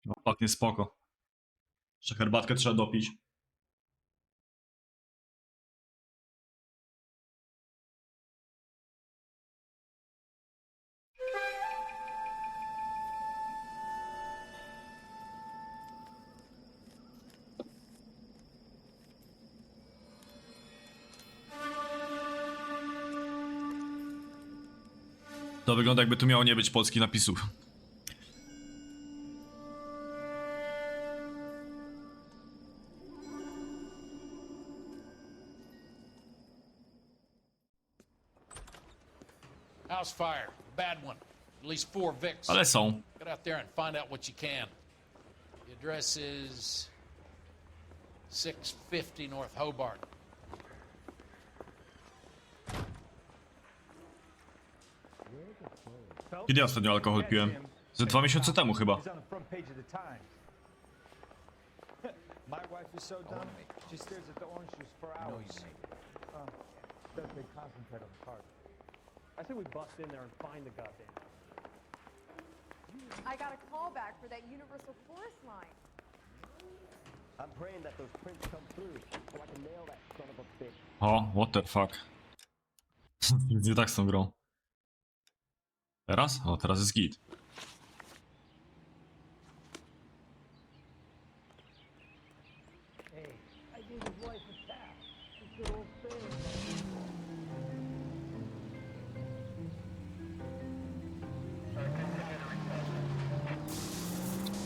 No, pachnie spoko. Jeszcze herbatkę trzeba dopić. To wygląda, jakby tu miało nie być polskich napisów. House fire, bad one. At least 4 Vicks. Ale są. Get out there and find out what you can. The address is 650 North Hobart. Kiedy ja ostatnio alkohol piłem? Ze 2 miesiące temu chyba. My wife is so dumb, she stares at the orange juice for hours. Does they concentrate on the card? I say we bust in there and find the goddamn. I got a call back for that Universal Forest line. I'm praying that those prints come through so I can nail that son of a bitch. O, what the fuck. Nie tak z tą grą. Teraz? O, teraz jest git. Hey, I gave his wife a tap. This good old thing.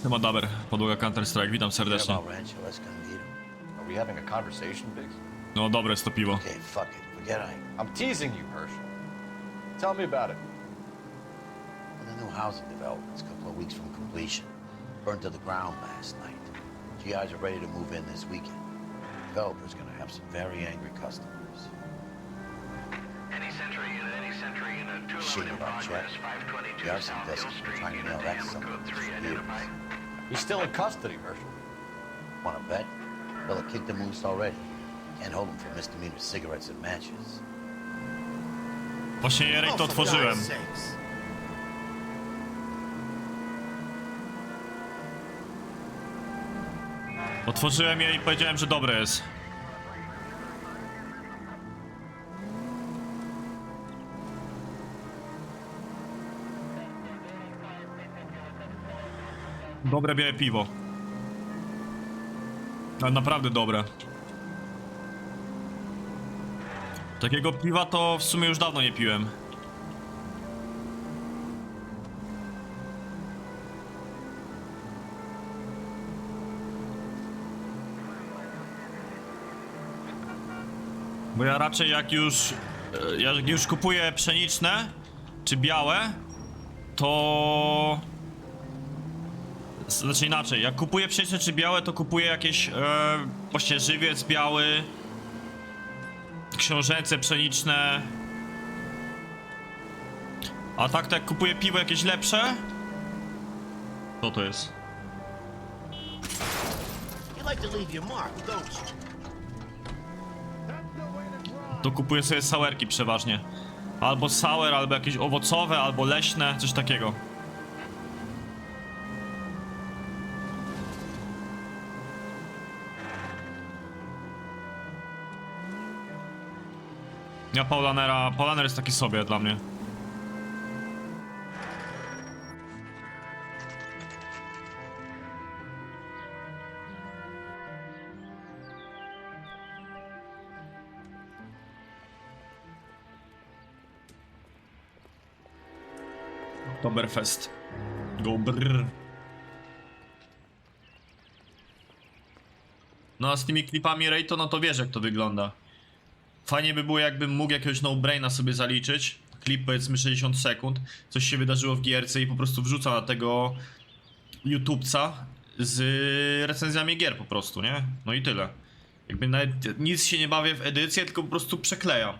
Chyba Daber, podłoga Counter-Strike, witam serdecznie. Are we having a conversation, Biggs? No dobre jest to piwo. Okay, fuck it. Forget I. I'm teasing you, Herschel. Tell me about it. The new housing development's a couple of weeks from completion. Burned to the ground last night. GIs are ready to move in this weekend. Developer's gonna have some very angry customers. Any century in a Shit two-line in about progress, check. 522 The arson South Hill desk Street, trying to nail Unit that Dam, son of a code 3 bitch for identified. years. He's still in custody, Herschel. Wanna bet? Fella kicked him loose already. Can't hold him for misdemeanor cigarettes and matches. Właśnie Jerek to otworzyłem. Otworzyłem je i powiedziałem, że dobre jest. Dobre białe piwo. Ale naprawdę dobre. Takiego piwa to w sumie już dawno nie piłem. Bo ja raczej jak już kupuję pszeniczne czy białe, to znaczy inaczej, jak kupuję pszeniczne czy białe, to kupuję jakieś właśnie żywiec biały, książęce pszeniczne. A tak to jak kupuję piwo jakieś lepsze, co to jest? You like to leave your mark, don't you? To kupuję sobie sourki przeważnie. Albo sour, albo jakieś owocowe, albo leśne, coś takiego. Ja Paulaner jest taki sobie dla mnie. Oktoberfest. Go brrr. No a z tymi klipami Rayto, no to wiesz jak to wygląda. Fajnie by było, jakbym mógł jakiegoś no-braina sobie zaliczyć. Klip powiedzmy 60 sekund. Coś się wydarzyło w gierce i po prostu wrzuca na tego YouTubeca z recenzjami gier po prostu, nie? No i tyle. Jakby nawet nic się nie bawię w edycję, tylko po prostu przeklejam.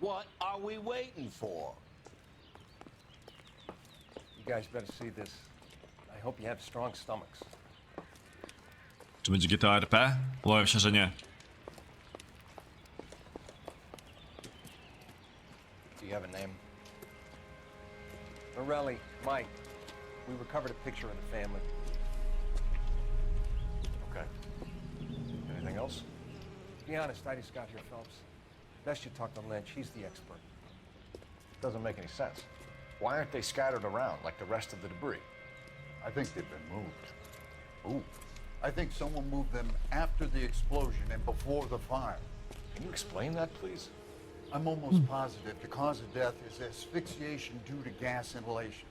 What are we waiting for? You guys better see this. I hope you have strong stomachs. Czy będzie GTA RP? Obawiam się, że nie. you have a name? Morelli, Mike. We recovered a picture of the family. Okay. Anything else? To be honest, I just got here, Phelps. Best you talk to Lynch. He's the expert. Doesn't make any sense. Why aren't they scattered around like the rest of the debris? I think they've been moved. Ooh. I think someone moved them after the explosion and before the fire. Can you explain that, please? I'm almost positive the cause of death is asphyxiation due to gas inhalation.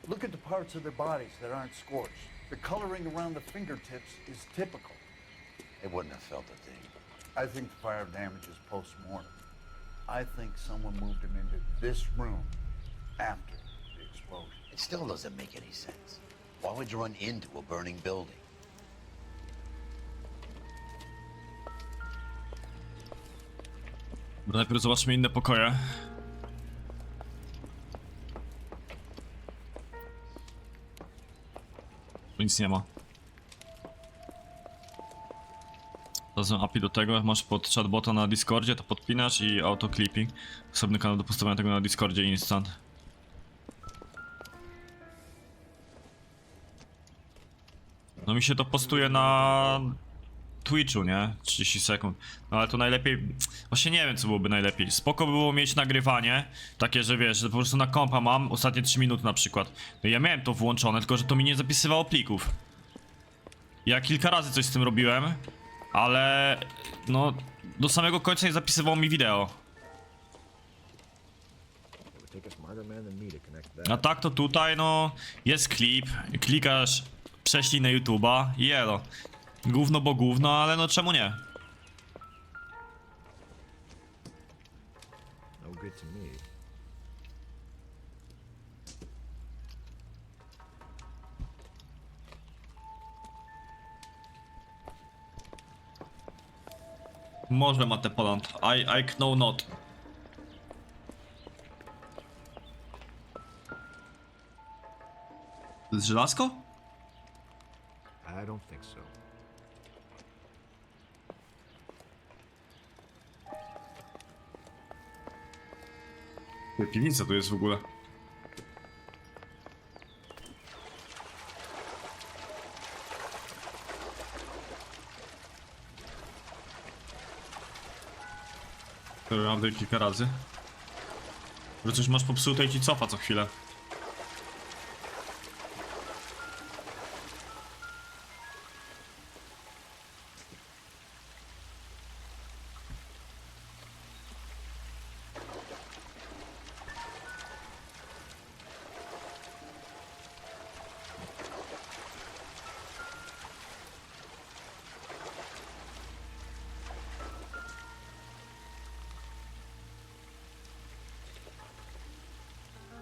Look at the parts of their bodies that aren't scorched. The coloring around the fingertips is typical. They wouldn't have felt a thing. I think the fire damage is post-mortem. I think someone moved him into this room after the explosion. It still doesn't make any sense. Why would you run into a burning building? Najpierw zobaczmy inne pokoje. Tu nic nie ma. Razem API do tego, jak masz pod chatbota na Discordzie, to podpinasz i autoclipping. Osobny kanał do postawienia tego na Discordzie instant. No mi się to postuje na Twitchu, nie? 30 sekund. No ale to najlepiej... Właśnie nie wiem, co byłoby najlepiej. Spoko by było mieć nagrywanie. Takie, że wiesz, że po prostu na kompa mam ostatnie 3 minuty na przykład. No ja miałem to włączone, tylko że to mi nie zapisywało plików. Ja kilka razy coś z tym robiłem, ale... No... Do samego końca nie zapisywało mi wideo. A tak to tutaj, no... Jest klip, klikasz... Prześlij na YouTube'a i jelo. Gówno bo gówno, ale no czemu nie? Może ma te Poland. I know not. To jest żelazko? I don't think so. Piwnica tu jest w ogóle. To mam tutaj kilka razy. Że coś masz popsute i ci cofa co chwilę.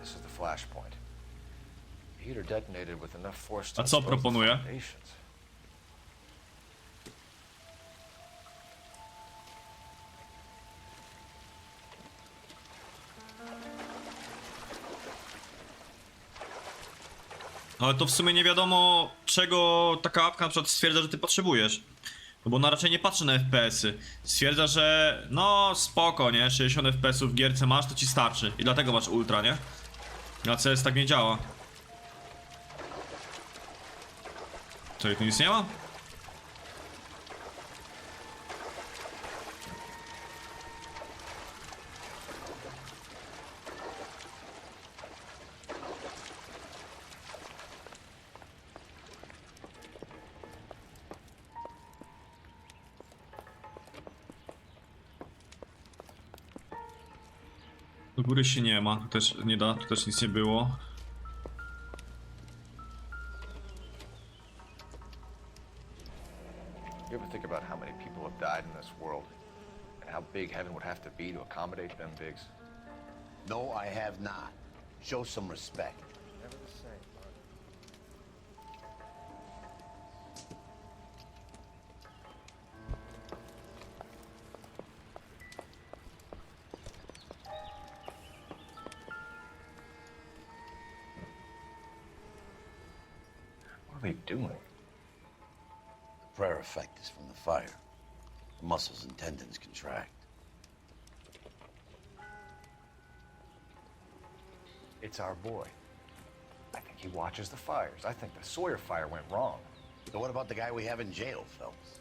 This is the flashpoint. The heater detonated with enough force to A co explode the proponuje? foundations. Ale to w sumie nie wiadomo, czego taka apka na przykład stwierdza, że ty potrzebujesz. No bo ona raczej nie patrzy na FPS-y. Stwierdza, że no spoko, nie? 60 FPS-ów w gierce masz, to ci starczy. I dlatego masz ultra, nie? Na CS tak nie działa. Czekaj, tu nic nie ma? Do góry się nie ma, tu też nie da, tu też nic nie było. You ever think about how many people have died in this world? And how big heaven would have to be to accommodate them bigs? No, I have not. Show some respect. Never the same, Mark. What are they doing? The prayer effect is from the fire. The muscles and tendons contract. It's our boy. I think he watches the fires. I think the Sawyer fire went wrong. So what about the guy we have in jail, Phelps?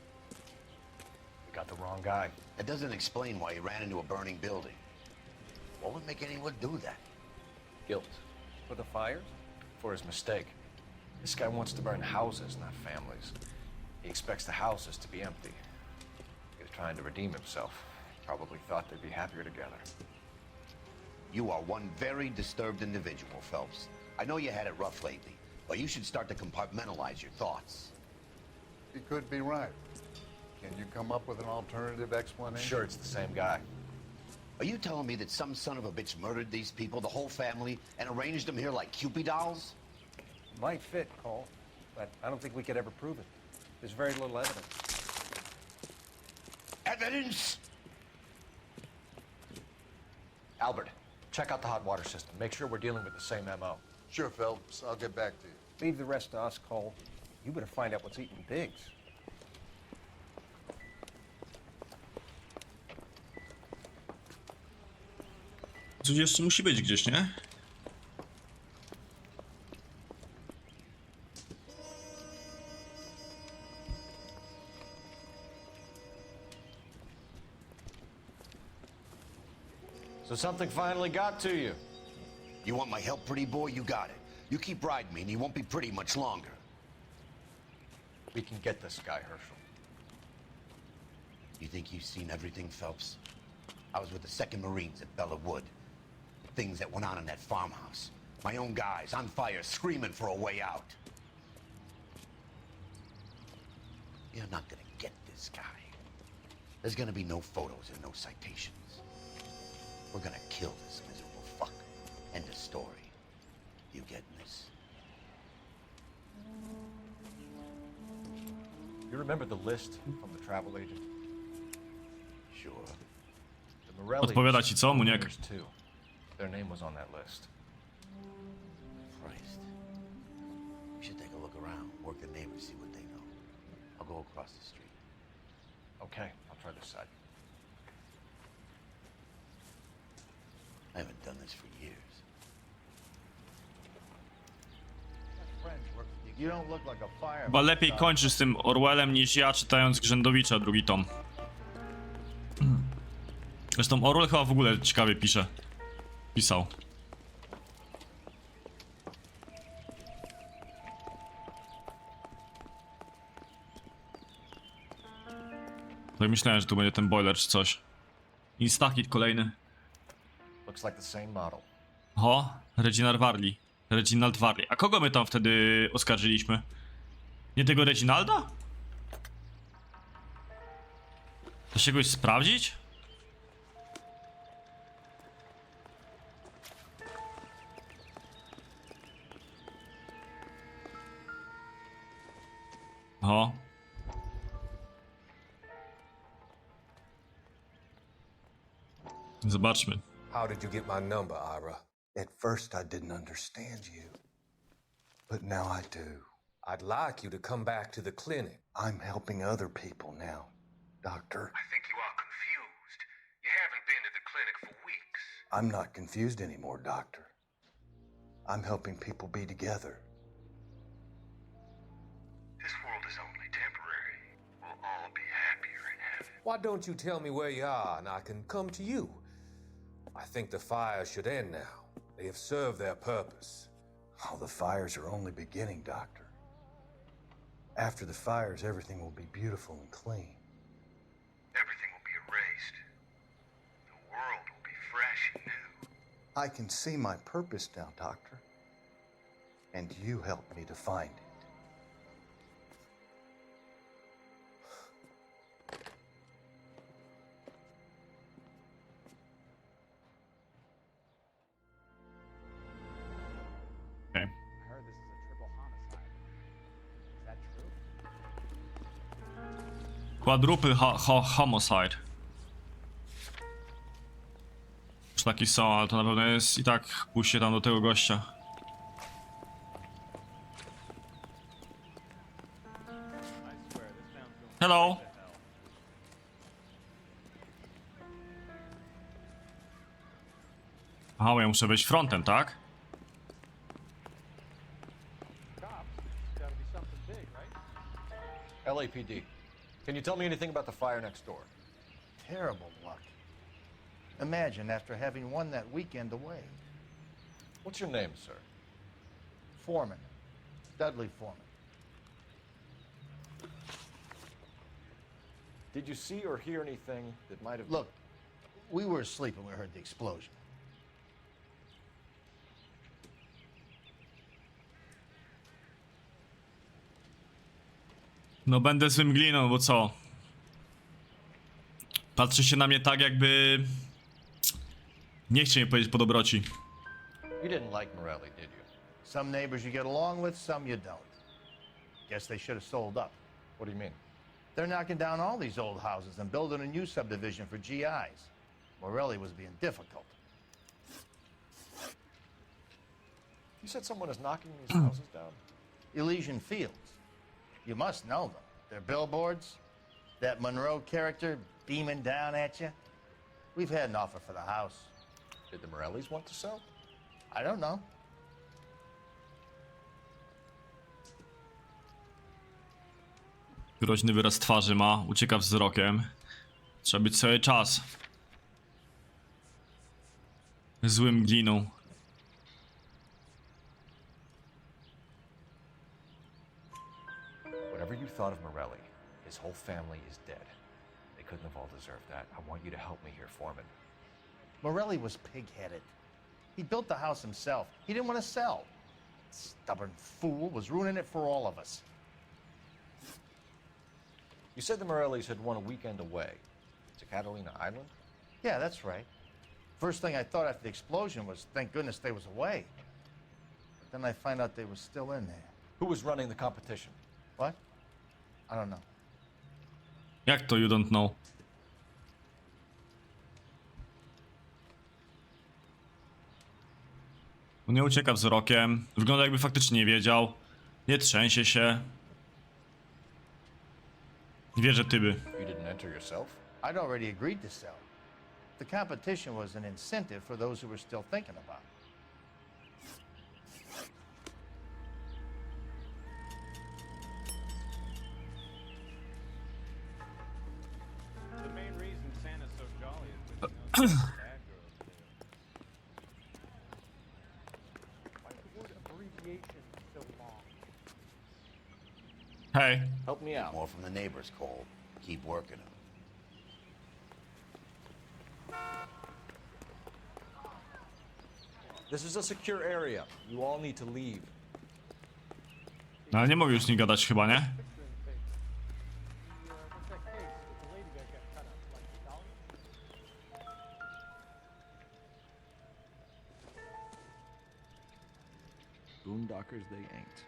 We got the wrong guy. That doesn't explain why he ran into a burning building. What would make anyone do that? Guilt. For the fires? For his mistake. This guy wants to burn houses, not families. He expects the houses to be empty. He was trying to redeem himself. Probably thought they'd be happier together. You are one very disturbed individual, Phelps. I know you had it rough lately, but you should start to compartmentalize your thoughts. He could be right. Can you come up with an alternative I'm explanation? sure it's the same guy. Are you telling me that some son of a bitch murdered these people, the whole family, and arranged them here like Cupid dolls? Might fit, Cole, but I don't think we could ever prove it. There's very little evidence. Evidence? Albert, check out the hot water system. Make sure we're dealing with the same MO. Sure, Phelps. I'll get back to you. Leave the rest to us, Cole. You better find out what's eating pigs. Coś jeszcze musi być gdzieś, nie? So something finally got to you. You want my help, pretty boy? You got it. You keep riding me and you won't be pretty much longer. We can get this guy, Herschel. You think you've seen everything, Phelps? I was with the 2nd Marines at Bella Wood. Things that went on in that farmhouse. My own guys on fire, screaming for a way out. You're not gonna get this guy. There's gonna be no photos and no citations. We're gonna kill this miserable fuck. End of story. You getting this? You remember the list from the travel agent? Sure. The Morelli. Odpowiada ci co, Muniek? There's two. Their name was on that list. Christ. We should take a look around, work the neighbors, see what they know. I'll go across the street. Okay, I'll try this side. I haven't done this for years. You don't look like a fireman. Chyba lepiej kończy z tym Orwellem niż ja czytając Grzędowicza, drugi tom. Zresztą Orwell chyba w ogóle ciekawie pisze. Pisał. Tak myślałem, że tu będzie ten boiler czy coś. Instakit kolejny. Looks like the same model. O, Reginald Varley. A kogo my tam wtedy oskarżyliśmy? Nie tego Reginalda? Da się goś sprawdzić? O. Zobaczmy. How did you get my number, Ira? At first I didn't understand you, but now I do. I'd like you to come back to the clinic. I'm helping other people now, Doctor. I think you are confused. You haven't been to the clinic for weeks. I'm not confused anymore, Doctor. I'm helping people be together. This world is only temporary. We'll all be happier in heaven. Why don't you tell me where you are and I can come to you? I think the fires should end now. They have served their purpose. Oh, the fires are only beginning, Doctor. After the fires, everything will be beautiful and clean. Everything will be erased. The world will be fresh and new. I can see my purpose now, Doctor. And you helped me to find it. Okay. I heard this is a triple homicide. Is that true? Quadruple homicide. Już taki są, ale to na pewno jest i tak pójście tam do tego gościa. Hello. Aha, bo ja muszę być frontem, tak? LAPD. Can you tell me anything about the fire next door? Terrible luck. Imagine after having won that weekend away. What's your name, sir? Foreman. Dudley Foreman. Did you see or hear anything that might have... Look, we were asleep when we heard the explosion. No będę złym gliną, bo co? Patrzy się na mnie tak, jakby... Nie chce mi powiedzieć po dobroci. You didn't like Morelli, did you? Some neighbors you get along with, some you don't. Guess they should have sold up. What do you mean? They're knocking down all these old houses and building a new subdivision for GIs. Morelli was being difficult. You said someone is knocking these houses down? Elysian Fields. You must know them. Their billboards, that Monroe character beaming down at you. We've had an offer for the house. Did the Morellis want to sell? I don't know. Groźny wyraz twarzy ma, ucieka wzrokiem. Trzeba być cały czas złym gliną. Whatever you thought of Morelli, his whole family is dead. They couldn't have all deserved that. I want you to help me here, Foreman. Morelli was pig-headed. He built the house himself. He didn't want to sell. Stubborn fool was ruining it for all of us. You said the Morellis had won a weekend away to Catalina Island? Yeah, that's right. First thing I thought after the explosion was, thank goodness they was away. But then I find out they was still in there. Who was running the competition? What? I don't know. Jak to you don't know? Nie ucieka wzrokiem. Wygląda jakby faktycznie nie wiedział. Nie trzęsie się. Wie, że tyby. You didn't enter yourself? I'd already agreed to sell. The competition was an incentive for those who were still thinking about it. The main reason Santa's so jolly is because he knows that bad girls live. Why is the word abbreviation so long? Hej. Help me out. More from the neighbors, Cole. Keep working them. This is a secure area. You all need to leave. No ale nie mogę już z nim gadać chyba, nie? Picture in the face. What's that case with the lady that got cut up? Like the dollar? Boondockers they ain't.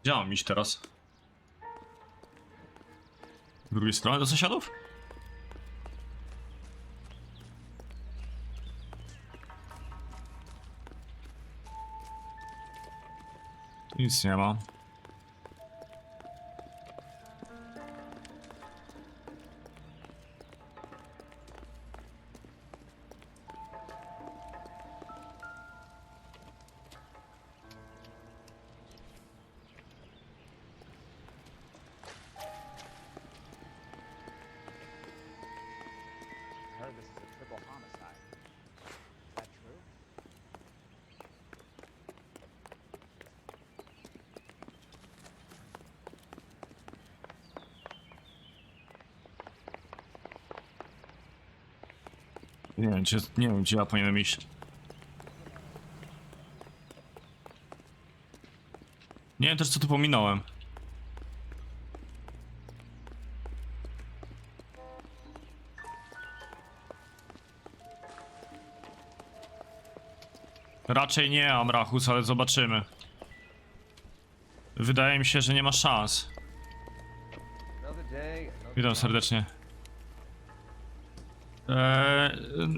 Gdzie mam iść teraz? Z drugiej strony do sąsiadów? Tu nic nie ma. I heard this is a triple homicide. Is that true? Nie wiem, gdzie ja powinienem iść. Nie wiem też, co tu pominąłem. Raczej nie, Amrachus, ale zobaczymy. Wydaje mi się, że nie ma szans. Witam serdecznie.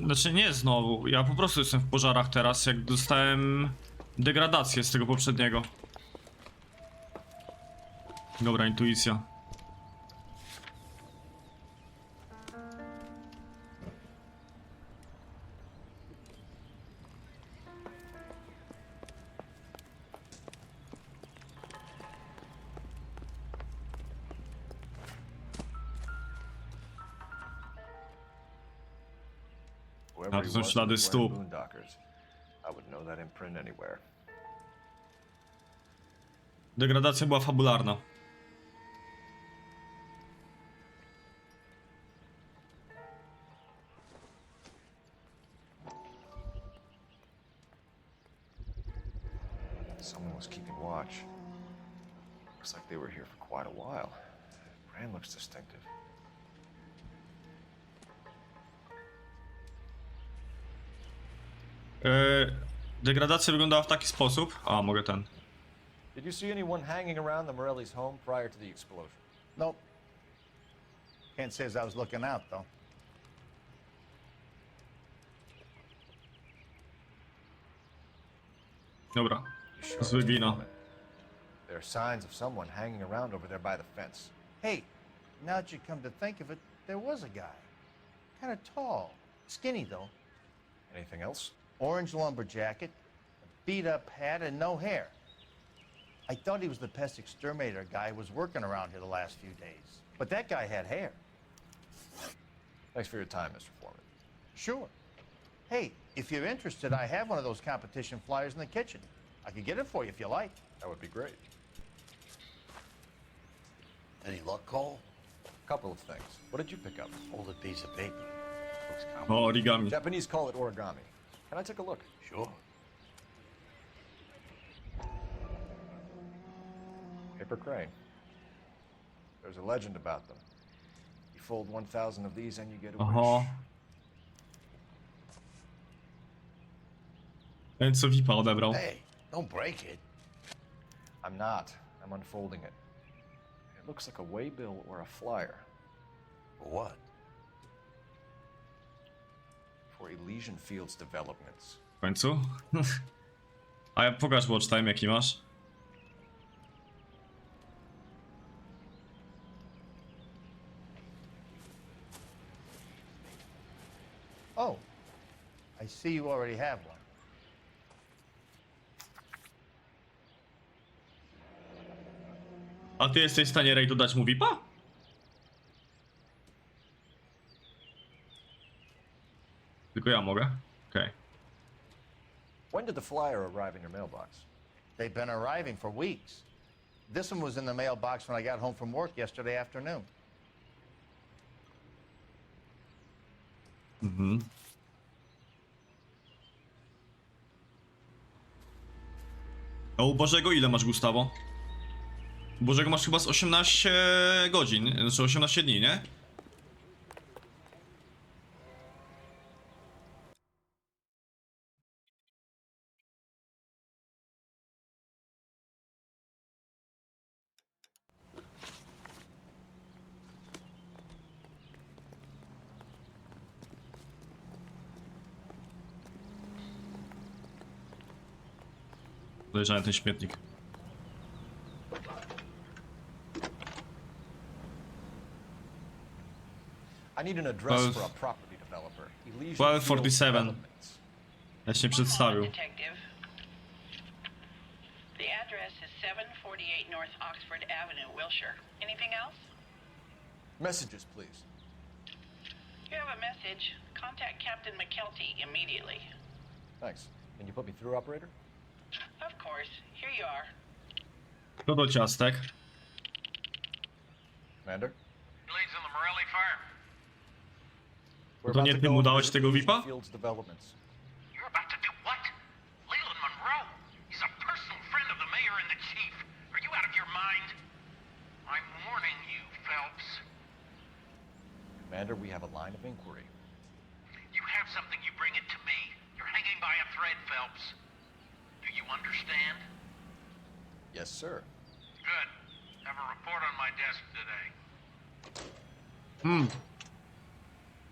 Znaczy nie znowu, ja po prostu jestem w pożarach teraz, jak dostałem degradację z tego poprzedniego. Dobra, intuicja. Whoever to he są was ślady was wearing stóp. Boondockers. I would know that imprint anywhere. Degradacja była fabularna. Someone was keeping watch. Looks like they were here for quite a while. Brand looks distinctive. Degradacja wyglądała w taki sposób. A, mogę ten. Did you see anyone hanging around the Morelli's home prior to the explosion? Nope. Can't say as I was looking out, though. Dobra. You sure Zły it's wino. informant? There are signs of someone hanging around over there by the fence. Hey, now that you come to think of it, there was a guy. Kind of tall. Skinny, though. Anything else? Orange lumber jacket, a beat-up hat, and no hair. I thought he was the pest exterminator guy who was working around here the last few days. But that guy had hair. Thanks for your time, Mr. Foreman. Sure. Hey, if you're interested, I have one of those competition flyers in the kitchen. I could get it for you if you like. That would be great. Any luck, Cole? Couple of things. What did you pick up? Folded piece of paper. Looks O, common. origami. Japanese call it origami. Can I take a look? Sure. Paper crane. There's a legend about them. You fold 1,000 of these and you get a Aha. wish. Ten co VIPa odebrał. Hey, don't break it. I'm not. I'm unfolding it. It looks like a waybill or a flyer. For what? For Elysian Fields Developments. W końcu. A ja pokaż watch time jaki masz. Oh, I see you already have one. A ty jesteś w stanie Ray dodać mu VIPa? Tylko ja mogę? Okej. When did the flyer arrive in your mailbox? They've been arriving for weeks. This one was in the mailbox when I got home from work yesterday afternoon. Mhm. A u Bożego ile masz, Gustawo? U Bożego masz chyba z 18 godzin, znaczy 18 dni, nie? Podejrzałem ten śmietnik. I need an address for a property developer. Elysian 1247. Developments. Ja się nie przedstawił. Detective. The address is 748 North Oxford Avenue, Wilshire. Anything else? Messages, please. You have a message. Contact Captain McKelty immediately. Thanks. Can you put me through, operator? Of course. Here you are. To do ciastek. Commander? Leads on the Morelli fire. We're To about nie to ty go mu over dałeś to tego Elysian VIPa? Fields Developments. You're about to do what? Leland Monroe. He's a personal friend of the mayor and the chief. Are you out of your mind? I'm warning you, Phelps. Commander, we have a line of inquiry. You have something, you bring it to me. You're hanging by a thread, Phelps. Do you understand? Yes, sir. Good. Have a report on my desk today.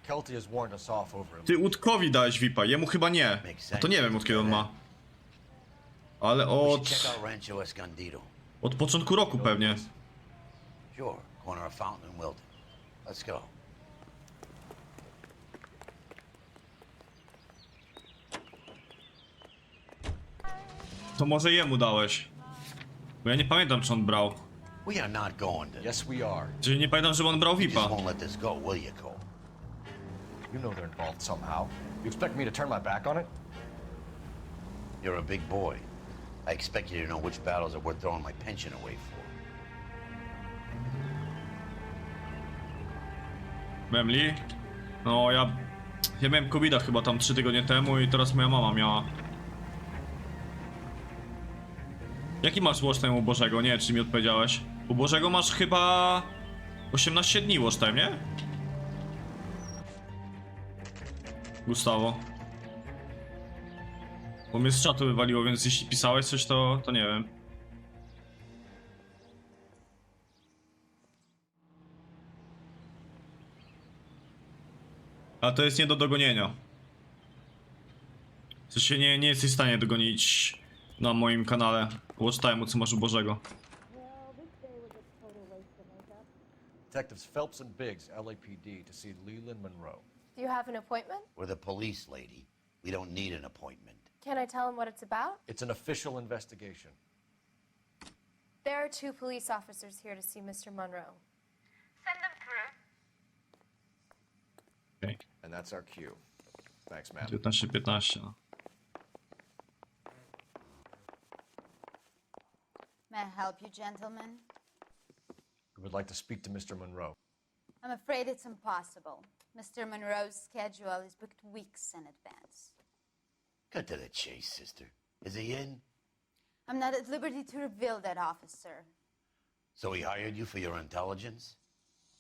Kelty has warned us off over Ty Utkowi dałeś VIPa, jemu chyba nie. A to nie wiem od kiedy on ma. Ale We should od... check out Rancho Escondido. Od początku roku pewnie. Sure, corner of Fountain and Wilton. Let's go. To może jemu dałeś. Bo ja nie pamiętam, czy on brał. We are not going to. Yes, we are. Czyli nie pamiętam, żeby on brał You just VIPa. won't let this go, will you, Cole? You know they're involved somehow. You expect me to turn my back on it? You're a big boy. I expect you to know which battles are worth throwing my pension away for. Memli? No ja miałem COVID chyba tam 3 tygodnie temu i teraz moja mama miała. Jaki masz watch time u Bożego? Nie, czy mi odpowiedziałeś? U Bożego masz chyba 18 dni watch time, nie? Gustawo. Bo mnie z czatu wywaliło, więc jeśli pisałeś coś, to nie wiem. A to jest nie do dogonienia. W sensie nie jesteś w stanie dogonić na moim kanale watch time'u, co masz u Bożego. Detectives Phelps and Biggs, LAPD, to see Leland Monroe. Do you have an appointment? We're the police, lady. We don't need an appointment. Can I tell him what it's about? It's an official investigation. There are 2 police officers here to see Mr. Monroe. Send them through. Okay. And that's our cue. Thanks, ma'am. 19-15, no. May I help you, gentlemen? We would like to speak to Mr. Monroe. I'm afraid it's impossible. Mr. Monroe's schedule is booked weeks in advance. Cut to the chase, sister. Is he in? I'm not at liberty to reveal that, officer. So he hired you for your intelligence?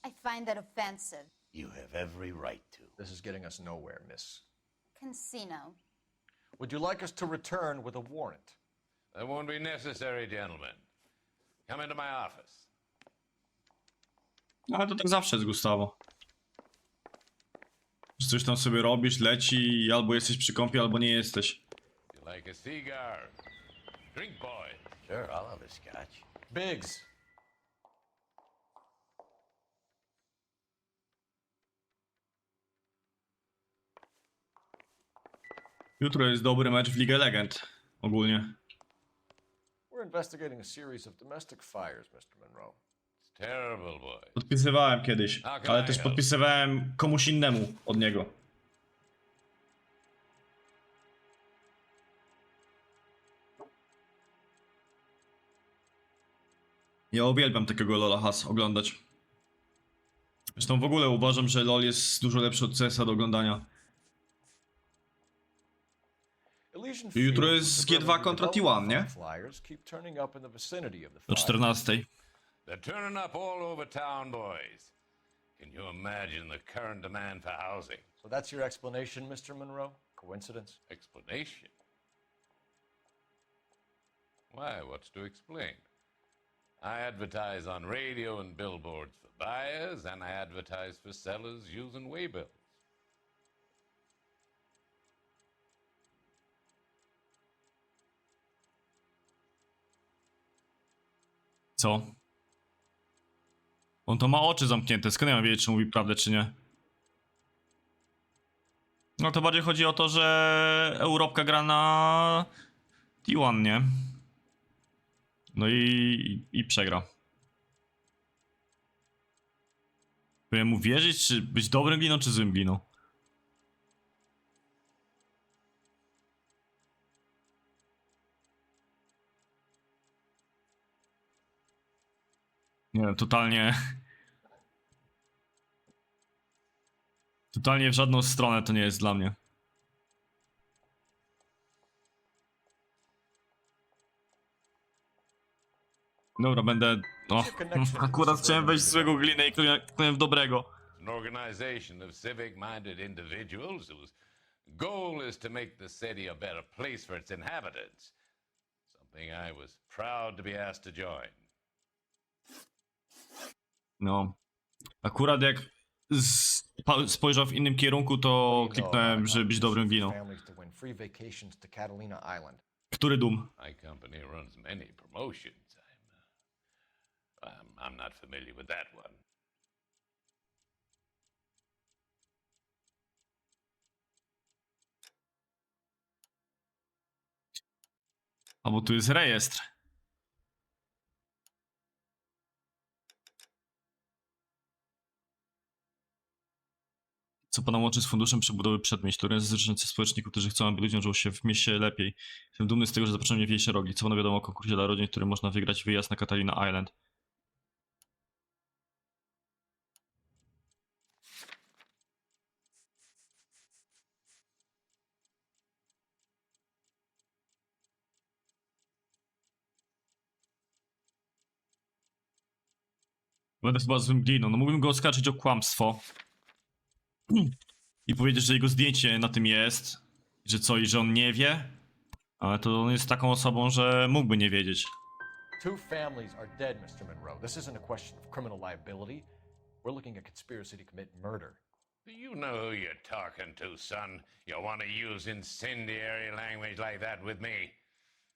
I find that offensive. You have every right to. This is getting us nowhere, miss. Casino. Would you like us to return with a warrant? That won't be necessary, gentlemen. Come into my office. Ale to tak zawsze jest, Gustawo. Że coś tam sobie robisz, leci i albo jesteś przy kąpie, albo nie jesteś. You like a cigar? Drink, boy. Sure, I'll have a scotch. Biggs! Jutro jest dobry mecz w Ligę Legend. Ogólnie. We're investigating a series of domestic fires, Mr. Monroe. It's terrible, boy. Podpisywałem kiedyś, ale też podpisywałem komuś innemu od niego. Ja uwielbiam takiego Lola Has oglądać. Zresztą w ogóle uważam, że LoL jest dużo lepszy od CS-a do oglądania. Jutro jest G2 kontra T1, nie? O 14. They're turning up all over town, boys. Can you imagine the current demand for housing? So that's your explanation, Mr. Monroe? Coincidence? Explanation? Why, what's to explain? I advertise on radio and billboards for buyers, and I advertise for sellers using waybills. Co? On to ma oczy zamknięte, skąd ja mam wiedzieć, czy mówi prawdę, czy nie? No to bardziej chodzi o to, że Europka gra na T1, nie? No i przegra. Powinien mu wierzyć, czy być dobrym gliną, czy złym gliną? Nie wiem, totalnie... Totalnie w żadną stronę to nie jest dla mnie. Dobra, będę... O, akurat chciałem wejść z złego gliny i kliknąłem w dobrego. An organization of civic-minded individuals whose goal is to make the city a better place for its inhabitants. Something I was proud to be asked to join. No. Akurat jak spojrzał w innym kierunku, to kliknąłem, żeby być dobrym gliną. Który dum? My company runs many promotions. I'm not familiar with that one. A bo tu jest rejestr. Co pana łączy z funduszem przebudowy przedmieść, który jest zrzecznicy społeczników, którzy chcą, aby ludziom żyło się w mieście lepiej. Jestem dumny z tego, że zapraszam mnie w jej rogi. Co pana wiadomo o konkursie dla rodzin, w którym można wygrać wyjazd na Catalina Island? Będę chyba złym gliną. No mógłbym go oskarżyć o kłamstwo. I powiedzieć, że jego zdjęcie na tym jest. Że co, i że on nie wie. Ale to on jest taką osobą, że mógłby nie wiedzieć. Two families are dead, Mr. Monroe. This isn't a question of criminal liability. We're looking at conspiracy to commit murder. Do you know who you're talking to, son? You want to use incendiary language like that with me?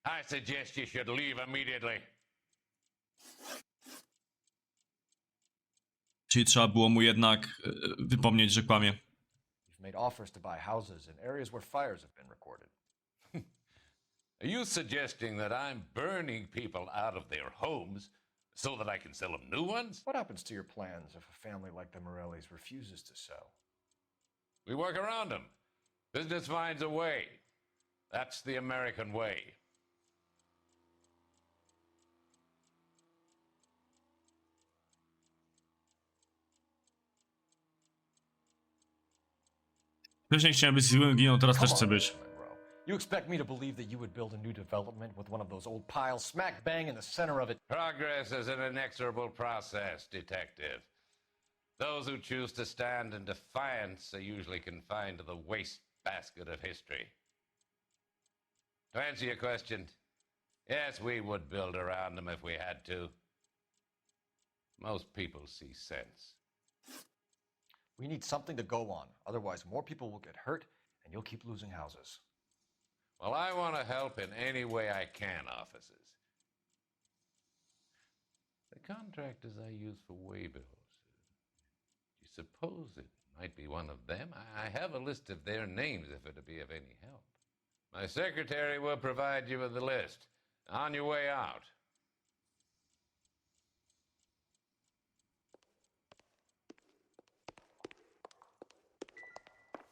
I suggest you should leave immediately. Czyli trzeba było mu jednak wypomnieć, że kłamie. You've made offers to buy houses in areas where fires have been recorded. Are you suggesting that I'm burning people out of their homes so that I can sell them new ones? What happens to your plans if a family like the Morellis refuses to sell? We work around them. Business finds a way. That's the American way. Wcześniej chciałem być złym gliną, teraz też chcę być. You expect me to believe that you would build a new development with one of those old piles smack bang in the center of it? Progress is an inexorable process, detective. Those who choose to stand in defiance are usually confined to the wastebasket of history. To answer your question, yes, we would build around them if we had to. Most people see sense. We need something to go on. Otherwise, more people will get hurt, and you'll keep losing houses. Well, I want to help in any way I can, officers. The contractors I use for waybills, do you suppose it might be one of them? I have a list of their names if it'd be of any help. My secretary will provide you with the list. On your way out.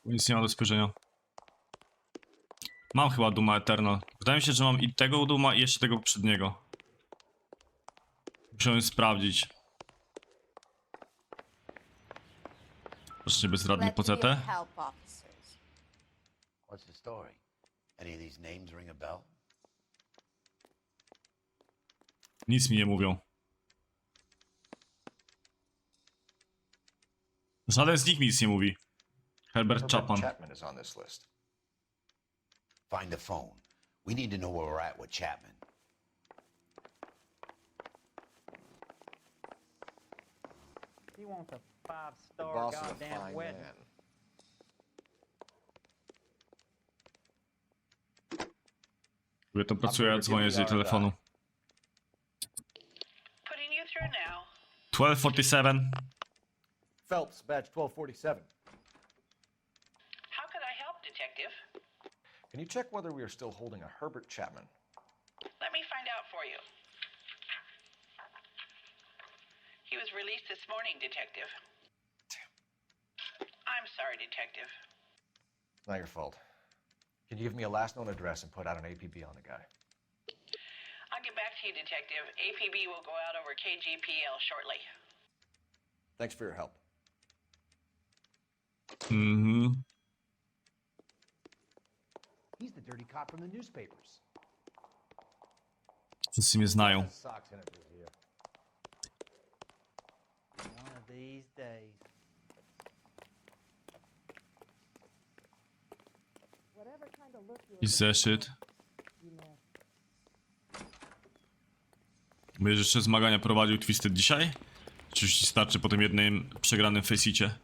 Nic nie ma do spojrzenia. Mam chyba Duma Eternal. Wydaje mi się, że mam i tego Duma, i jeszcze tego poprzedniego. Musiałem sprawdzić. Proszę, bezradnie po CT. What's the story? Any of these names ring a bell? Nic mi nie mówią. Żaden z nich mi nic nie mówi. Herbert Chapman is on this list. Find the phone. We need to know where we're at with Chapman. He wants a The five-star boss is a goddamn fine wedding. man. Gdy to pracuję, ja dzwonię z jej telefonu. Putting you through now. 1247. Phelps, badge 1247. How could I help, Detective? Can you check whether we are still holding a Herbert Chapman? Let me find out for you. He was released this morning, Detective. I'm sorry, Detective. Not your fault. Can you give me a last known address and put out an APB on the guy? I'll get back to you, Detective. APB will go out over KGPL shortly. Thanks for your help. Mhm. He's the dirty cop from the newspapers. Wszyscy mnie znają. One of these days. I zeszyt. Będziesz jeszcze zmagania prowadził Twisted dzisiaj? Czy już ci starczy po tym jednym przegranym faceicie?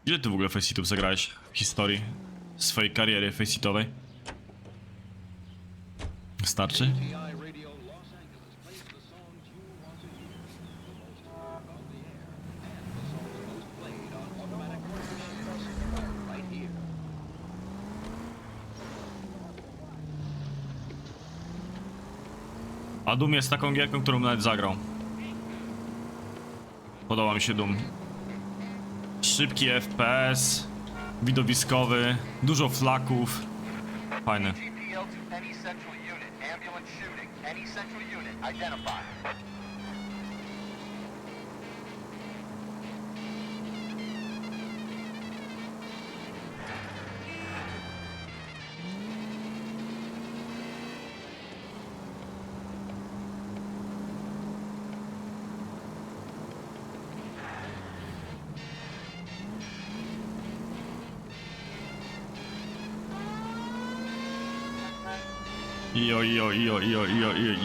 Ile ty w ogóle faceitów zagrałeś w historii swojej kariery faceitowej? Starczy? A Doom jest taką gierką, którą nawet zagrał. Podoba mi się Doom. Szybki FPS, widowiskowy, dużo flaków. Fajne.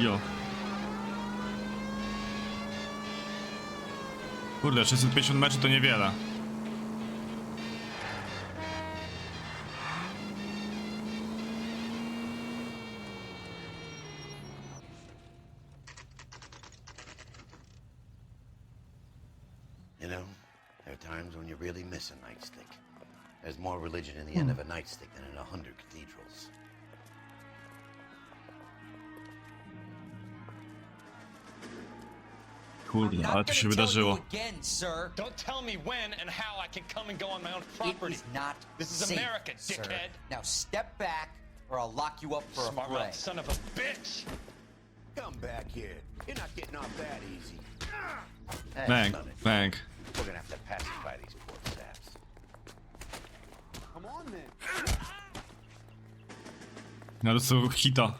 Jo. Kurde, 650 meczy to niewiele. You know, there are times when you really miss a nightstick. There's more religion in the end of a nightstick than in 100 cathedrals. Kurde, ale to się wydarzyło. Again, sir. Don't tell me when and how I can come and go on my own property. It is not This is safe, America, sir. dickhead. Now step back, or I'll lock you up for a Smart fray. mouth son of a bitch. Come back here. You're not getting off that easy. Bang, bang. We're gonna have to pacify these poor saps. Come on then. No to co hita.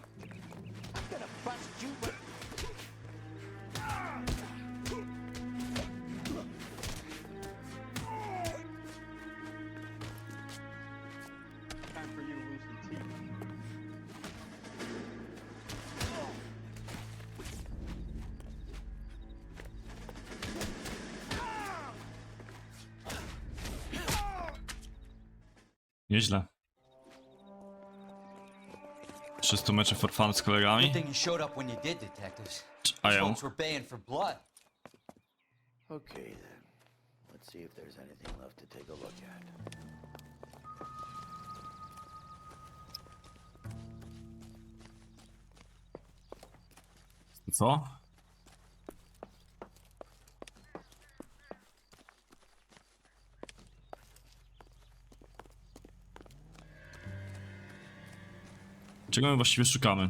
Time for you to lose some teeth. Nieźle. 300 meczy for fun z kolegami. Good thing you showed up when you did, detectives. A These ja. folks were baying for blood. Okay then. Let's see if there's anything left to take a look at. Co? Czego my właściwie szukamy?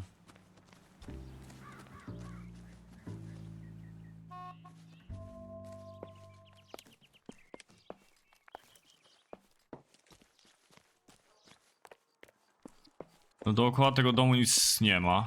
No dookoła tego domu nic nie ma.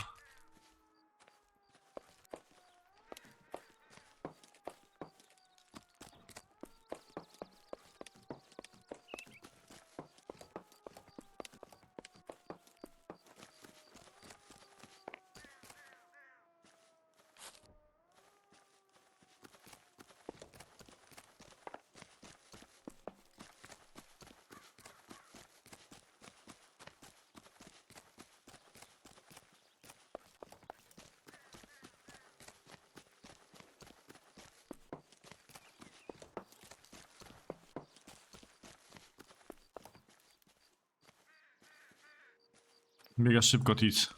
Biega szybko, Tic.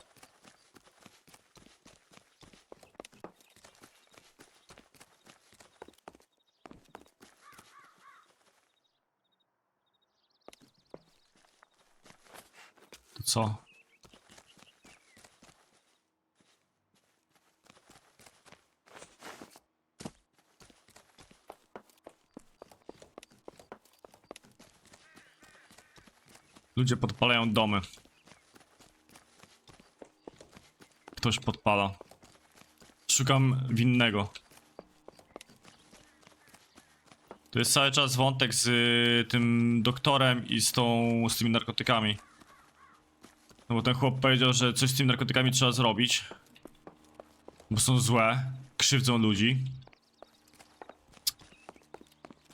To co? Ludzie podpalają domy. Ktoś podpala. Szukam winnego. To jest cały czas wątek z tym doktorem i z tymi narkotykami. No bo ten chłop powiedział, że coś z tymi narkotykami trzeba zrobić. Bo są złe, krzywdzą ludzi.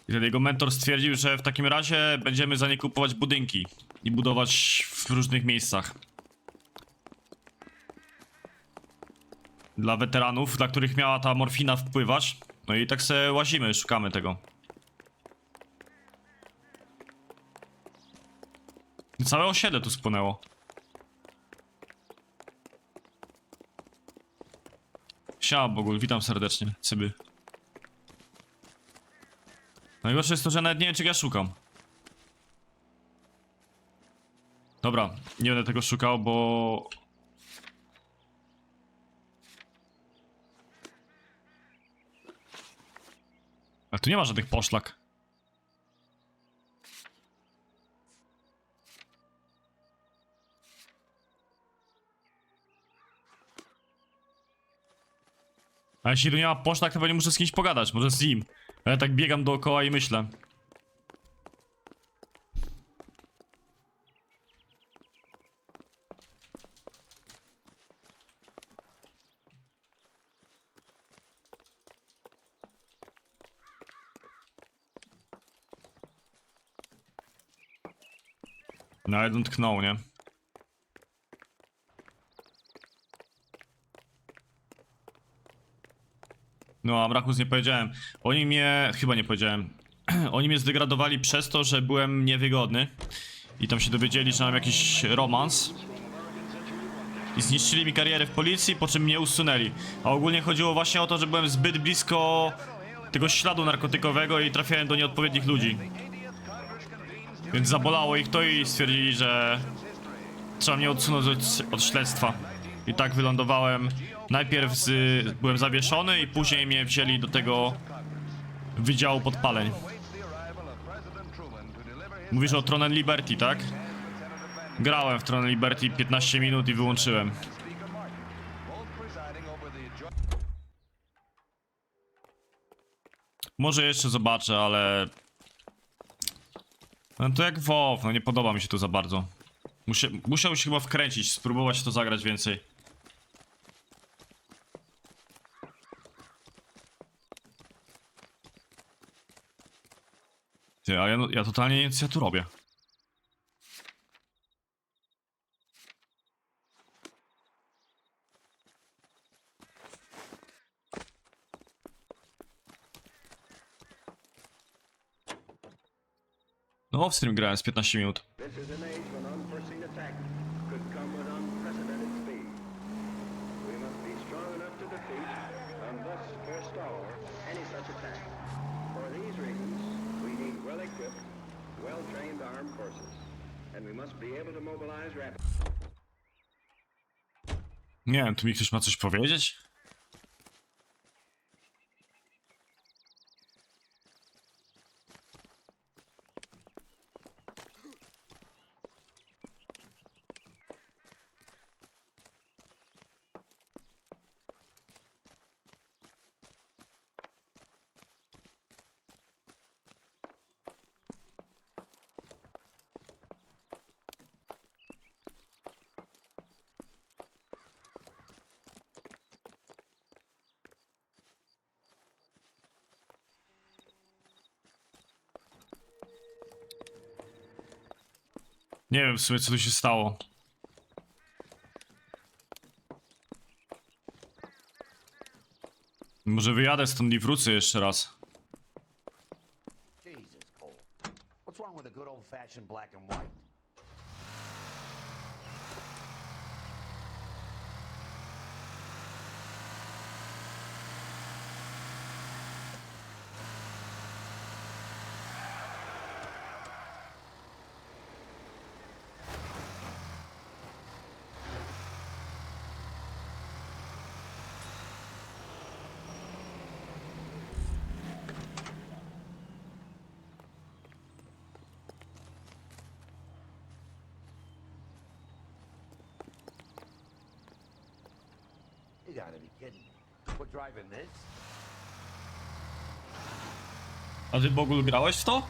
I wtedy jego mentor stwierdził, że w takim razie będziemy za nie kupować budynki i budować w różnych miejscach. Dla weteranów, dla których miała ta morfina wpływać. No i tak se łazimy, szukamy tego. Całe osiedle tu spłonęło. Siema Bogul, witam serdecznie, cyby. Najgorsze jest to, że nawet nie wiem, czego ja szukam. Dobra, nie będę tego szukał, bo... Ale tu nie ma żadnych poszlak. A jeśli tu nie ma poszlak, to pewnie muszę z kimś pogadać, może z nim. A ja tak biegam dookoła i myślę. No, jeden tknął, nie? No, a Mrakus nie powiedziałem. Oni mnie... chyba nie powiedziałem. Oni mnie zdegradowali przez to, że byłem niewygodny. I tam się dowiedzieli, że mam jakiś romans. I zniszczyli mi karierę w policji, po czym mnie usunęli. A ogólnie chodziło właśnie o to, że byłem zbyt blisko tego śladu narkotykowego i trafiałem do nieodpowiednich ludzi. Więc zabolało ich to i stwierdzili, że trzeba mnie odsunąć od śledztwa. I tak wylądowałem. Najpierw byłem zawieszony i później mnie wzięli do tego wydziału podpaleń. Mówisz o Tron and Liberty, tak? Grałem w Tron and Liberty 15 minut i wyłączyłem. Może jeszcze zobaczę, ale... No to jak WoW, no nie podoba mi się to za bardzo. Musiał się chyba wkręcić, spróbować to zagrać więcej. Ty, a ja totalnie nie wiem, co ja tu robię. No off-stream grałem z 15 minut. Nie wiem, tu mi ktoś ma coś powiedzieć? Nie wiem w sumie, co tu się stało. Może wyjadę stąd i wrócę jeszcze raz. Jesus, Cole. What's wrong with a good old-fashioned black and white? You gotta be kidding me. We're driving this? A ty, Bogul, grałeś w to?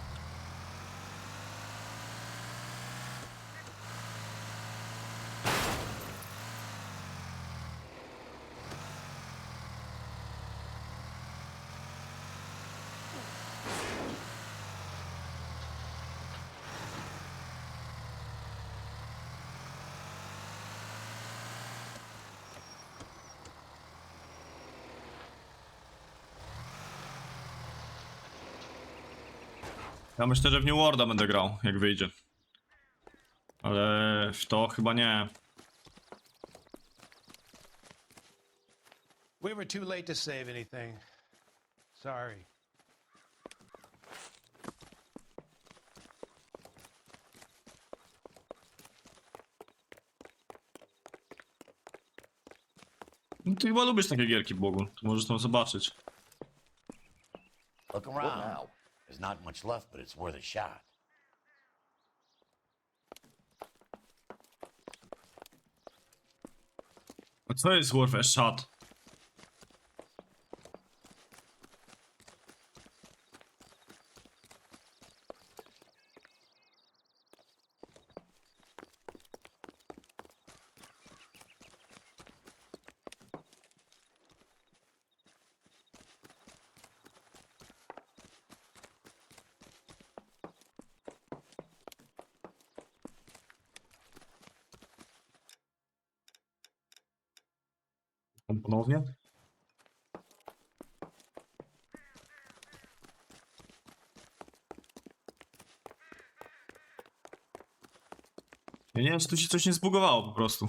Ja myślę, że w New Worlda będę grał, jak wyjdzie. Ale w to chyba nie. We were too late to save anything. Sorry. No ty chyba lubisz takie gierki, Bogu. To możesz tam zobaczyć. Look around. There's not much left, but it's worth a shot. A co jest worth a shot? Ponownie? Ja nie wiem, czy tu się coś nie zbugowało po prostu.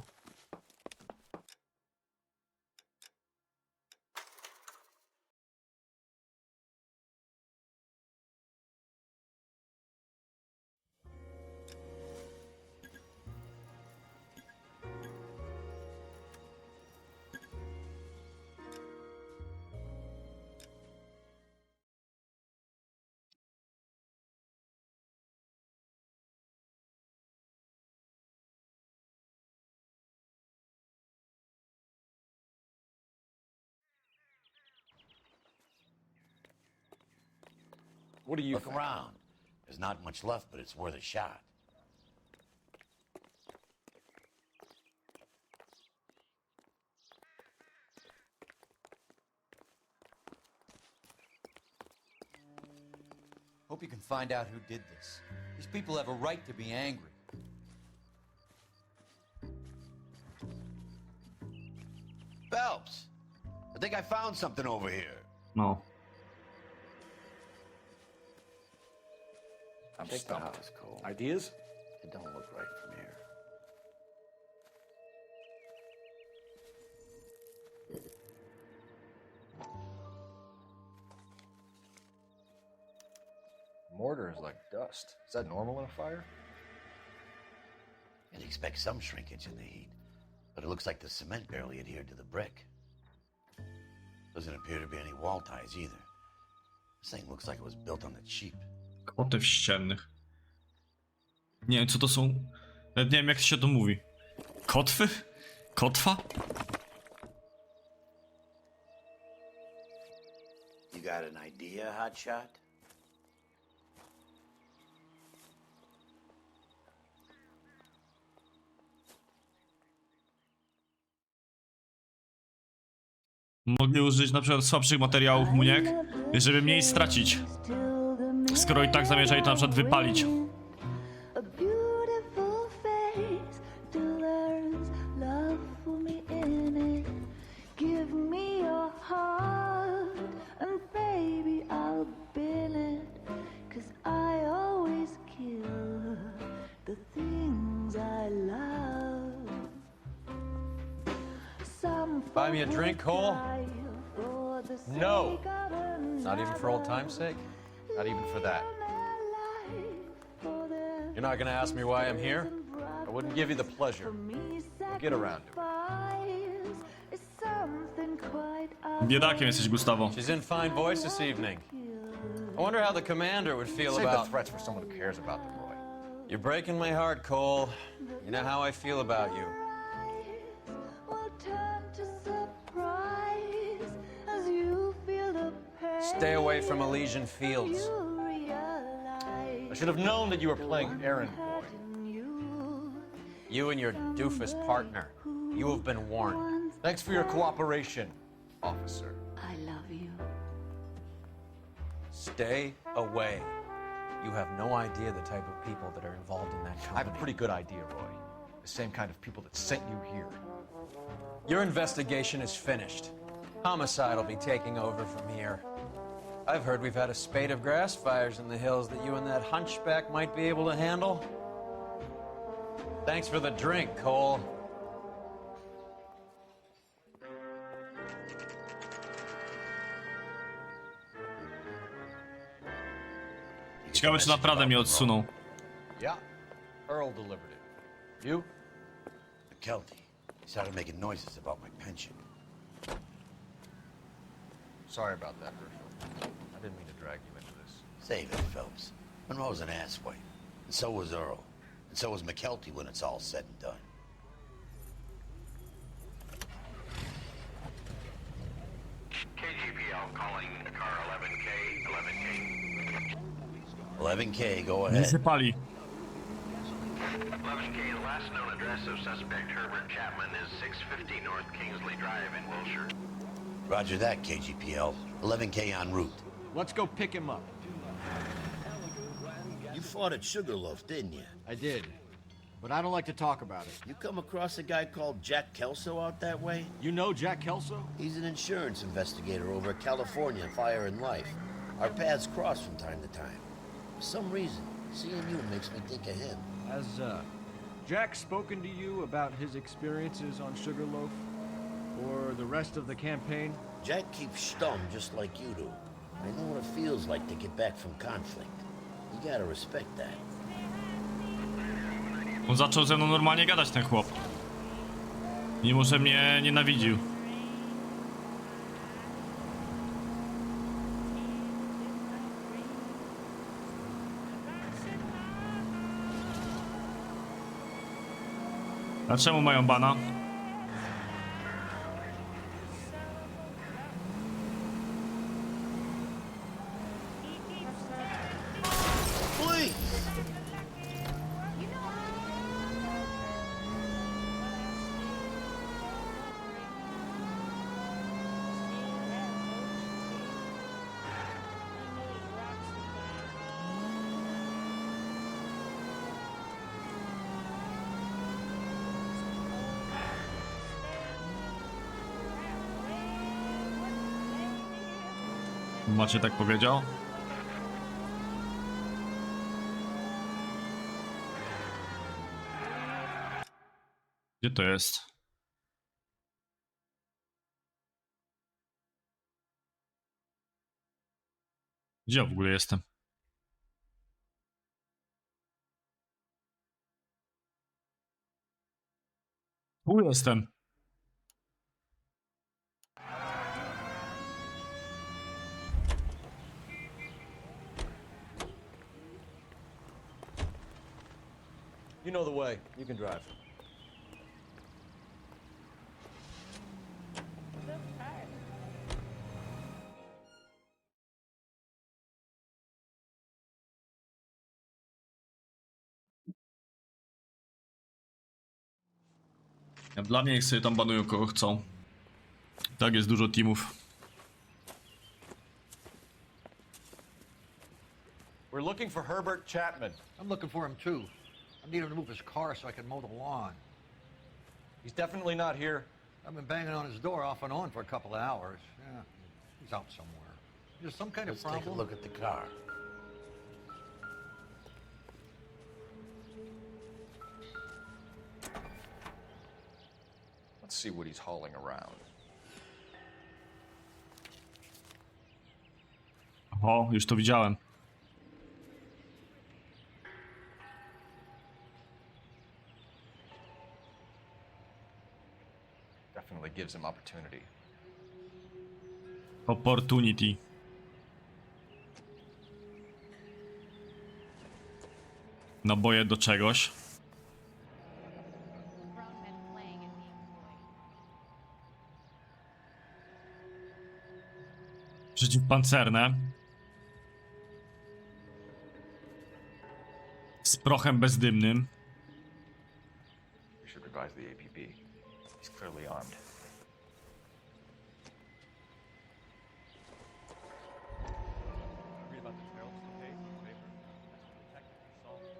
What do you Look think? around. There's not much left, but it's worth a shot. Hope you can find out who did this. These people have a right to be angry. Phelps, I think I found something over here. No. I'm Check the stumped. house, Cole. Ideas? It don't look right from here. Mortar is like dust. Is that normal in a fire? You'd expect some shrinkage in the heat, but it looks like the cement barely adhered to the brick. Doesn't appear to be any wall ties either. This thing looks like it was built on the cheap. Kotew ściennych. Nie wiem, co to są. Nawet nie wiem, jak się to mówi. Kotwy? Kotwa? You got an idea, hotshot? Mogli użyć na przykład słabszych materiałów muniek, żeby mniej stracić. Skoro i tak zamierzali to na przykład wypalić. Buy me a drink, Cole? No. Not even for old time's sake? Not even for that. You're not gonna ask me why I'm here? I wouldn't give you the pleasure. We'll get around to it. Biedakiem jesteś, Gustavo. She's in fine voice this evening. I wonder how the commander would feel Save about... the threats for someone who cares about them, Roy. You're breaking my heart, Cole. You know how I feel about you. Stay away from Elysian Fields. I should have known that you were playing errand boy. You and your doofus partner. You have been warned. Thanks for your cooperation, officer. I love you. Stay away. You have no idea the type of people that are involved in that company. I have a pretty good idea, Roy. The same kind of people that sent you here. Your investigation is finished. Homicide will be taking over from here. I've heard we've had a spate of grass fires in the hills that you and that hunchback might be able to handle. Thanks for the drink, Cole. Ciekawe, czy naprawdę mnie odsuną. Yeah, Earl delivered it. You? The Kelty. He started making noises about my pension. Sorry about that, Herschel. I didn't mean to drag you into this. Save it, Phelps. Monroe's an asswipe. And so was Earl. And so was McKelty when it's all said and done. KGPL calling car 11K, 11K. 11K, go Nie ahead. sypali. 11K, the last known address of suspect Herbert Chapman is 650 North Kingsley Drive in Wilshire. Roger that, KGPL. 11K en route. Let's go pick him up. You fought at Sugarloaf, didn't you? I did, but I don't like to talk about it. You come across a guy called Jack Kelso out that way? You know Jack Kelso? He's an insurance investigator over at California Fire and Life. Our paths cross from time to time. For some reason, seeing you makes me think of him. Has, Jack spoken to you about his experiences on Sugarloaf? Or the rest of the campaign? Jack keeps stum just like you do. I know what it feels like to get back from conflict. You gotta respect that. On zaczął ze mną normalnie gadać, ten chłop. Mimo że mnie nienawidził. A czemu mają bana? Macie tak powiedział? Gdzie to jest? Gdzie ja w ogóle jestem? Tu jestem. You know the way. You can drive. Dla mnie niech sobie tam banują kogo chcą. Tak jest dużo teamów. We're looking for Herbert Chapman. I'm looking for him too. I need him to move his car so I can mow the lawn. He's definitely not here. I've been banging on his door off and on for a couple of hours. Yeah, he's out somewhere. There's some kind Let's of problem. take a look at the car. Let's see what he's hauling around. O, już to widziałem. Definitely gives him opportunity. Opportunity. Naboje do czegoś. Przeciwpancerne. Z prochem bezdymnym. We should revise the APB. He's clearly armed. Read about the Charleston case in the paper. That's the detective who solved it.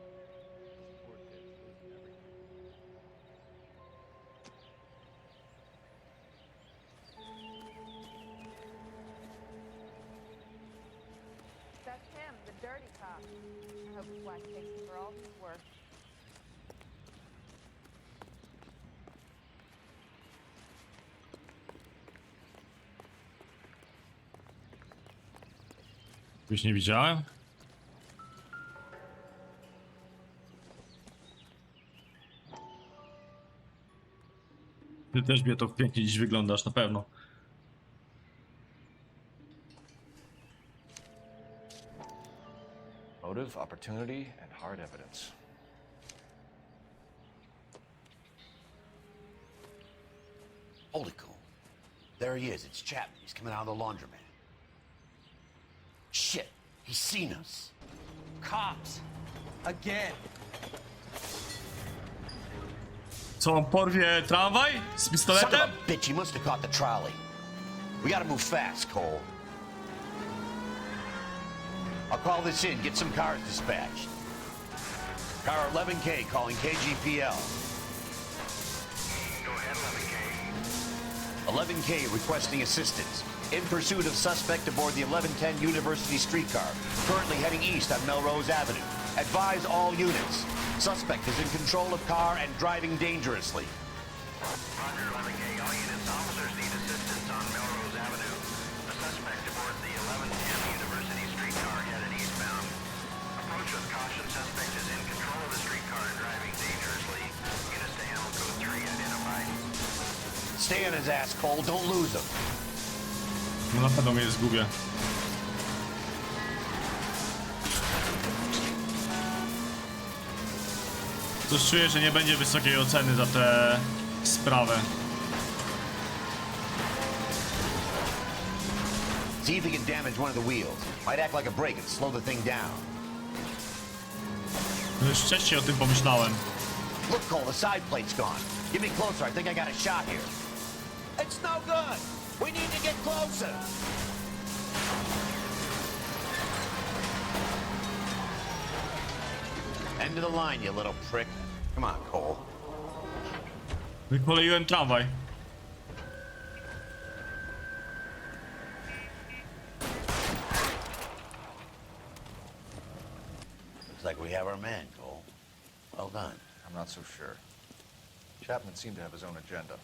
Support did, and everything. That's him, the dirty cop. I hope his wife takes him for all he's worth. Już nie widziałem. Ty też mnie to pięknie dziś wyglądasz, na pewno. Motive, opportunity, and hard evidence. Hold it, Cole. There he is. It's Chapman. He's coming out of the laundromat. Shit. He's seen us. Cops. Again. Co, on porwie tramwaj z Son pistoletem? of a bitch. He must have caught the trolley. We gotta move fast, Cole. I'll call this in. Get some cars dispatched. Car 11K calling KGPL. Go ahead, 11K. 11K requesting assistance. In pursuit of suspect aboard the 1110 University streetcar, currently heading east on Melrose Avenue. Advise all units. Suspect is in control of car and driving dangerously. Roger, 11K. All units, officers need assistance on Melrose Avenue. The suspect aboard the 1110 University streetcar headed eastbound. Approach with caution. Suspect is in control of the streetcar and driving dangerously. Units to handle code 3 identified. Stay on his ass, Cole. Don't lose him. No na pewno mnie zgubię. Coś czuję, że nie będzie wysokiej oceny za tę sprawę. See if he can damage one of the wheels. Might act like a brake and slow the thing down. Już wcześniej o tym pomyślałem. Look, Cole, the side plate's gone. Get me closer. I think I got a shot here. It's no good. We need to get closer. End of the line, you little prick. Come on, Cole. Wykoleiłem tramwaj. Looks like we have our man, Cole. Well done. I'm not so sure. Chapman seemed to have his own agenda.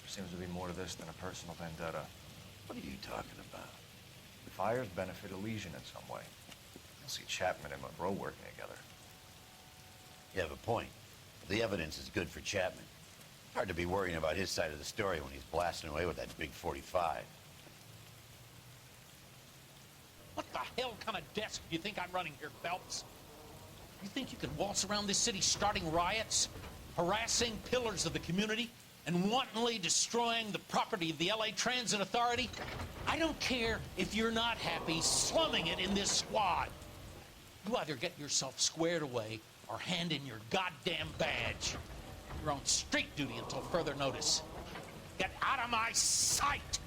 There seems to be more to this than a personal vendetta. What are you talking about? The fires benefit Elysian in some way. You'll see Chapman and Monroe working together. You have a point. The evidence is good for Chapman. Hard to be worrying about his side of the story when he's blasting away with that big 45. What the hell kind of desk do you think I'm running here, Phelps? You think you can waltz around this city starting riots, harassing pillars of the community, and wantonly destroying the property of the LA Transit Authority? I don't care if you're not happy slumming it in this squad. You either get yourself squared away or hand in your goddamn badge. You're on street duty until further notice. Get out of my sight!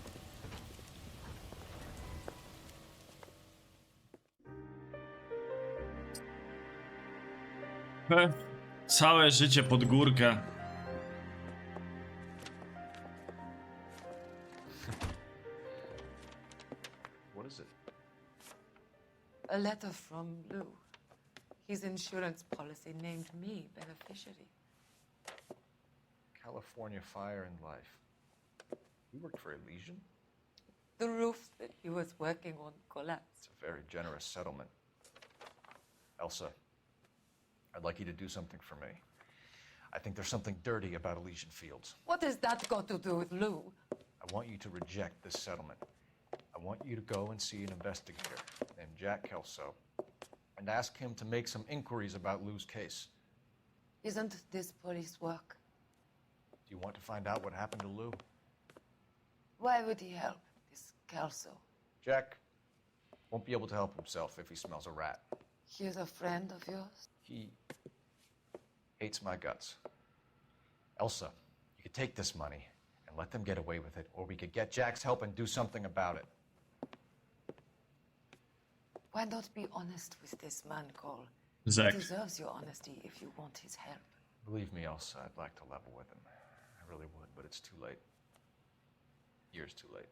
Całe życie pod górkę. What is it? A letter from Lou. His insurance policy named me beneficiary. California Fire and Life. You worked for Elysian? The roof that he was working on collapsed. It's a very generous settlement. Elsa, I'd like you to do something for me. I think there's something dirty about Elysian Fields. What has that got to do with Lou? I want you to reject this settlement. I want you to go and see an investigator named Jack Kelso and ask him to make some inquiries about Lou's case. Isn't this police work? Do you want to find out what happened to Lou? Why would he help this Kelso? Jack won't be able to help himself if he smells a rat. He's a friend of yours? He hates my guts. Elsa, you could take this money and let them get away with it, or we could get Jack's help and do something about it. Why not be honest with this man, Cole? Zach. He deserves your honesty if you want his help. Believe me, Elsa, I'd like to level with him. I really would, but it's too late. Years too late.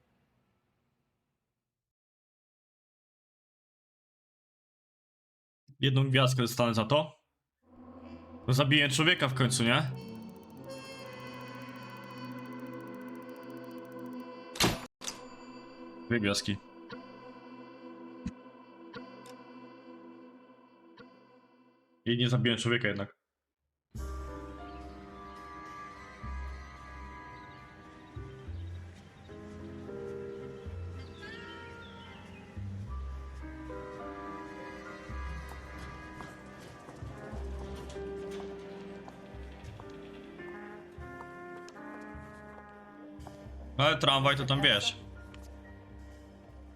Jedną gwiazdkę dostanę za to. No zabiję człowieka w końcu, nie? Dwie gwiazdki. I nie zabiłem człowieka jednak. Ale tramwaj to tam wiesz.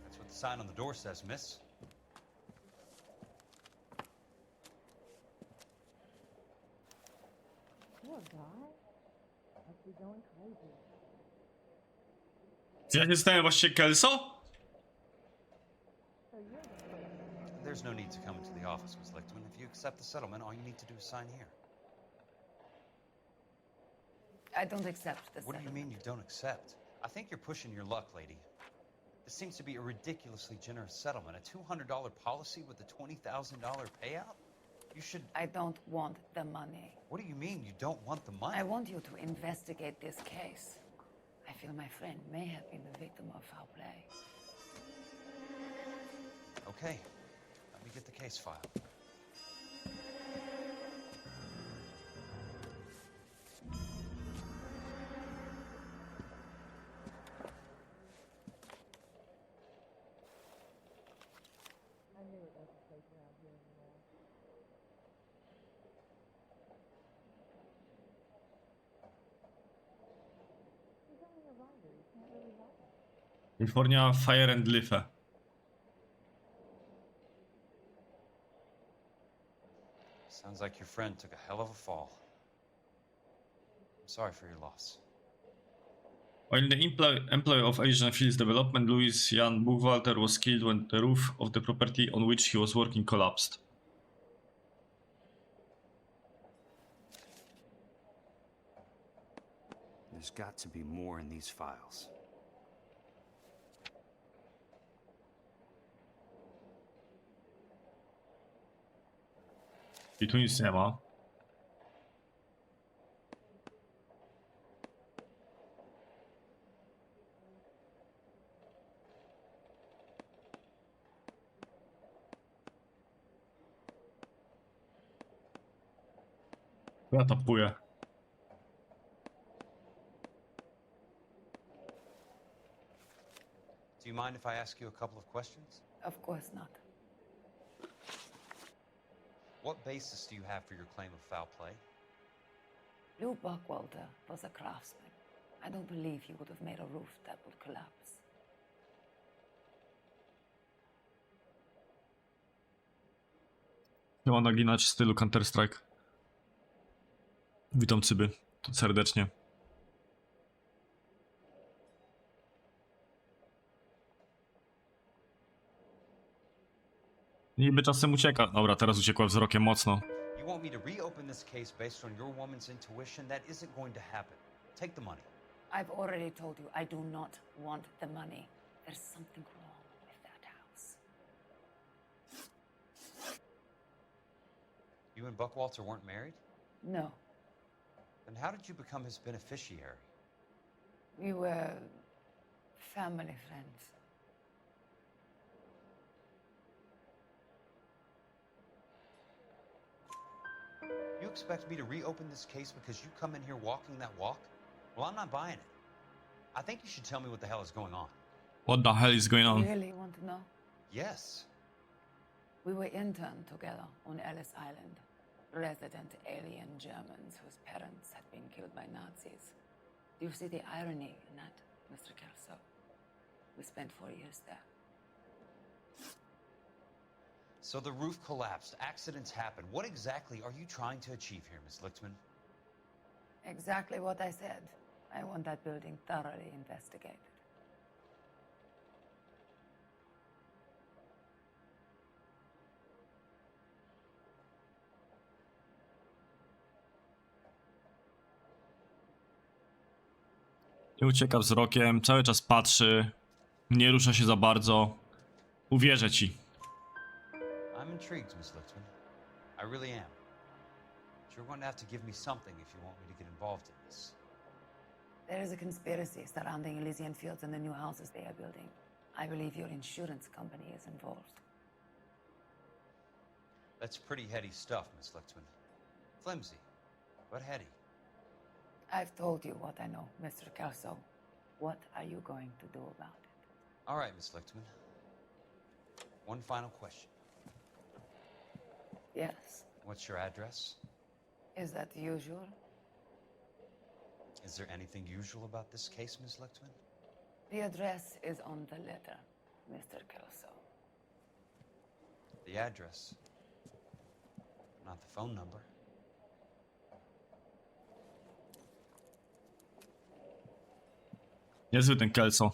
That's what the sign on the door says, miss. Poor guy. Must be going crazy. Czy ja się stałem właściwie Kelso? There's no need to come into the office, Miss Lichtman. If you accept the settlement, all you need to do is sign here. I don't accept this. What do you mean you don't accept? I think you're pushing your luck, lady. This seems to be a ridiculously generous settlement. A $200 policy with a $20,000 payout? You should... I don't want the money. What do you mean you don't want the money? I want you to investigate this case. I feel my friend may have been the victim of foul play. Okay. Let me get the case file. I knew it wasn't safe around here anymore. He's only a writer. You can't really help him. California Fire and Life. Sounds like your friend took a hell of a fall. I'm sorry for your loss. While the employee of Asian Fields Development, Louis Jan Buchwalter, was killed when the roof of the property on which he was working collapsed. There's got to be more in these files. I tu nic nie ma. Ja tapuję. Do you mind if I ask you a couple of questions? Of course not. What basis do you have for your claim of foul play? Lou Buckwalter was a craftsman. I don't believe he would have made a roof that would collapse. Chyba naginacz w stylu Counter-Strike. Witam cyby, to serdecznie. Niby czasem ucieka. Dobra, teraz uciekła wzrokiem mocno. You want me to reopen this case based on your woman's intuition? That isn't going to happen. Take the money. I've already told you I do not want the money. There's something wrong with that house. You and Buckwalter weren't married? No. Then how did you become his beneficiary? We were family friends. You expect me to reopen this case because you come in here walking that walk? Well, I'm not buying it. I think you should tell me what the hell is going on. What the hell is going on? You really want to know? Yes. We were interned together on Ellis Island. Resident alien Germans whose parents had been killed by Nazis. Do you see the irony in that, Mr. Kelso? We spent 4 years there. So the roof collapsed, accidents happen. What exactly are you trying to achieve here, Miss Lichtman? Exactly what I said. I want that building thoroughly investigated. Nie ucieka wzrokiem, cały czas patrzy. Nie rusza się za bardzo. Uwierzę ci. I'm intrigued, Miss Lichtman. I really am. But you're going to have to give me something if you want me to get involved in this. There is a conspiracy surrounding Elysian Fields and the new houses they are building. I believe your insurance company is involved. That's pretty heady stuff, Miss Lichtman. Flimsy, but heady. I've told you what I know, Mr. Kelso. What are you going to do about it? All right, Miss Lichtman. One final question. Yes. What's your address? Is that usual? Is there anything usual about this case, Miss Lichtman? The address is on the letter, Mr. Kelso. The address, not the phone number. Niezły ten Kelso.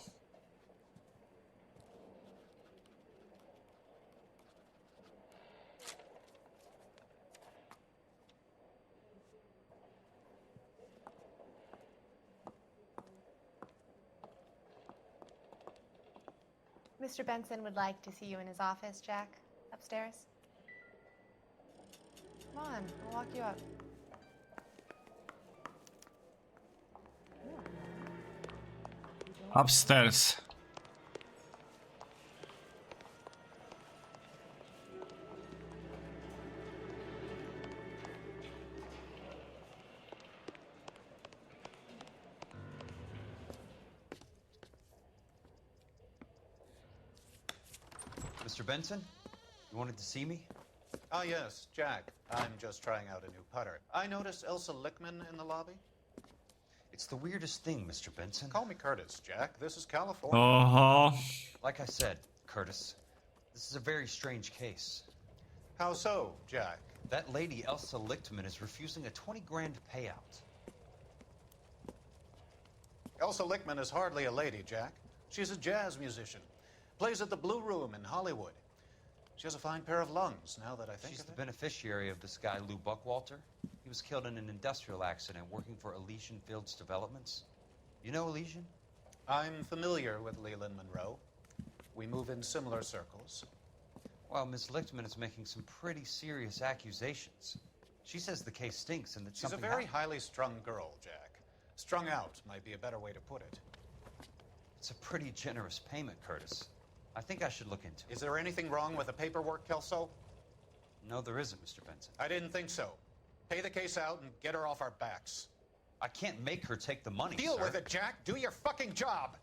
Mr. Benson would like to see you in his office, Jack. Upstairs. Come on, I'll walk you up. Upstairs. Mr. Benson, you wanted to see me? Ah, yes, Jack. I'm just trying out a new putter. I noticed Elsa Lickman in the lobby. It's the weirdest thing, Mr. Benson. Call me Curtis, Jack. This is California. Like I said, Curtis, this is a very strange case. How so, Jack? That lady, Elsa Lichtman, is refusing a 20 grand payout. Elsa Lickman is hardly a lady, Jack. She's a jazz musician. Plays at the Blue Room in Hollywood. She has a fine pair of lungs, now that I think She's of the it. beneficiary of this guy, Lou Buckwalter. He was killed in an industrial accident working for Elysian Fields Developments. You know Elysian? I'm familiar with Leland Monroe. We move in similar circles. Well, Miss Lichtman is making some pretty serious accusations. She says the case stinks and that She's a something very highly strung girl, Jack. Strung out might be a better way to put it. It's a pretty generous payment, Curtis. I think I should look into it. Is there anything wrong with the paperwork, Kelso? No, there isn't, Mr. Benson. I didn't think so. Pay the case out and get her off our backs. I can't make her take the money, Deal sir. with it, Jack. Do your fucking job.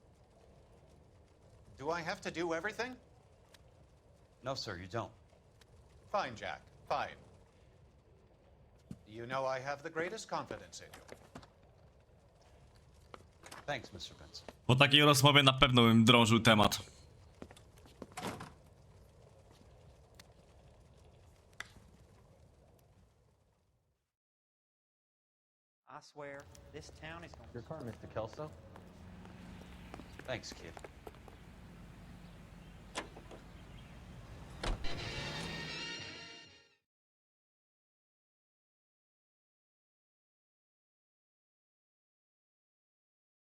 Do I have to do everything? No, sir, you don't. Fine, Jack. Fine. You know I have the greatest confidence in you. Thanks, Mr. Benson. Po takiej rozmowie na pewno bym drążył temat. I swear, this town is going to... Your car, Mr. Kelso. Thanks, kid.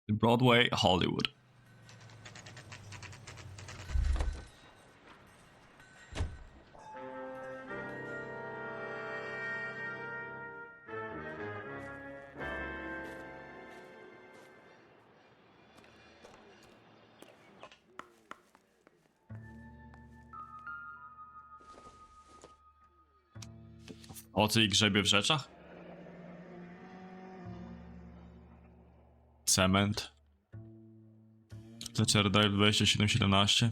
Broadway, Hollywood. Ocy i grzebie w rzeczach? Cement. Thatcher Drive 2717.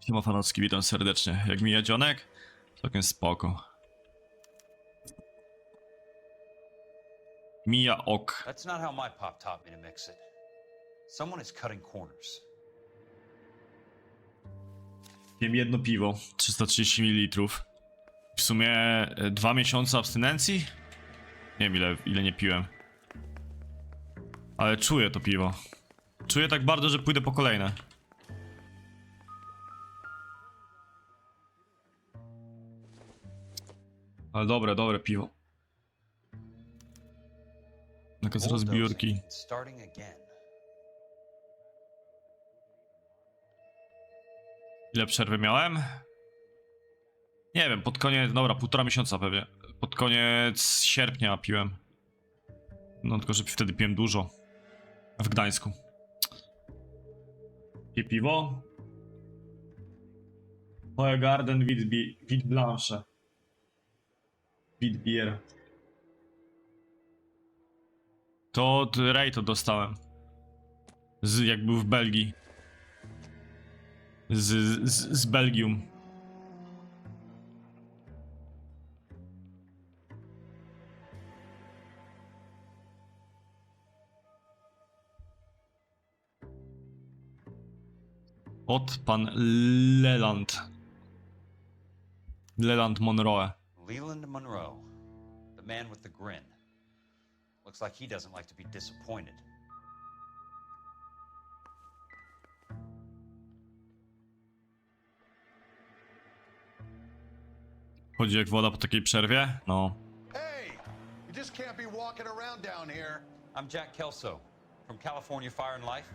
Siema Fanowski, witam serdecznie. Jak mija dzionek? Całkiem spoko. Mija ok. That's not how my pop taught me to mix it. Someone is cutting corners. Piłem jedno piwo, 330 ml. W sumie 2 miesiące abstynencji? Nie wiem ile nie piłem. Ale czuję to piwo. Czuję tak bardzo, że pójdę po kolejne. Ale dobre piwo. Nakaz rozbiórki. Starting again. Ile przerwy miałem? Nie wiem, pod koniec, dobra, 1,5 miesiąca pewnie. Pod koniec sierpnia piłem. No tylko, że wtedy piłem dużo. W Gdańsku. I piwo? Moje Garden Wit Blanche. Wit Beer. To od Ray to dostałem. Jak był w Belgii. z Belgium. Od pan Leland. Leland Monroe. Leland Monroe, the man with the grin. Looks like he doesn't like to be disappointed. Chodzi jak woda po takiej przerwie? No. Hey, you just can't be walking around down here. I'm Jack Kelso, from California Fire and Life.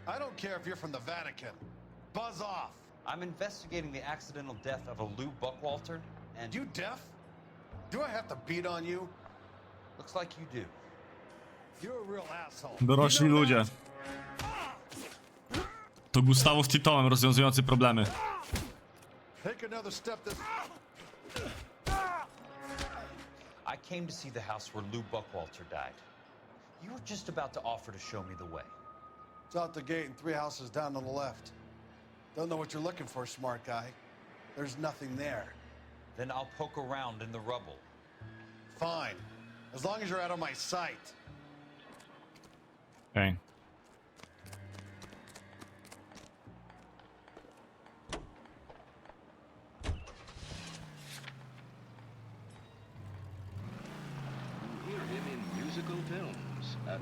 I don't care if you're from the Vatican. Buzz off. I'm investigating the accidental death of a Lou Buckwalter, and... You deaf? Do I have to beat on you? Looks like you do. You're a real asshole. Dorośli ludzie. To Gustavo z Titomem rozwiązujący problemy. Take another step this... I came to see the house where Lou Buckwalter died. You were just about to offer to show me the way. It's out the gate and 3 houses down on the left. Don't know what you're looking for, smart guy. There's nothing there. Then I'll poke around in the rubble. Fine. As long as you're out of my sight. Okay.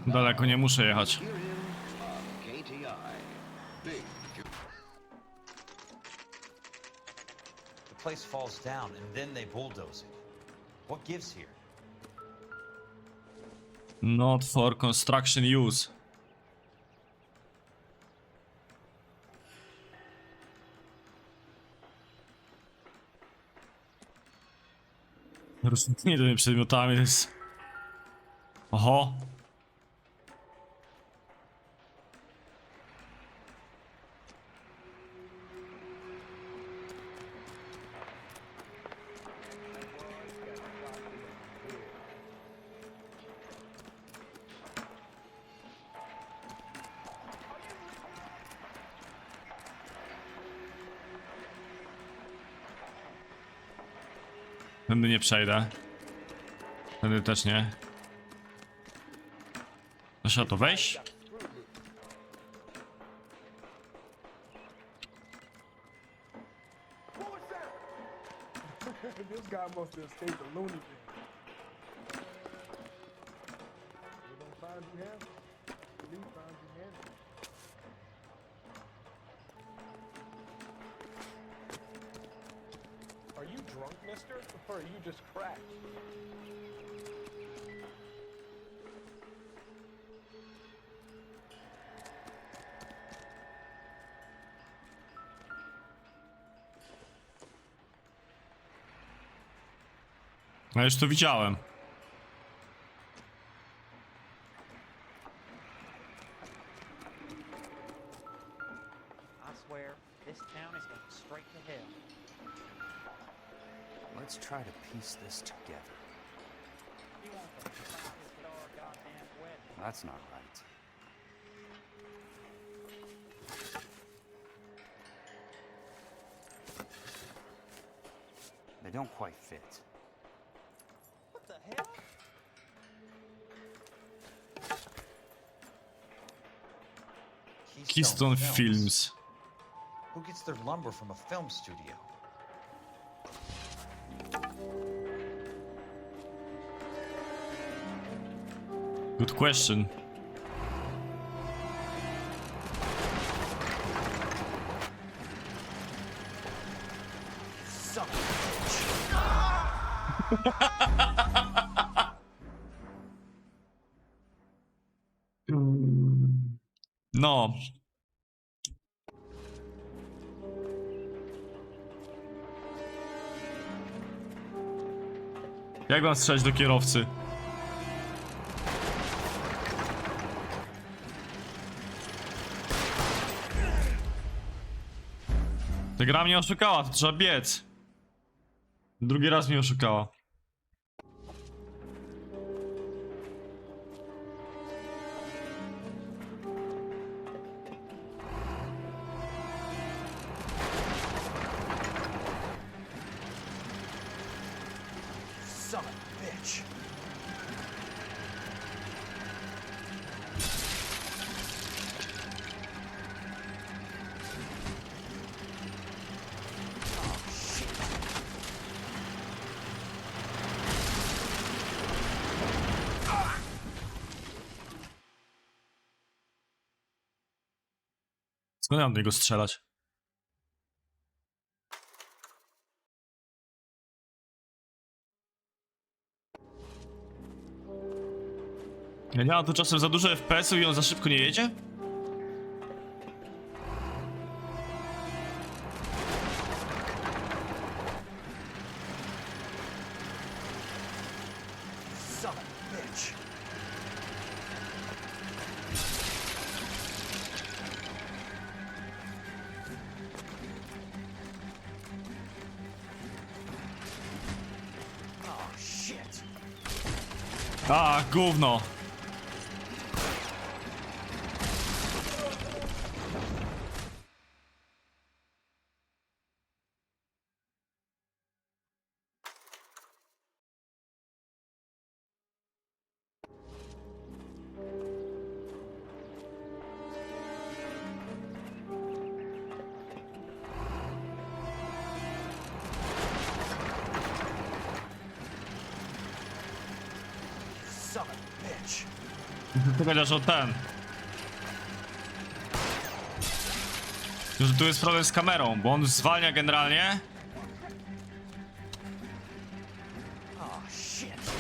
Daleko nie muszę jechać. The place falls down and then they bulldoze it. What gives here? Not for construction use. Rozsądnie tymi przedmiotami to jest... Oho. Tędy nie przejdę. Tędy też nie. Da się to wejść? This guy must have escaped a loony bin. We don't find you here. We found you here. Are you drunk, mister? Or are you just cracked? No już to widziałem. I swear, this town is going straight to hell. Let's try to piece this together. You want the five-star goddamn wedding. That's not right. They don't quite fit. What the hell? Keystone Films. Who gets their lumber from a film studio? Good question. Son of No. Jak mam strzelać do kierowcy? Ta gra mnie oszukała, to trzeba biec. Drugi raz mnie oszukała. bitch. Skąd ja mam do niego strzelać? Ja nie mam tu czasem za dużo FPS-ów i on za szybko nie jedzie? Son of a bitch. Oh shit. A, gówno. Son of a bitch. Ty gadasz o ten. Że tu jest problem z kamerą, bo on zwalnia generalnie. Oh shit.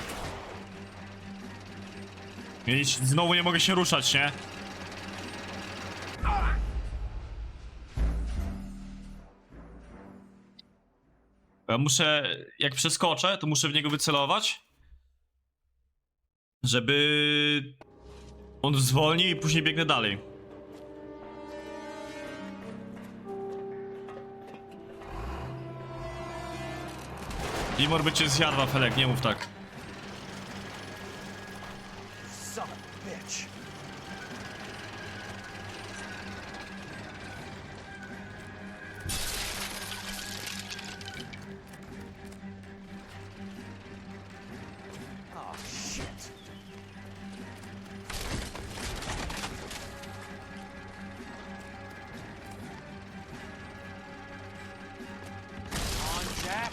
I znowu nie mogę się ruszać, nie? Ja muszę, jak przeskoczę, to muszę w niego wycelować, żeby on zwolnił i później biegnę dalej. Imor by cię zjadła, Felek, nie mów tak. Son of a bitch. Oh shit. On, Jack.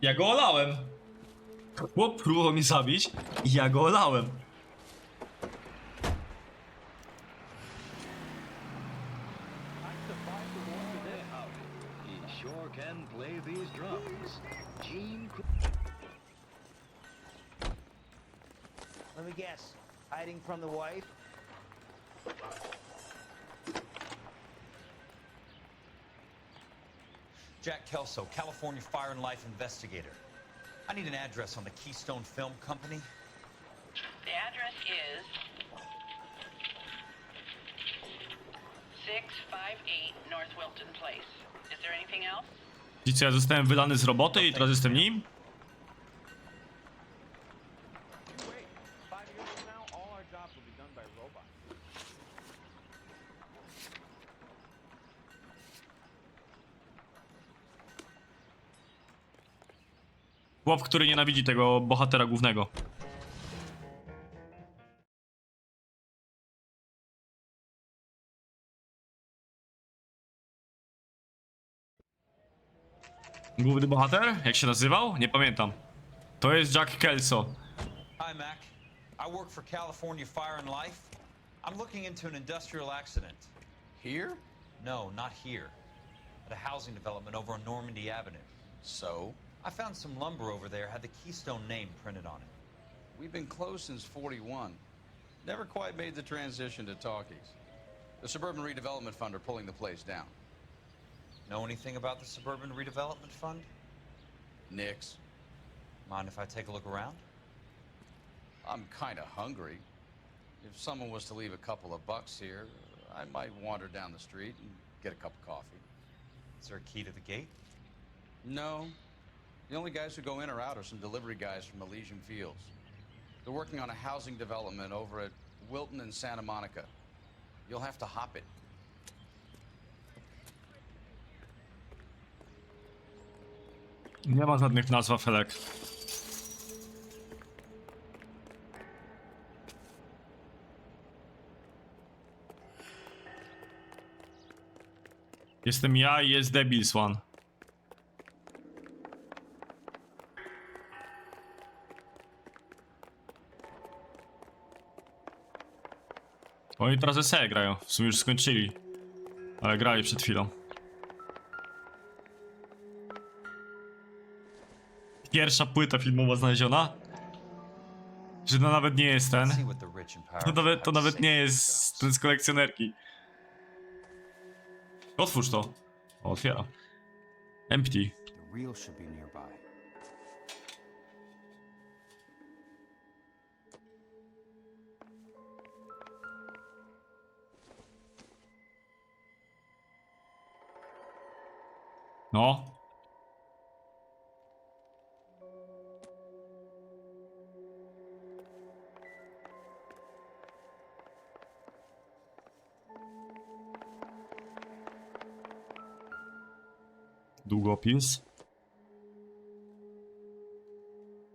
Ja go olałem. Chłop próbował mnie zabić i ja go olałem. He sure can play these drums. Let me guess. Hiding from the wife? Jack Kelso, California Fire and Life investigator. I need an address on the Keystone Film Company. The address is 658 North Wilton Place. Is there anything else? I co, ja zostałem wydany z roboty i teraz jestem nim? Wait, 5 years from now, all our jobs will be done by robots. Chłop, który nienawidzi tego bohatera głównego. Główny bohater? Jak się nazywał? Nie pamiętam. To jest Jack Kelso. Hi, Mac. I work for California Fire and Life. I'm looking into an industrial accident. Here? No, not here. At a housing development over on Normandy Avenue. So? I found some lumber over there, had the Keystone name printed on it. We've been closed since 41. Never quite made the transition to talkies. The Suburban Redevelopment Fund are pulling the place down. Know anything about the Suburban Redevelopment Fund? Nix. Mind if I take a look around? I'm kinda hungry. If someone was to leave a couple of bucks here, I might wander down the street and get a cup of coffee. Is there a key to the gate? No. The only guys who go in or out are some delivery guys from Elysian Fields. They're working on a housing development over at Wilton and Santa Monica. You'll have to hop it. Nie ma żadnych nazw wafelek. Jestem ja i jest Devil's One. Oni teraz SE grają, w sumie już skończyli. Ale grali przed chwilą. Pierwsza płyta filmowa znaleziona? Że to nawet nie jest ten. To nawet nie jest ten z kolekcjonerki. Otwórz to. O, otwiera. Empty. The reel should be nearby. No. Długopis.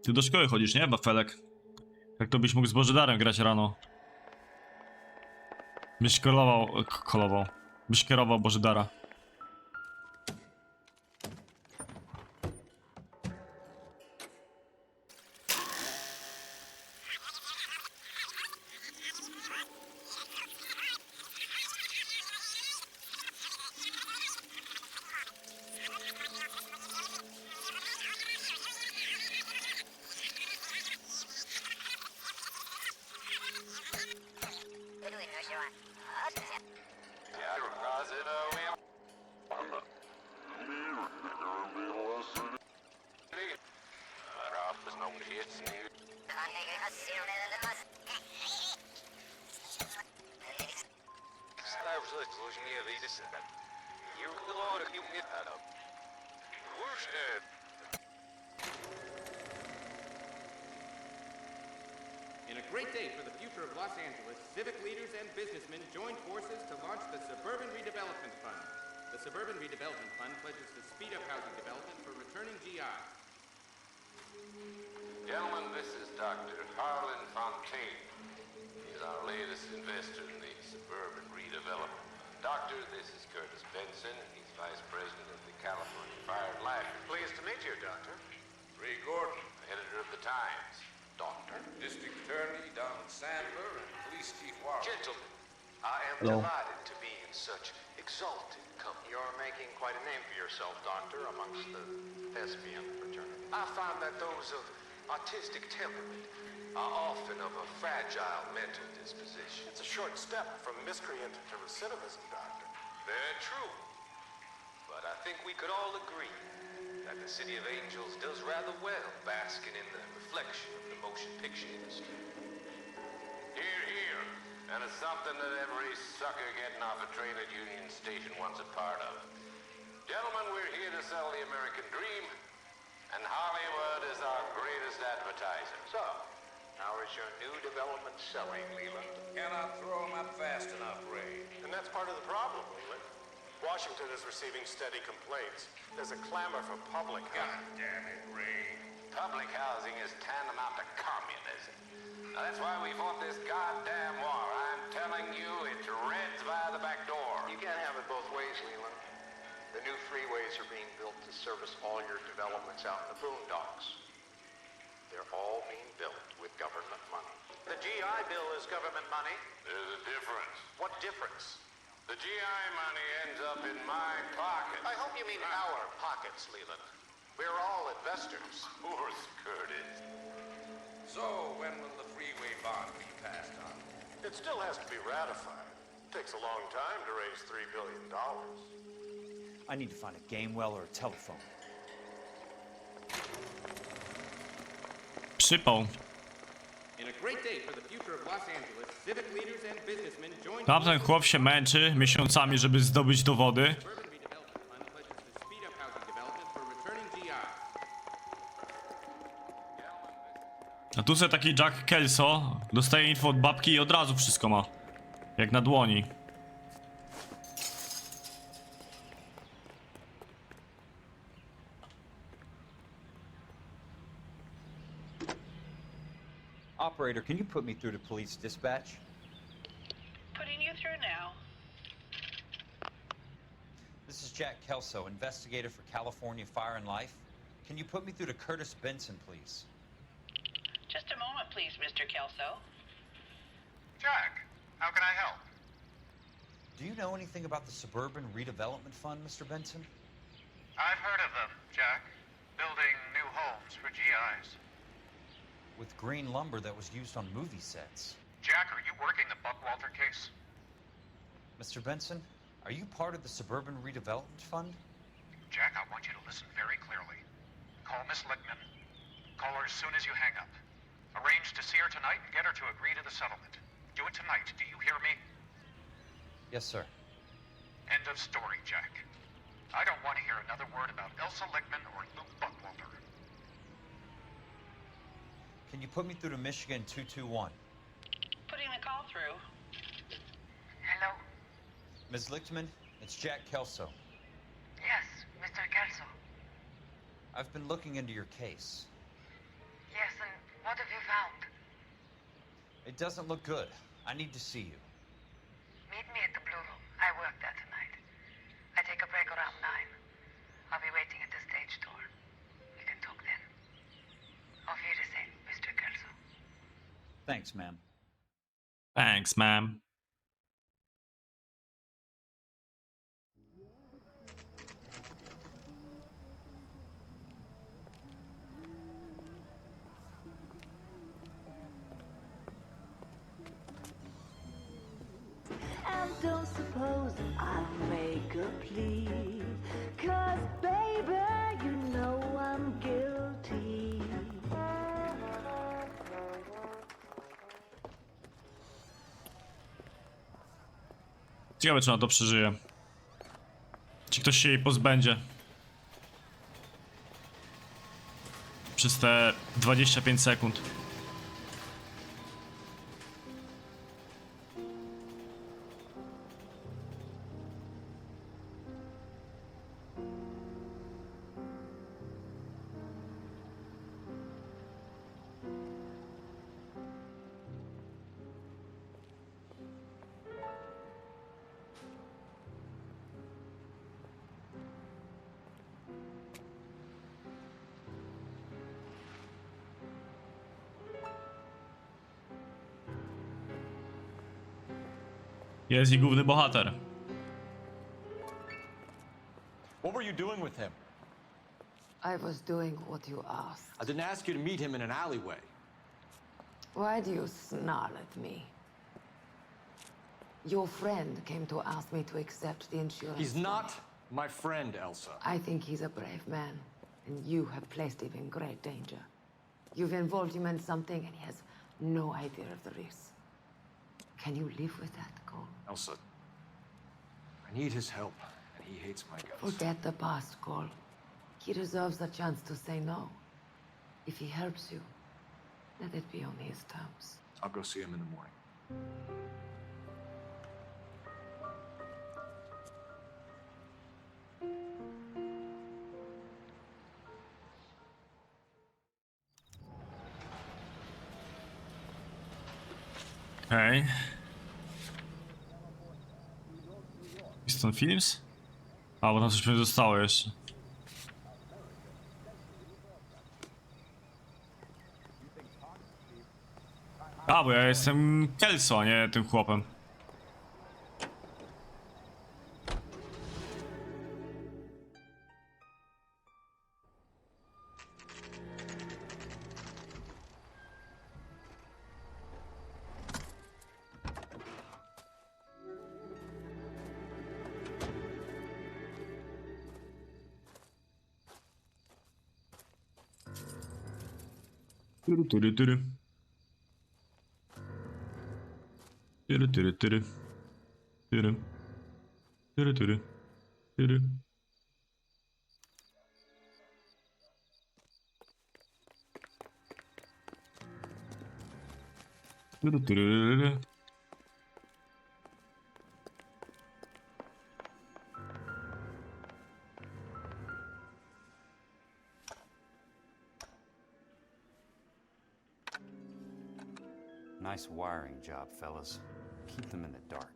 Ty do szkoły chodzisz, nie, Bafelek? Jak to byś mógł z Bożydarem grać rano? Byś Byś kierował Bożydara. In a great day for the future of Los Angeles, civic leaders and businessmen joined forces to launch the Suburban Redevelopment Fund. The Suburban Redevelopment Fund pledges to speed up housing development for returning GIs. Gentlemen, this is Dr. Harlan Fontaine. He's our latest investor in the Suburban Redevelopment Fund. Doctor, this is Curtis Benson, and he's Vice President of the California Fire and Life. Pleased to meet you, Doctor. Ray Gordon, editor of the Times. Doctor, District Attorney Don Sandler, and Police Chief Warren. Gentlemen, I am Hello. delighted to be in such exalted company. You're making quite a name for yourself, Doctor, amongst the thespian fraternity. I find that those of artistic temperament are often of a fragile mental disposition. It's a short step from miscreant to recidivism, Doctor. Very true. But I think we could all agree that the City of Angels does rather well basking in the reflection of the motion picture industry. Here, here. And it's something that every sucker getting off a train at Union Station wants a part of. Gentlemen, we're here to sell the American dream, and Hollywood is our greatest advertiser. So, how is your new development selling, Leland? Cannot throw them up fast enough, Ray. And that's part of the problem, Leland. Washington is receiving steady complaints. There's a clamor for public God damn it, Ray. Public housing is tantamount to communism. Now, that's why we fought this goddamn war. I'm telling you, it's Reds via the back door. You can't have it both ways, Leland. The new freeways are being built to service all your developments out in the boondocks. They're all being built with government money. The GI Bill is government money. There's a difference. What difference? The GI money ends up in my pocket. I hope you mean our pockets, Leland. We're all investors. Of course, Curtis. So, when will the freeway bond be passed on? It still has to be ratified. It takes a long time to raise $3 billion. I need to find a game well or a telephone. Przypał. In a great day for the future of Los Angeles, civic leaders and businessmen joined Tamten chłop się męczy miesiącami, żeby zdobyć dowody. Suburban Redevelopment Fund pledges to speed up housing development for returning GI. A tu sobie taki Jack Kelso dostaje info od babki i od razu wszystko ma. Jak na dłoni. Operator, can you put me through to police dispatch? Putting you through now. This is Jack Kelso, investigator for California Fire and Life. Can you put me through to Curtis Benson, please? Just a moment, please, Mr. Kelso. Jack, how can I help? Do you know anything about the Suburban Redevelopment Fund, Mr. Benson? I've heard of them, Jack. Building new homes for GIs. With green lumber that was used on movie sets. Jack, are you working the Buckwalter case? Mr. Benson, are you part of the Suburban Redevelopment Fund? Jack, I want you to listen very clearly. Call Miss Lickman. Call her as soon as you hang up. Arrange to see her tonight and get her to agree to the settlement. Do it tonight. Do you hear me? Yes, sir. End of story, Jack. I don't want to hear another word about Elsa Lickman or Luke Buckwalter. Can you put me through to Michigan 221? Putting the call through. Hello? Ms. Lichtman, it's Jack Kelso. Yes, Mr. Kelso. I've been looking into your case. Yes, and what have you found? It doesn't look good. I need to see you. Meet me at the Blue Room. I work there tonight. I take a break around 9. I'll be waiting at the stage door. We can talk then. Auf Wiedersehen, Mr. Kelso. Thanks, ma'am. Thanks, ma'am. And don't suppose I'll make a plea, 'cause baby, you know I'm guilty. Ciekawe, czy ona to przeżyje. Czy ktoś się jej pozbędzie. Przez te 25 sekund. Jest i główny bohater. What were you doing with him? I was doing what you asked. I didn't ask you to meet him in an alleyway. Why do you snarl at me? Your friend came to ask me to accept the insurance. He's not my friend, Elsa. I think he's a brave man, and you have placed him in great danger. You've involved him in something, and he has no idea of the risk. Can you live with that, Cole? Elsa, I need his help, and he hates my guts. Forget the past, Cole. He deserves a chance to say no. If he helps you, let it be on his terms. I'll go see him in the morning. Okej. Easton Films? A, bo tam coś mi zostało jeszcze. A, bo ja jestem Kelso, a nie tym chłopem. Tury. Tyry, tyry, tyry. Tyry. Tyry, tyry. Tyry. Tyry, tyry. Nice wiring job, fellas. Keep them in the dark.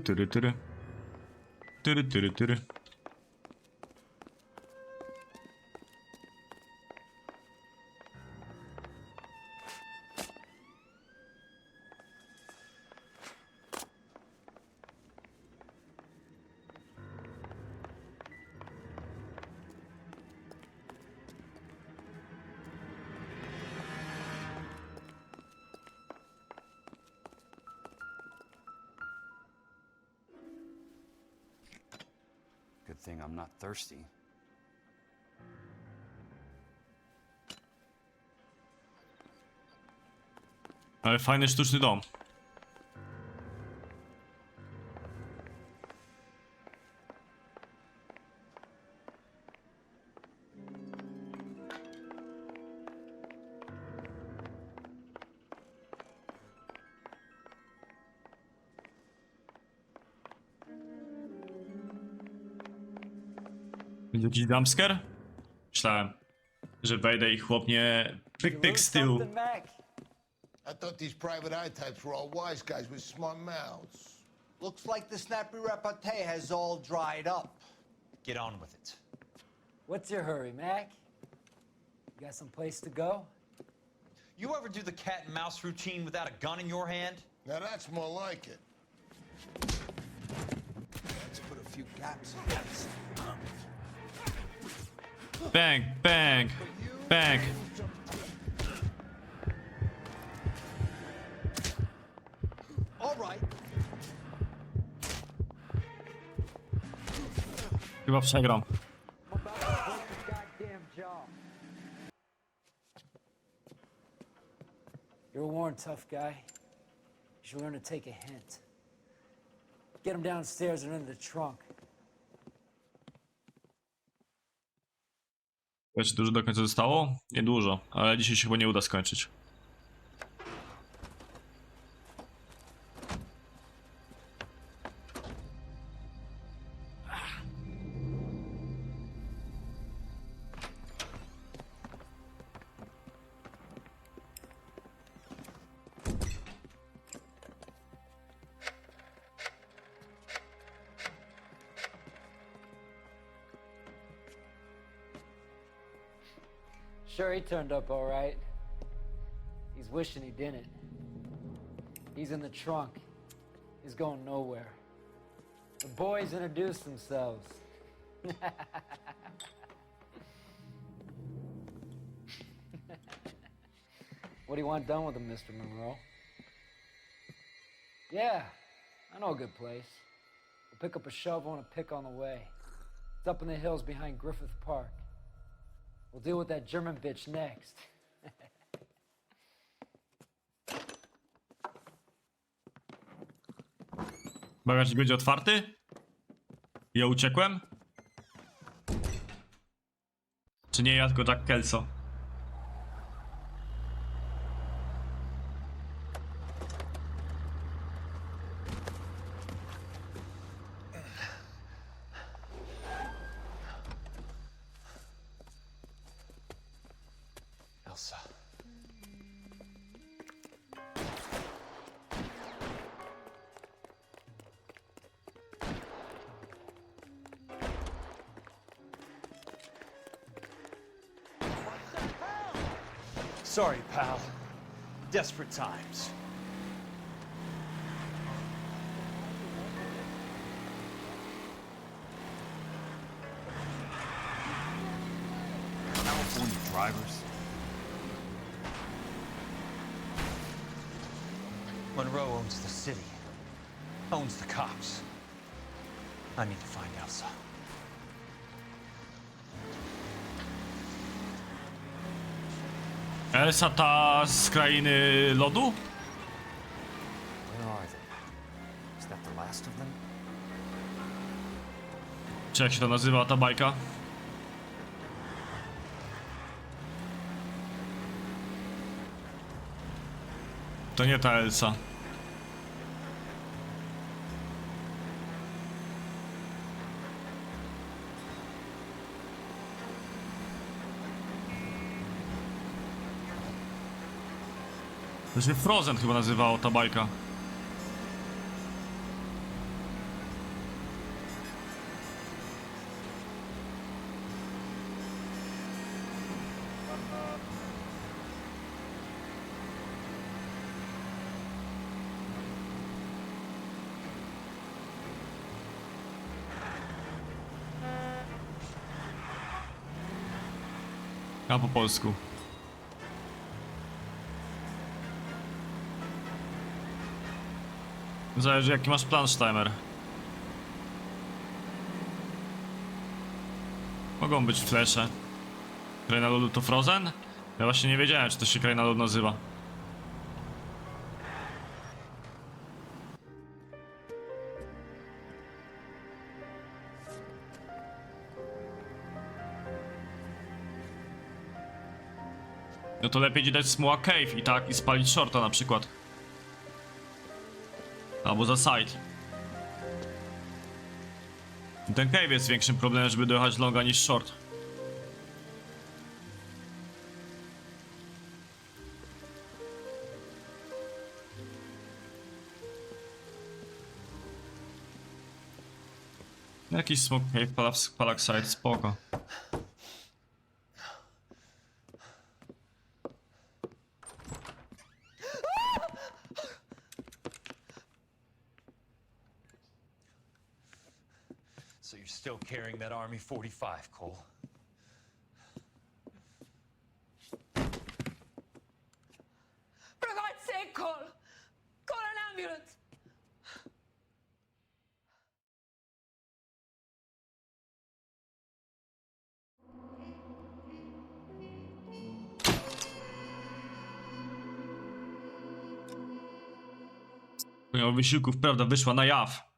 Tyry, tyry. Tyry, tyry, tyry. Good thing I'm not thirsty. Ale fajny sztuczny dom. Będzie jakiś jumpscare? Myślałem, że wejdę i chłop mnie pyk z tyłu. I thought these private eye types were all wise guys with smart mouths. Looks like the snappy repartee has all dried up. Get on with it. What's your hurry, Mac? You got some place to go? You ever do the cat and mouse routine without a gun in your hand? Now that's more like it. Let's put a few gaps in this. Bang, bang, bang. All right. Chyba przegram. You're a worn, tough guy. You should learn to take a hint. Get him downstairs and into the trunk. Wiesz, dużo do końca zostało? Niedużo, ale dzisiaj się chyba nie uda skończyć. Sure, he turned up all right. He's wishing he didn't. He's in the trunk. He's going nowhere. The boys introduced themselves. What do you want done with him, Mr. Monroe? Yeah, I know a good place. We'll pick up a shovel and a pick on the way. It's up in the hills behind Griffith Park. We'll deal with that German bitch next. Bagażnik będzie otwarty? Ja uciekłem? Czy nie ja, tylko tak Kelso? Elsa. Sorry, pal. Desperate times. California drivers. Monroe owns the city, owns the cops. I need to find Elsa. Elsa ta z krainy lodu? Where are they? Is that the last of them? Czy jak się to nazywa ta bajka? To nie ta Elsa. To się Frozen chyba nazywało ta bajka. A po polsku. Zależy jaki masz plan, Steimer. Mogą być flesze. Kraina lodu to Frozen? Ja właśnie nie wiedziałem, czy to się kraina lodu nazywa. No to lepiej ci dać smuła cave i tak, i spalić shorta na przykład. Albo za side. Ten cave jest większym problemem, żeby dojechać longa niż short. Jakiś smoke cave, palaxide, spoko. So you're still carrying that Army 45, Cole? For God's sake, Cole! Call an ambulance! Pomimo wysiłków prawda wyszła na jaw.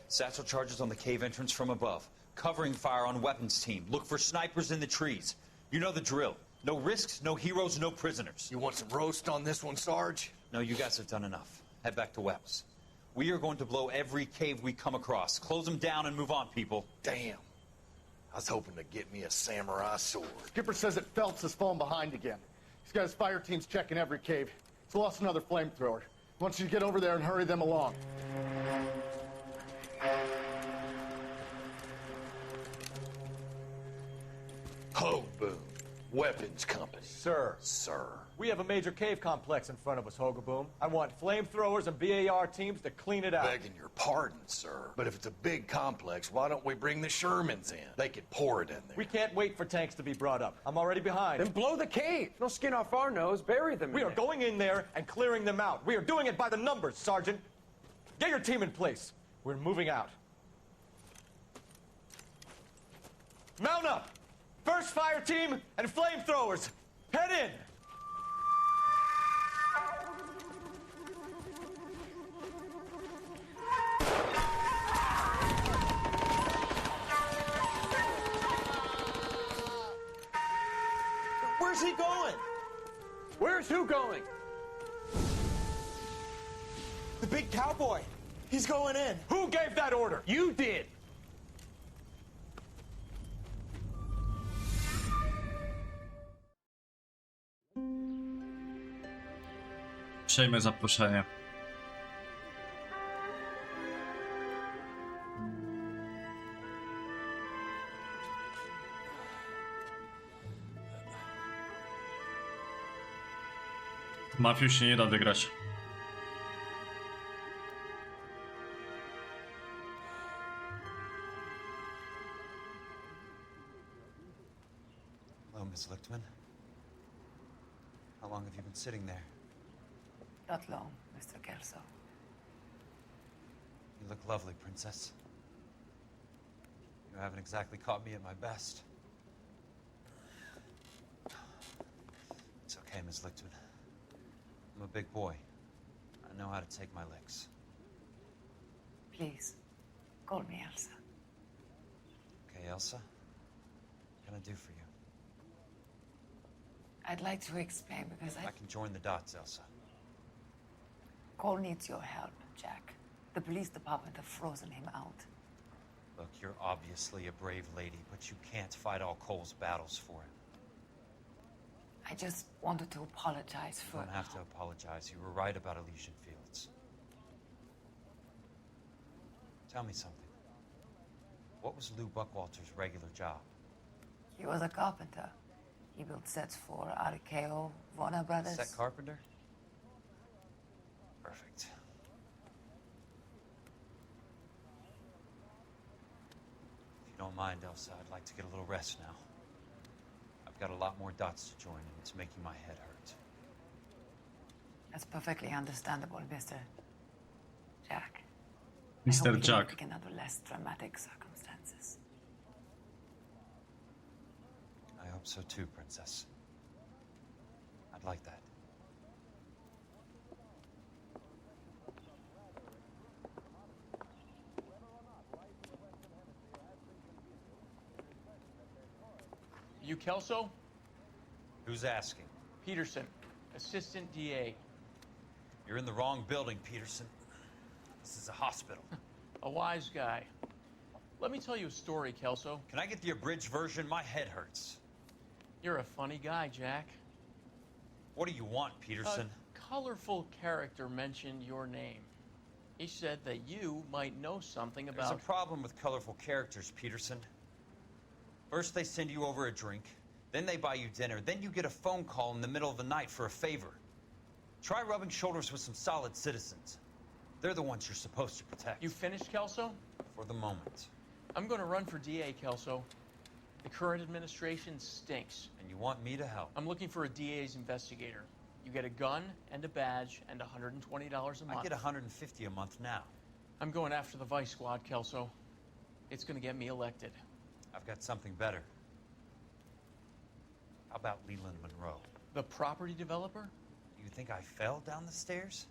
Satchel charges on the cave entrance from above. Covering fire on weapons team. Look for snipers in the trees. You know the drill. No risks, no heroes, no prisoners. You want some roast on this one, Sarge? No, you guys have done enough. Head back to Webb's. We are going to blow every cave we come across. Close them down and move on, people. Damn. I was hoping to get me a samurai sword. Skipper says that Phelps has fallen behind again. He's got his fire teams checking every cave. He's lost another flamethrower. He wants you to get over there and hurry them along. Ho, boom. Weapons company. Sir. Sir. We have a major cave complex in front of us, Hogaboom. I want flamethrowers and BAR teams to clean it out. Begging your pardon, sir. But if it's a big complex, why don't we bring the Shermans in? They could pour it in there. We can't wait for tanks to be brought up. I'm already behind. Then blow the cave. No skin off our nose. Bury them. We are going in there and clearing them out. We are doing it by the numbers, Sergeant. Get your team in place. We're moving out. Mount up! First fire team and flamethrowers. Head in! Where's he going? Where's who going? The big cowboy. He's going in. Who gave that order? You did. Przejmę zaproszenie. Mafiu się nie da wygrać. Hello, Miss Lichtman. How long have you been sitting there? Not long, Mr. Kelso. You look lovely, Princess. haven't exactly caught me at my best. It's okay, Miss Lichtman. I'm a big boy. I know how to take my licks. Please, call me Elsa. Okay, Elsa? What can I do for you? I'd like to explain because I can join the dots, Elsa. Cole needs your help, Jack. The police department have frozen him out. Look, you're obviously a brave lady, but you can't fight all Cole's battles for him. I just wanted to apologize You for... don't have to apologize. You were right about Elysian Fields. Tell me something. What was Lou Buckwalter's regular job? He was a carpenter. He built sets for RKO, Warner Brothers. Set carpenter? Perfect. If you don't mind, Elsa, I'd like to get a little rest now. I've got a lot more dots to join, and it's making my head hurt. That's perfectly understandable, Mr. Jack. Mr. I hope Jack. you can under less dramatic circumstances. I hope so too, Princess. I'd like that. You Kelso? Who's asking? Peterson, assistant DA. You're in the wrong building, Peterson. This is a hospital. A wise guy. Let me tell you a story, Kelso. Can I get the abridged version? My head hurts. You're a funny guy, Jack. What do you want, Peterson? A colorful character mentioned your name. He said that you might know something about... There's a problem with colorful characters, Peterson. First they send you over a drink, then they buy you dinner, then you get a phone call in the middle of the night for a favor. Try rubbing shoulders with some solid citizens. They're the ones you're supposed to protect. You finished, Kelso? For the moment. I'm going to run for DA, Kelso. The current administration stinks. And you want me to help? I'm looking for a DA's investigator. You get a gun and a badge and $120 a month. I get $150 a month now. I'm going after the Vice Squad, Kelso. It's going to get me elected. I've got something better. How about Leland Monroe? The property developer? You think I fell down the stairs?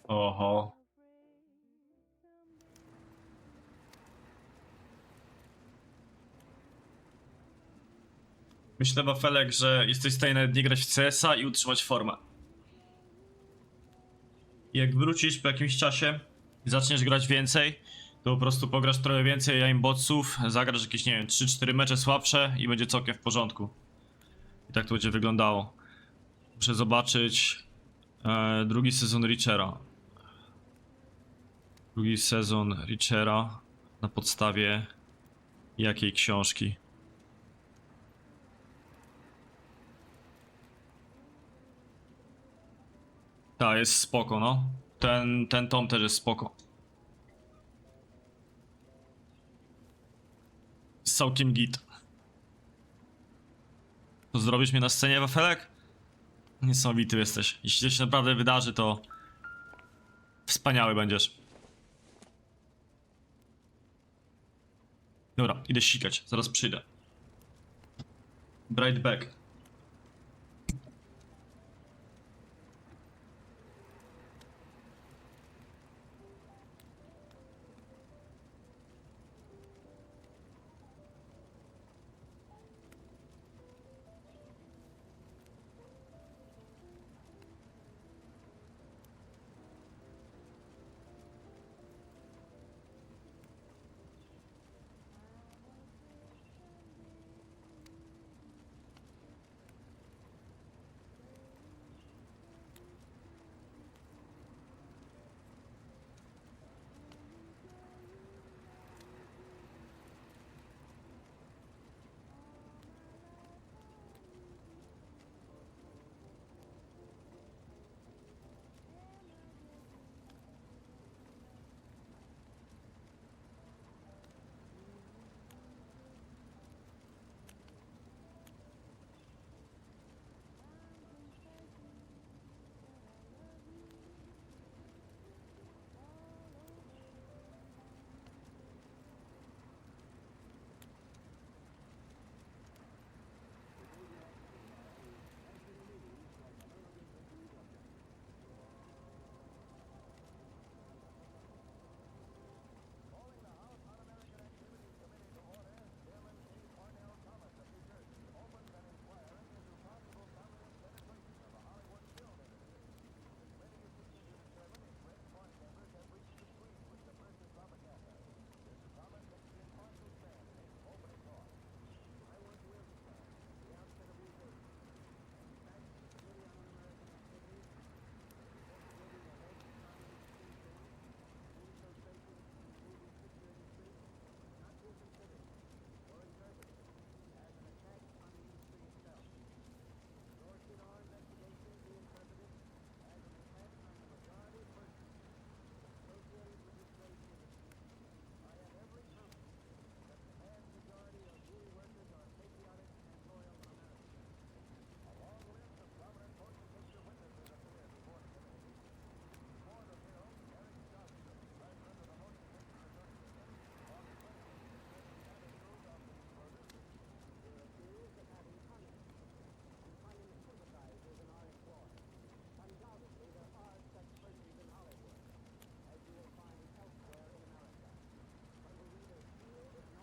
Oho. Myślę, Wafelek, że jesteś w stanie nawet nie grać w CS-a i utrzymać formę. Jak wrócisz po jakimś czasie i zaczniesz grać więcej, to po prostu pograsz trochę więcej aimbotsów, zagrasz jakieś, nie wiem, 3-4 mecze słabsze i będzie całkiem w porządku. I tak to będzie wyglądało. Muszę zobaczyć drugi sezon Reachera. Drugi sezon Reachera na podstawie jakiej książki? Tak, jest spoko, no. Ten tom też jest spoko. Jest całkiem git. To zrobisz mnie na scenie, Wafelek? Niesamowity jesteś. Jeśli to się naprawdę wydarzy, to wspaniały będziesz. Dobra, idę sikać, zaraz przyjdę. Bright back.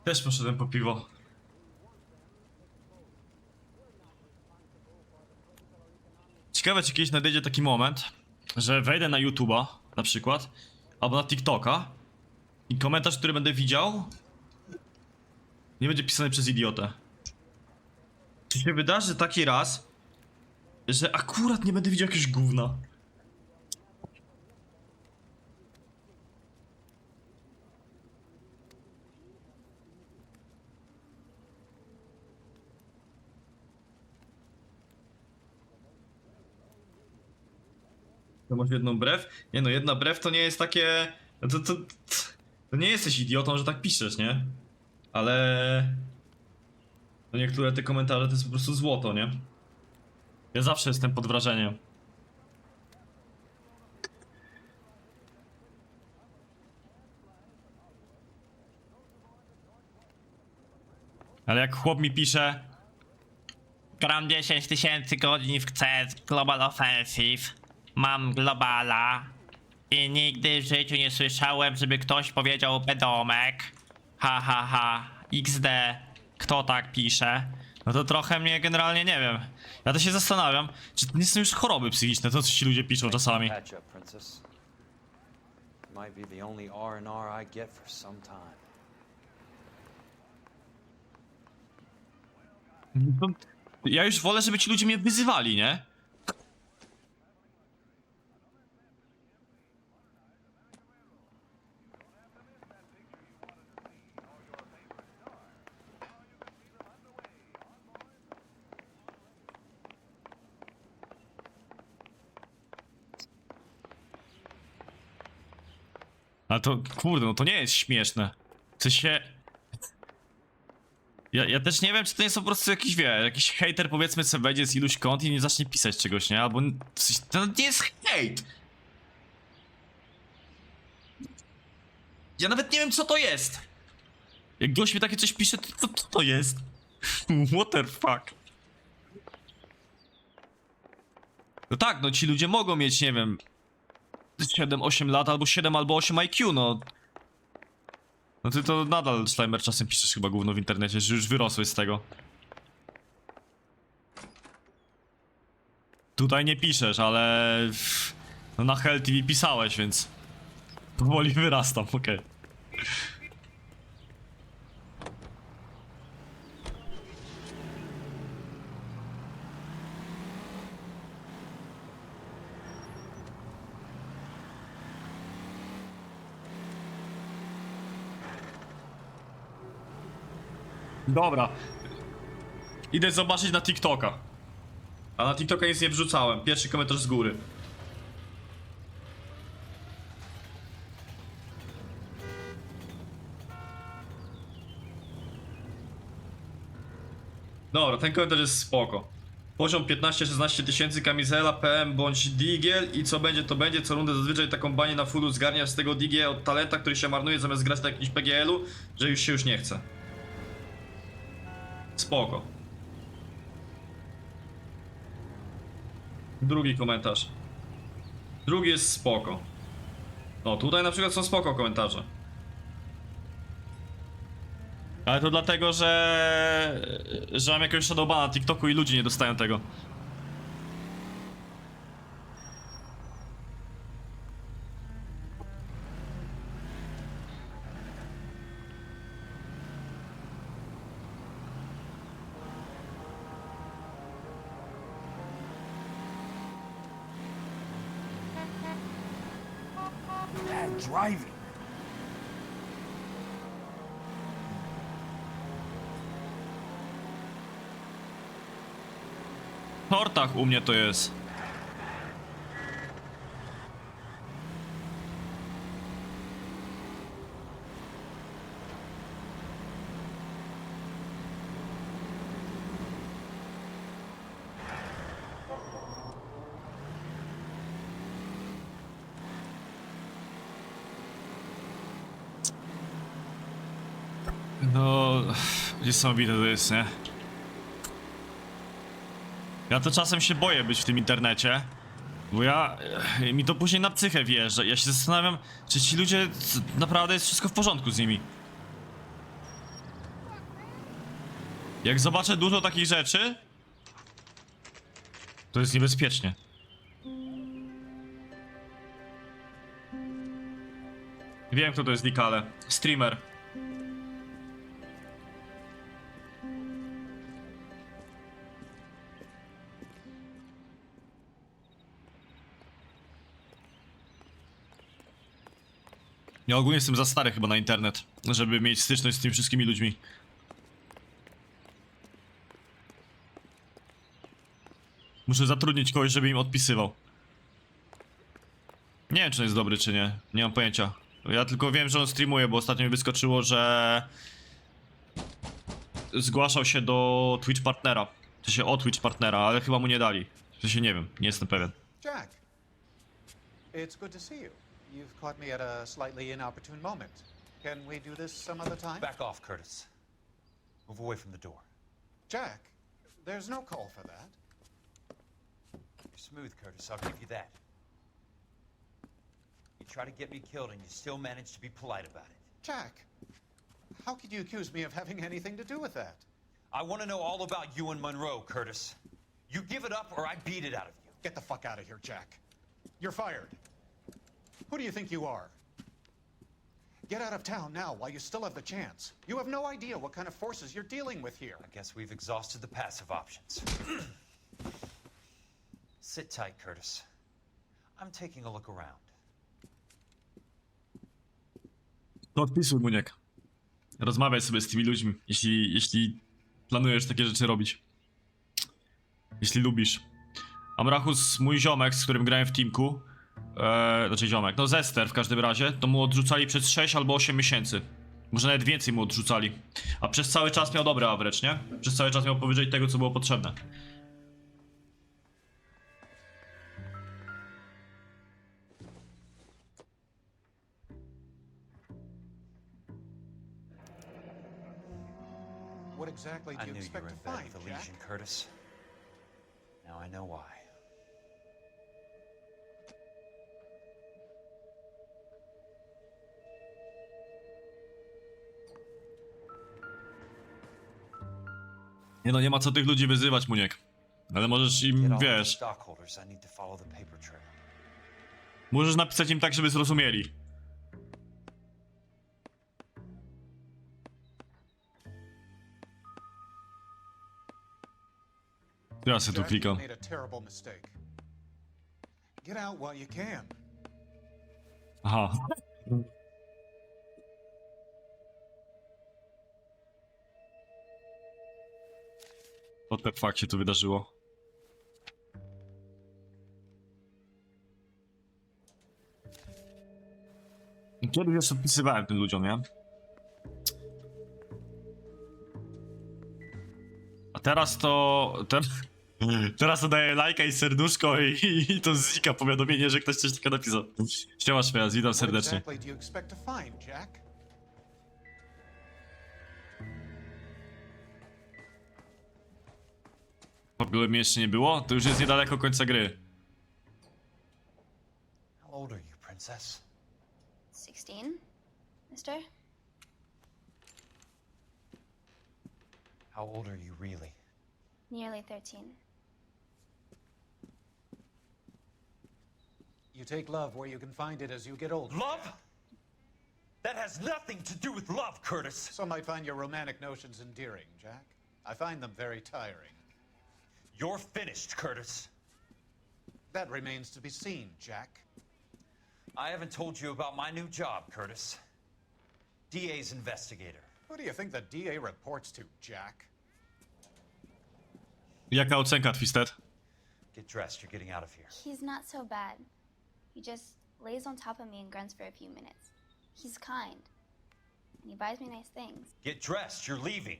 Też poszedłem po piwo. Ciekawe, czy kiedyś nadejdzie taki moment, że wejdę na YouTube'a na przykład, albo na TikToka i komentarz, który będę widział, nie będzie pisany przez idiotę. Czy się wydarzy taki raz, że akurat nie będę widział jakiegoś gówna? To masz jedną brew? Nie no, jedna brew to nie jest takie... To nie jesteś idiotą, że tak piszesz, nie? Ale... No niektóre te komentarze to jest po prostu złoto, nie? Ja zawsze jestem pod wrażeniem. Ale jak chłop mi pisze... Gram 10 000 godzin w CS Global Offensive. Mam globala. I nigdy w życiu nie słyszałem, żeby ktoś powiedział bedomek. Ha ha ha. XD. Kto tak pisze? No to trochę mnie generalnie nie wiem. Ja to się zastanawiam, czy to nie są już choroby psychiczne, to co ci ludzie piszą czasami. Ja już wolę, żeby ci ludzie mnie wyzywali, nie? Ale to, kurde, no to nie jest śmieszne. W sensie... Ja też nie wiem, czy to nie są po prostu jakiś, jakiś hejter, powiedzmy, sobie wejdzie z iluś kont i nie zacznie pisać czegoś, nie? Albo... To nie jest hejt! Ja nawet nie wiem, co to jest! Jak gość mi takie coś pisze, to co to jest? What the fuck? No tak, no ci ludzie mogą mieć, nie wiem... 7-8 lat, albo 7, albo 8 IQ, no. No ty to nadal, Slimer, czasem piszesz chyba gówno w internecie, że już wyrosłeś z tego. Tutaj nie piszesz, ale... No na Hell TV pisałeś, więc... Powoli wyrastam, okej. Dobra. Idę zobaczyć na TikToka. A na TikToka nic nie wrzucałem. Pierwszy komentarz z góry. Dobra, ten komentarz jest spoko. Poziom 15-16 tysięcy, kamizela, PM bądź digiel i co będzie to będzie. Co rundę zazwyczaj taką banię na fullu zgarniasz z tego digiel od talenta, który się marnuje zamiast grać na jakimś PGL-u, że już się nie chce. Spoko. Drugi komentarz. Drugi jest spoko. No tutaj na przykład są spoko komentarze. Ale to dlatego, że mam jakiegoś shadowbana na TikToku i ludzie nie dostają tego. Driving. W tortach u mnie to jest. No, niesamowite to jest, nie? Ja to czasem się boję być w tym internecie, bo mi to później na psychę wjeżdża. Ja się zastanawiam, czy ci ludzie, naprawdę jest wszystko w porządku z nimi. Jak zobaczę dużo takich rzeczy, to jest niebezpiecznie. Wiem, kto to jest Dikale. Streamer. Ja ogólnie jestem za stary chyba na internet, żeby mieć styczność z tymi wszystkimi ludźmi. Muszę zatrudnić kogoś, żeby im odpisywał. Nie wiem, czy on jest dobry, czy nie. Nie mam pojęcia. Ja tylko wiem, że on streamuje, bo ostatnio mi wyskoczyło, że zgłaszał się do Twitch partnera. W sensie o Twitch partnera, ale chyba mu nie dali. W sensie nie wiem, nie jestem pewien. Jack, it's good to see you. You've caught me at a slightly inopportune moment. Can we do this some other time? Back off, Curtis. Move away from the door. Jack, there's no call for that. You're smooth, Curtis. I'll give you that. You try to get me killed and you still manage to be polite about it. Jack, how could you accuse me of having anything to do with that? I want to know all about you and Monroe, Curtis. You give it up or I beat it out of you. Get the fuck out of here, Jack. You're fired. Who do you think you are? Get out of town now while you still have the chance. You have no idea what kind of forces you're dealing with here. I guess we've exhausted the passive options. Sit tight, Curtis. I'm taking a look around. To odpisuj, Muniek. Rozmawiaj sobie z tymi ludźmi, jeśli planujesz takie rzeczy robić. Jeśli lubisz. Amrachus, mój ziomek, z którym grałem w teamku, znaczy ziomek, no Zester w każdym razie, to mu odrzucali przez 6 albo 8 miesięcy. Może nawet więcej mu odrzucali. A przez cały czas miał dobry average, nie? Przez cały czas miał powyżej tego, co było potrzebne. What exactly do I you knew you expect were to in bed find, with the Jack? Legion, Curtis. Now I know why. Nie no, nie ma co tych ludzi wyzywać, Muniek. Ale możesz Get im, all the wiesz, stockholders. I need to follow the paper trail. możesz napisać im tak, żeby zrozumieli. Ja sobie tu Jack, klikam. you made a terrible mistake. Get out while you can. Aha. What the fuck się tu wydarzyło? Kiedy już odpisywałem tym ludziom, nie? A teraz to... Teraz to daję lajka i serduszko i to znika powiadomienie, że ktoś coś takiego napisał. Siema Szweaz, witam What serdecznie. exactly do you expect to find, Jack? W ogóle mnie jeszcze nie było? To już jest niedaleko końca gry. How old are you, princess? 16, mister? How old are you really? Nearly 13. You take love where you can find it as you get older. Love? That has nothing to do with love, Curtis. Some might find your romantic notions endearing, Jack. I find them very tiring. You're finished, Curtis. That remains to be seen, Jack. I haven't told you about my new job, Curtis. DA's investigator. Who do you think the DA reports to, Jack? Jaka ocenka, Twisted? Get dressed, you're getting out of here. He's not so bad. He just lays on top of me and grunts for a few minutes. He's kind. And he buys me nice things. Get dressed, you're leaving.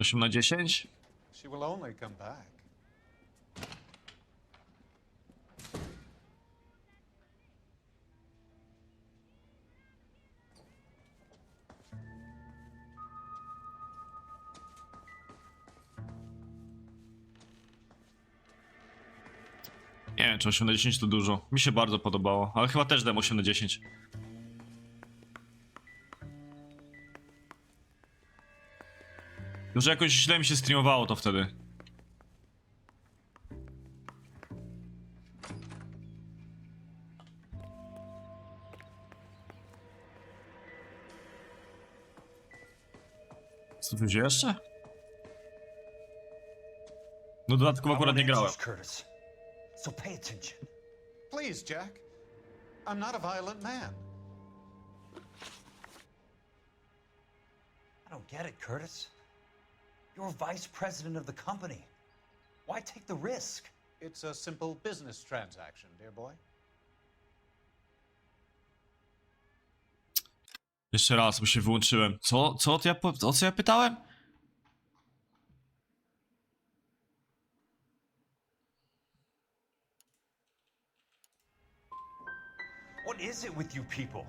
8 na 10? She will only come back. Nie wiem, czy 8 na 10 to dużo. Mi się bardzo podobało, ale chyba też dam 8 na 10. Już jakoś źle mi się streamowało to wtedy. Co tu się jeszcze? No dodatkowo akurat nie grałem. Curtis. So pay attention. Please, Jack. I'm not a violent man. I don't get it, Curtis. You're vice president of the company. Why take the risk? It's a simple business transaction, dear boy. Jeszcze raz, bo się wyłączyłem. O co ja pytałem? What is it with you people?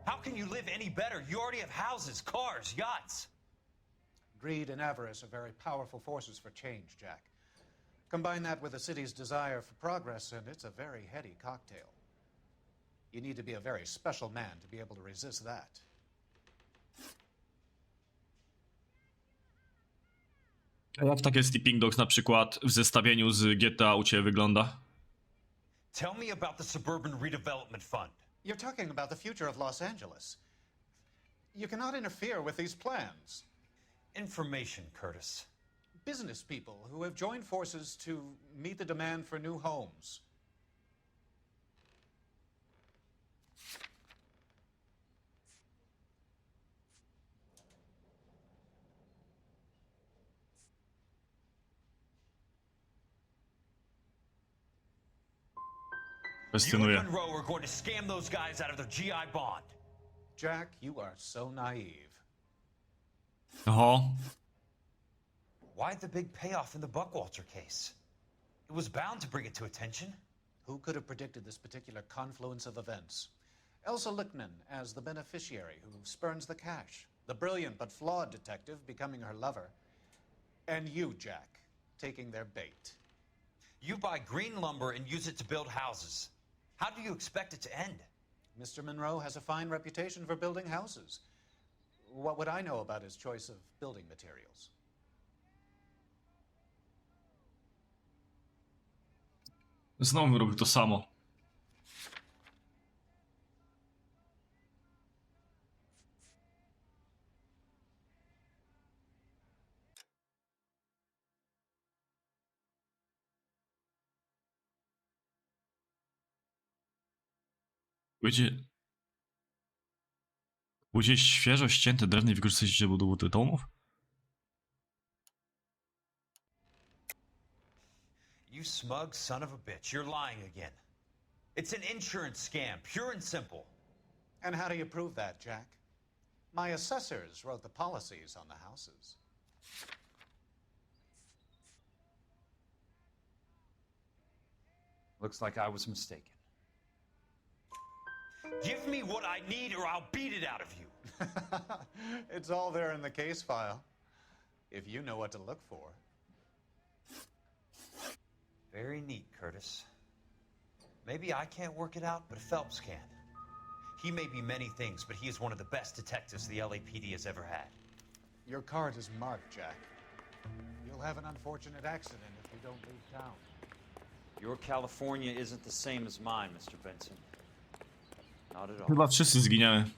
How can you live any better? You already have houses, cars, yachts. Greed and avarice are very powerful forces for change, Jack. Combine that with the city's desire for progress, and it's a very heady cocktail. You need to be a very special man to be able to resist that. A jak takie Sleeping Dogs na przykład w zestawieniu z GTA u ciebie wygląda? Tell me about the Suburban Redevelopment Fund. You're talking about the future of Los Angeles. You cannot interfere with these plans. Information, Curtis. Business people who have joined forces to meet the demand for new homes. You and Monroe are going to scam those guys out of their GI bond. Jack, you are so naive. Why the big payoff in the Buckwalter case? It was bound to bring it to attention. Who could have predicted this particular confluence of events? Elsa Lichtman as the beneficiary who spurns the cash, the brilliant but flawed detective becoming her lover, and you, Jack, taking their bait. You buy green lumber and use it to build houses. How do you expect it to end? Mr. Monroe has a fine reputation for building houses. What would I know about his choice of building materials? Znowu robił to samo. Pójdzie świeżo ścięte drewno i wykorzystać do budowy domów? You smug son of a bitch, you're lying again. It's an insurance scam, pure and simple. And how do you prove that, Jack? My assessors wrote the policies on the houses. Looks like I was mistaken. Give me what I need or I'll beat it out of you. It's all there in the case file, if you know what to look for. Very neat, Curtis. Maybe I can't work it out, but Phelps can. He may be many things, but he is one of the best detectives the LAPD has ever had. Your card is marked, Jack. You'll have an unfortunate accident if you don't leave town. Your California isn't the same as mine, Mr. Benson. Not at all. Chyba wszyscy zginiemy.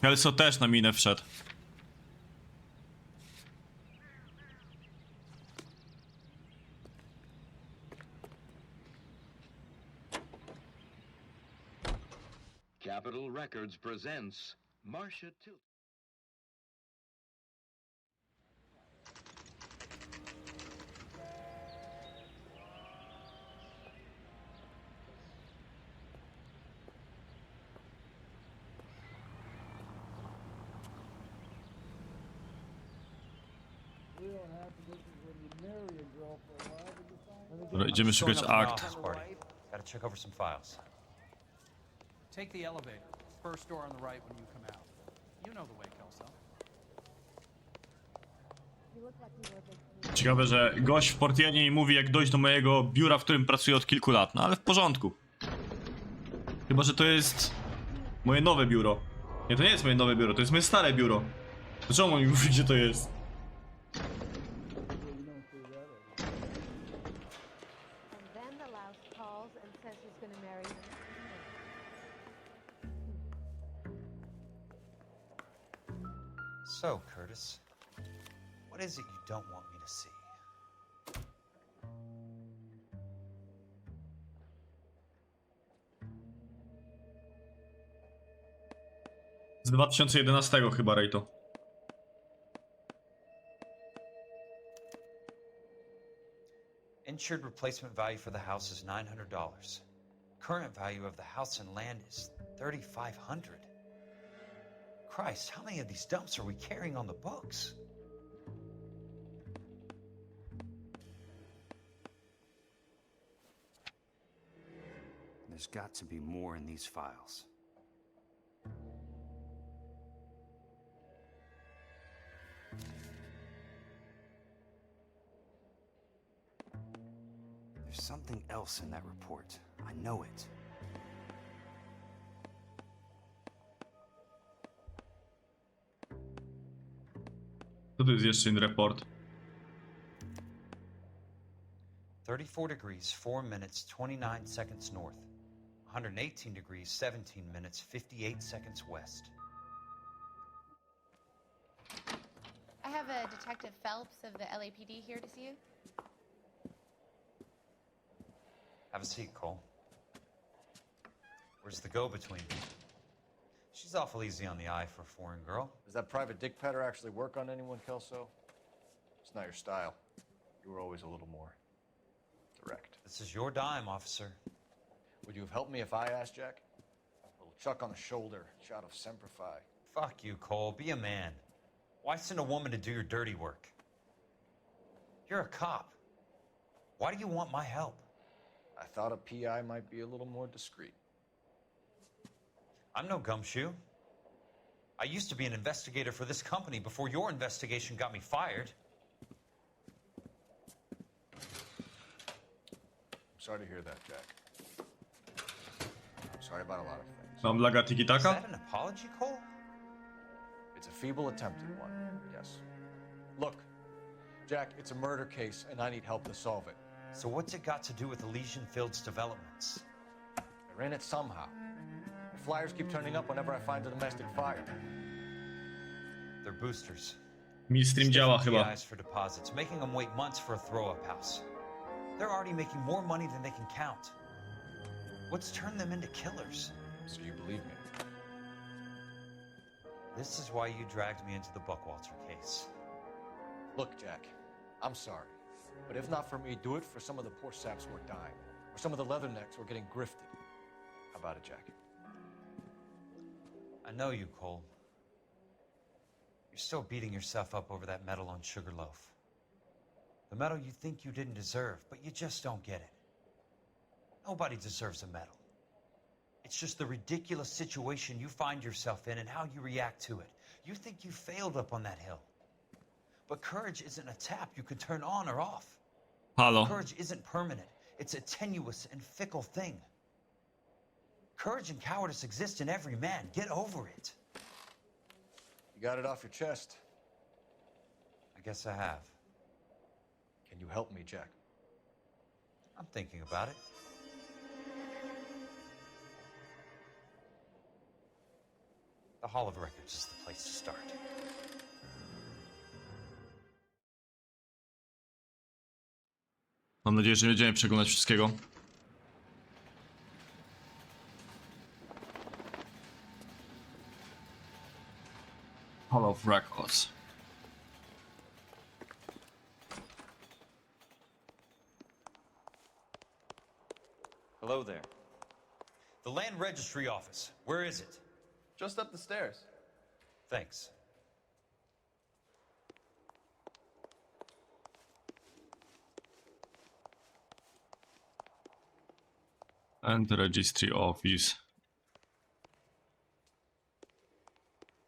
Kelso też na minę wszedł. Capitol Records presents Marcia Tilton. Dobra, idziemy szukać akt. Gotta check over some files. Take the elevator. First door on the right when you come out. You know the way, Kelso. Ciekawe, że gość w Portianie mówi, jak dojść do mojego biura, w którym pracuję od kilku lat. No ale w porządku. Chyba że to jest moje nowe biuro. Nie, to nie jest moje nowe biuro, to jest moje stare biuro. Dlaczego on mi mówi, gdzie to jest? So, Curtis, what is it you don't want me to see? Z 2011 chyba, Rejto. Insured replacement value for the house is $900. Current value of the house and land is $3,500. Christ, how many of these dumps are we carrying on the books? There's got to be more in these files. There's something else in that report. I know it. Co to jest jeszcze in report? 34 degrees, 4 minutes, 29 seconds north. 118 degrees, 17 minutes, 58 seconds west. I have a Detective Phelps of the LAPD here to see you. Have a seat, Cole. Where's the go-between? She's awful easy on the eye for a foreign girl. Does that private dick petter actually work on anyone, Kelso? It's not your style. You were always a little more direct. This is your dime, officer. Would you have helped me if I asked, Jack? A little chuck on the shoulder, shot of Semper Fi. Fuck you, Cole. Be a man. Why send a woman to do your dirty work? You're a cop. Why do you want my help? I thought a PI might be a little more discreet. I'm no gumshoe. I used to be an investigator for this company before your investigation got me fired. I'm sorry to hear that, Jack. I'm sorry about a lot of things. Mam laga Is tiki-taka? that an apology, Cole? It's a feeble attempt at one, yes. Look, Jack, it's a murder case, and I need help to solve it. So what's it got to do with Elysian Fields developments? They're in it somehow. The flyers keep turning up whenever I find a domestic fire. They're boosters. Mi stream działa chyba. PIs for deposits, making them wait months for a throw-up house. They're already making more money than they can count. What's turned them into killers? So you believe me? This is why you dragged me into the Buckwalter case. Look, Jack, I'm sorry. But if not for me, do it for some of the poor saps who are dying. Or some of the leathernecks who are getting grifted. How about it, Jack? I know you, Cole. You're still beating yourself up over that medal on Sugarloaf. The medal you think you didn't deserve, but you just don't get it. Nobody deserves a medal. It's just the ridiculous situation you find yourself in and how you react to it. You think you failed up on that hill. But courage isn't a tap you can turn on or off. Halo. Courage isn't permanent. It's a tenuous and fickle thing. Courage and cowardice exist in every man. Get over it. You got it off your chest. I guess I have. Can you help me, Jack? I'm thinking about it. The Hall of Records is the place to start. Mam nadzieję, że nie będziemy przeglądać wszystkiego. Hall of Records. Hello there. The Land Registry Office. Where is it? Just up the stairs. Thanks. And Registry Office.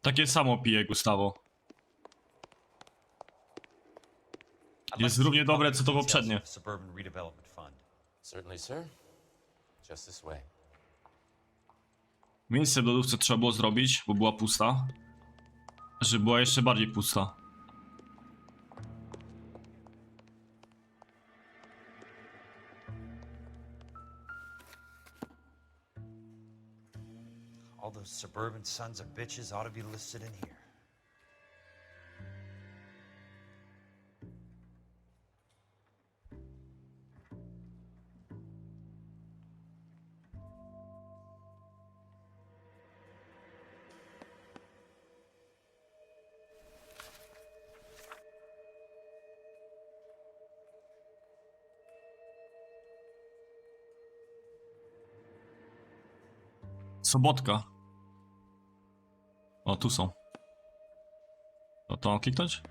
Takie samo pije, Gustavo. Jest równie dobre, co to poprzednie. Suburban Redevelopment Fund. Certainly, sir. Just this way. Miejsce w lodówce trzeba było zrobić, bo była pusta. Żeby była jeszcze bardziej pusta. All those suburban sons of bitches ought to be listed in here. Sobotka. O, tu są. To mam kliknąć?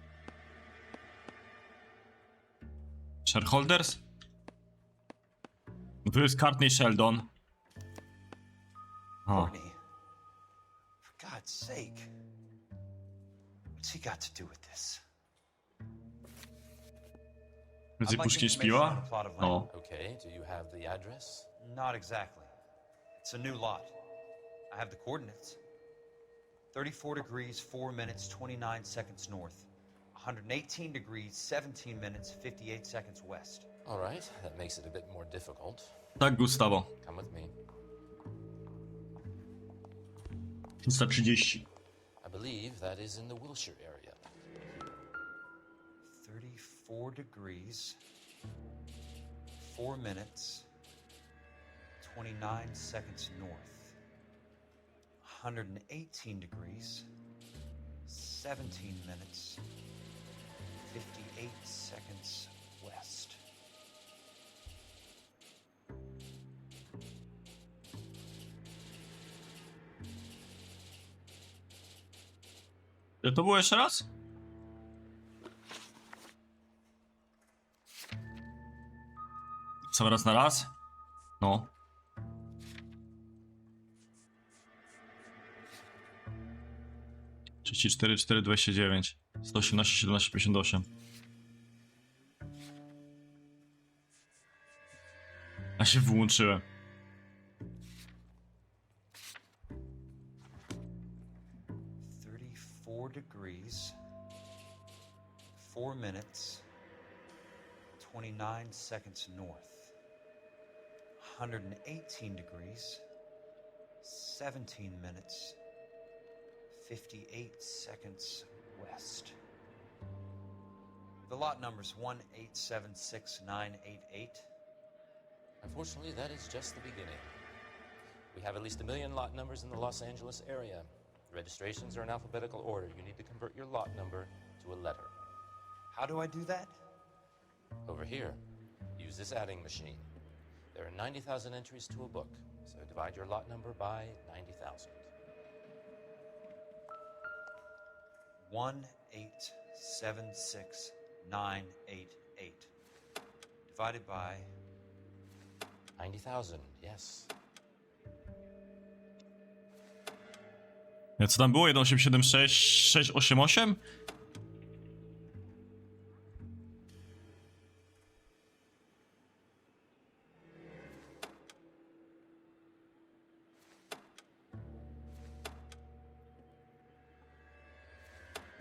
Shareholders? Tu jest Courtney Sheldon. O. Courtney, for God's sake, what's he got to do with this? Więcej puszki niż piwa? O. Okay, do you have the address? Not exactly. It's a new lot. I have the coordinates. 34 degrees, 4 minutes, 29 seconds north. 118 degrees, 17 minutes, 58 seconds west. All right, that makes it a bit more difficult. Tak, Gustavo. Come with me. 330. I believe that is in the Wilshire area. 34 degrees, 4 minutes, 29 seconds north. 118 degrees, 17 minutes, 58 seconds west. To było jeszcze raz? Sam raz na raz? No. Trzydzieści 4, 29, 118, 17, 58. A się wyłączyłem. Degrees, 4 minutes, 29 seconds north. 118 degrees, 17 minutes, 58 seconds west. The lot number's 1876988. Unfortunately, that is just the beginning. We have at least 1 million lot numbers in the Los Angeles area. Registrations are in alphabetical order. You need to convert your lot number to a letter. How do I do that? Over here, use this adding machine. There are 90,000 entries to a book, so divide your lot number by 90,000. 1876988. Divided by 90,000, yes. Co tam było? 1876, 688?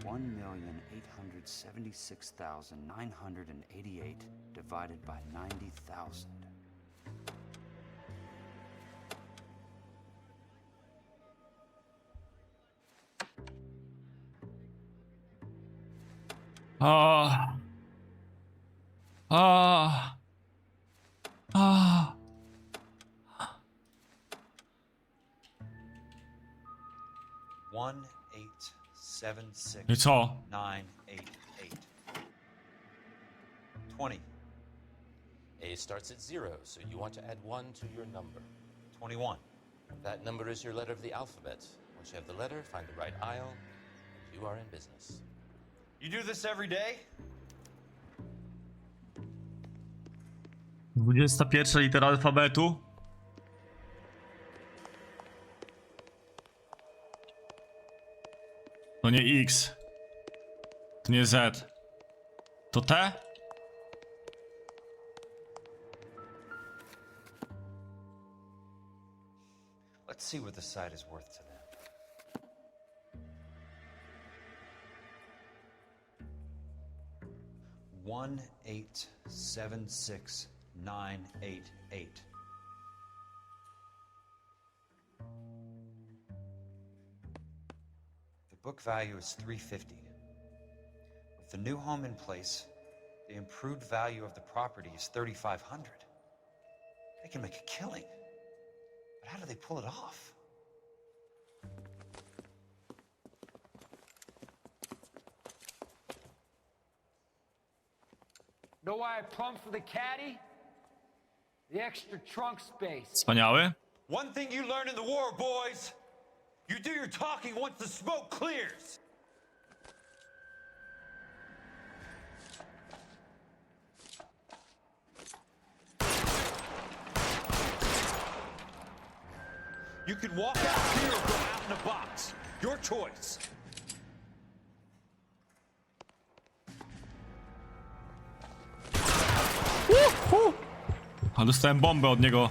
$1,876,988 divided by 90,000. One 876 I co? 988. 20. A starts at 0, so you want to add 1 to your number. 21. That number is your letter of the alphabet. Once you have the letter, find the right aisle, and you are in business. You do this every day? 21 litera alfabetu. To nie X. To nie Z. To T? Let's see what the site is worth to them. $1,876,988. The book value is $350. With the new home in place, the improved value of the property is $3,500. They can make a killing. But how do they pull it off? Know why I plumbed for the caddy? The extra trunk space. Wspaniały. One thing you learn in the war, boys. You do your talking once the smoke clears. You can walk out here or go out in a box. Your choice. A dostałem bombę od niego.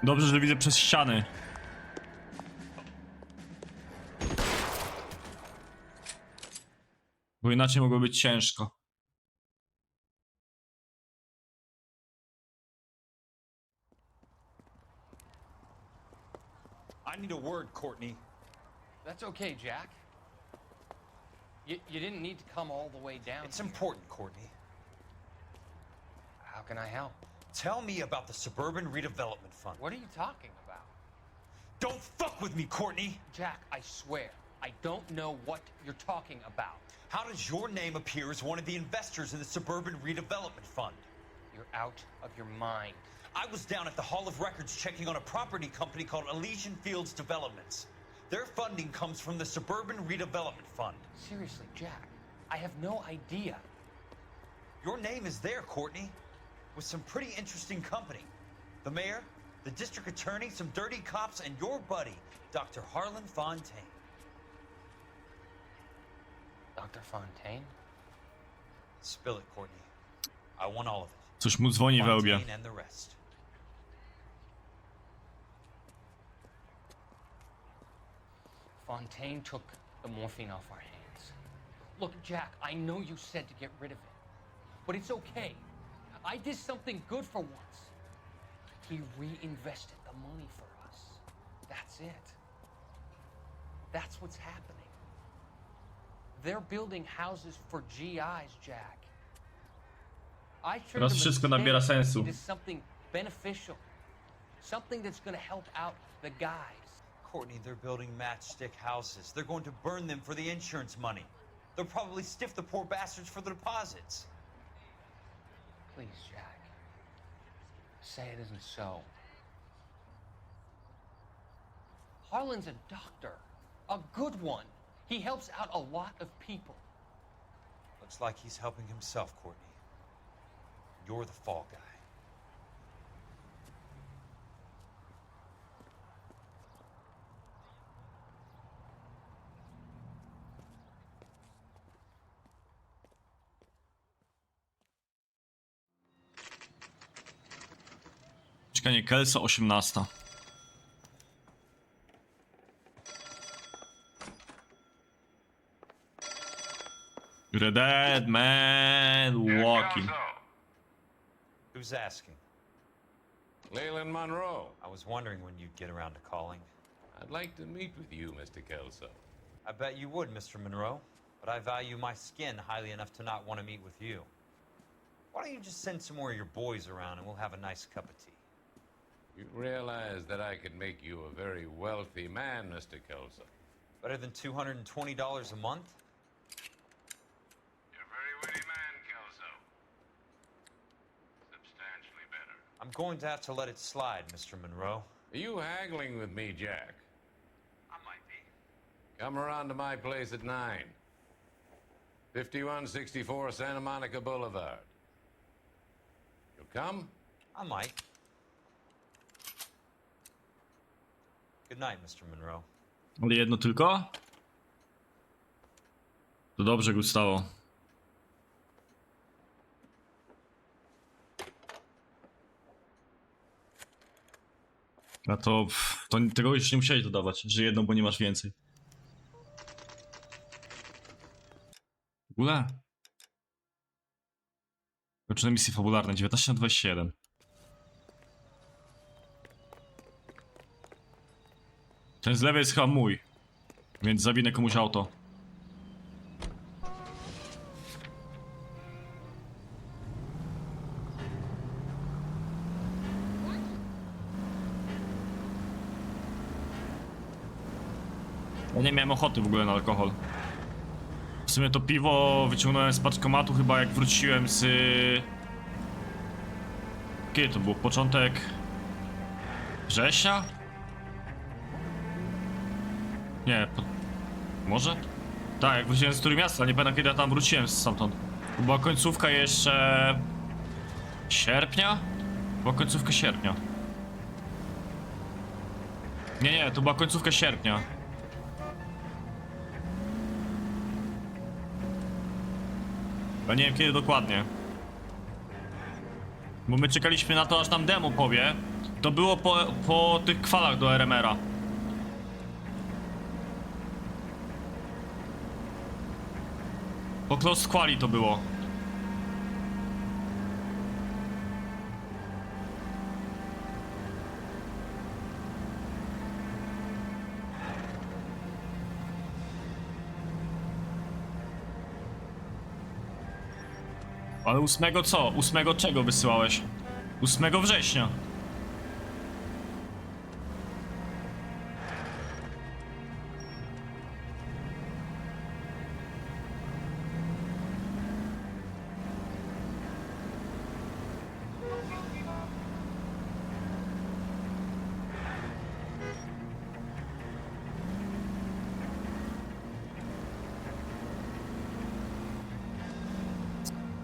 Dobrze, że widzę przez ściany. Bo inaczej mogło być ciężko. I need a word, Courtney. That's okay, Jack. You didn't need to come all the way down. It's important, Courtney. How can I help? Tell me about the Suburban Redevelopment Fund. What are you talking about? Don't fuck with me, Courtney! Jack, I swear, I don't know what you're talking about. How does your name appear as one of the investors in the Suburban Redevelopment Fund? You're out of your mind. I was down at the Hall of Records checking on a property company called Elysian Fields Developments. Their funding comes from the Suburban Redevelopment Fund. Seriously, Jack, I have no idea. Your name is there, Courtney, with some pretty interesting company. The mayor, the district attorney, some dirty cops, and your buddy, Dr. Harlan Fontaine. Dr. Fontaine? Spill it, Courtney. I want all of it. Coś mu dzwoni we łbie. Fontaine and the rest. Fontaine took the morphine off our hands. Look, Jack, I know you said to get rid of it, but it's okay. I did something good for once. He reinvested the money for us. That's it. That's what's happening. They're building houses for GIs, Jack. I turned Teraz wszystko nabiera sensu. into something beneficial. Something that's going to help out the guys. Courtney, they're building matchstick houses. They're going to burn them for the insurance money. They'll probably stiff the poor bastards for the deposits. Please, Jack. Say it isn't so. Harlan's a doctor. A good one. He helps out a lot of people. Looks like he's helping himself, Courtney. You're the fall guy. Mieszkanie Kelso, 18. You're a dead man walking. Who's asking? Leyland Monroe. I was wondering when you'd get around to calling. I'd like to meet with you, Mr. Kelso. I bet you would, Mr. Monroe. But I value my skin highly enough to not want to meet with you. Why don't you just send some more of your boys around and we'll have a nice cup of tea? You realize that I could make you a very wealthy man, Mr. Kelso. Better than $220 a month? You're a very witty man, Kelso. Substantially better. I'm going to have to let it slide, Mr. Monroe. Are you haggling with me, Jack? I might be. Come around to my place at 9. 5164 Santa Monica Boulevard. You'll come? I might. Good night, Mr. Monroe. Ale jedno tylko? To dobrze, Gustawo. A to tego już nie musieli dodawać, że jedną, bo nie masz więcej. W ogóle? Kończone misje fabularne 19/27. Ten z lewej jest chyba mój, więc zawinę komuś auto. Ja nie miałem ochoty w ogóle na alkohol. W sumie to piwo wyciągnąłem z paczkomatu chyba jak wróciłem z... Kiedy to było? Początek... września? Nie, może? Tak, jak wróciłem z Trójmiasta, nie pamiętam kiedy ja tam wróciłem stamtąd. To była końcówka jeszcze... sierpnia? Była końcówka sierpnia. Nie, to była końcówka sierpnia. Ja nie wiem kiedy dokładnie. Bo my czekaliśmy na to, aż nam demo powie. To było po tych kwalach do RMR-a. Po Close Quali to było. Ale 8 co? 8 czego wysyłałeś? 8 września.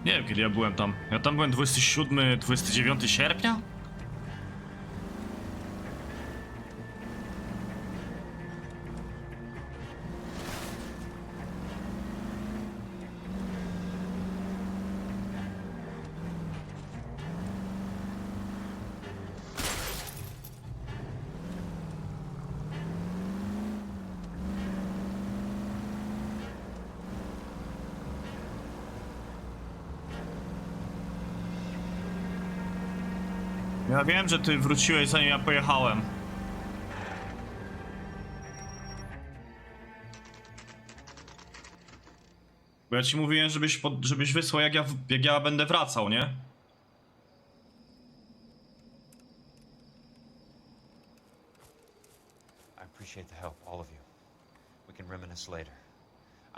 Nie wiem kiedy ja byłem tam. Ja tam byłem 27, 29 sierpnia? Ja wiem, że ty wróciłeś zanim ja pojechałem. Bo ja ci mówiłem, żebyś wysłał jak ja będę wracał, nie? I appreciate the help, all of you. We can reminisce later.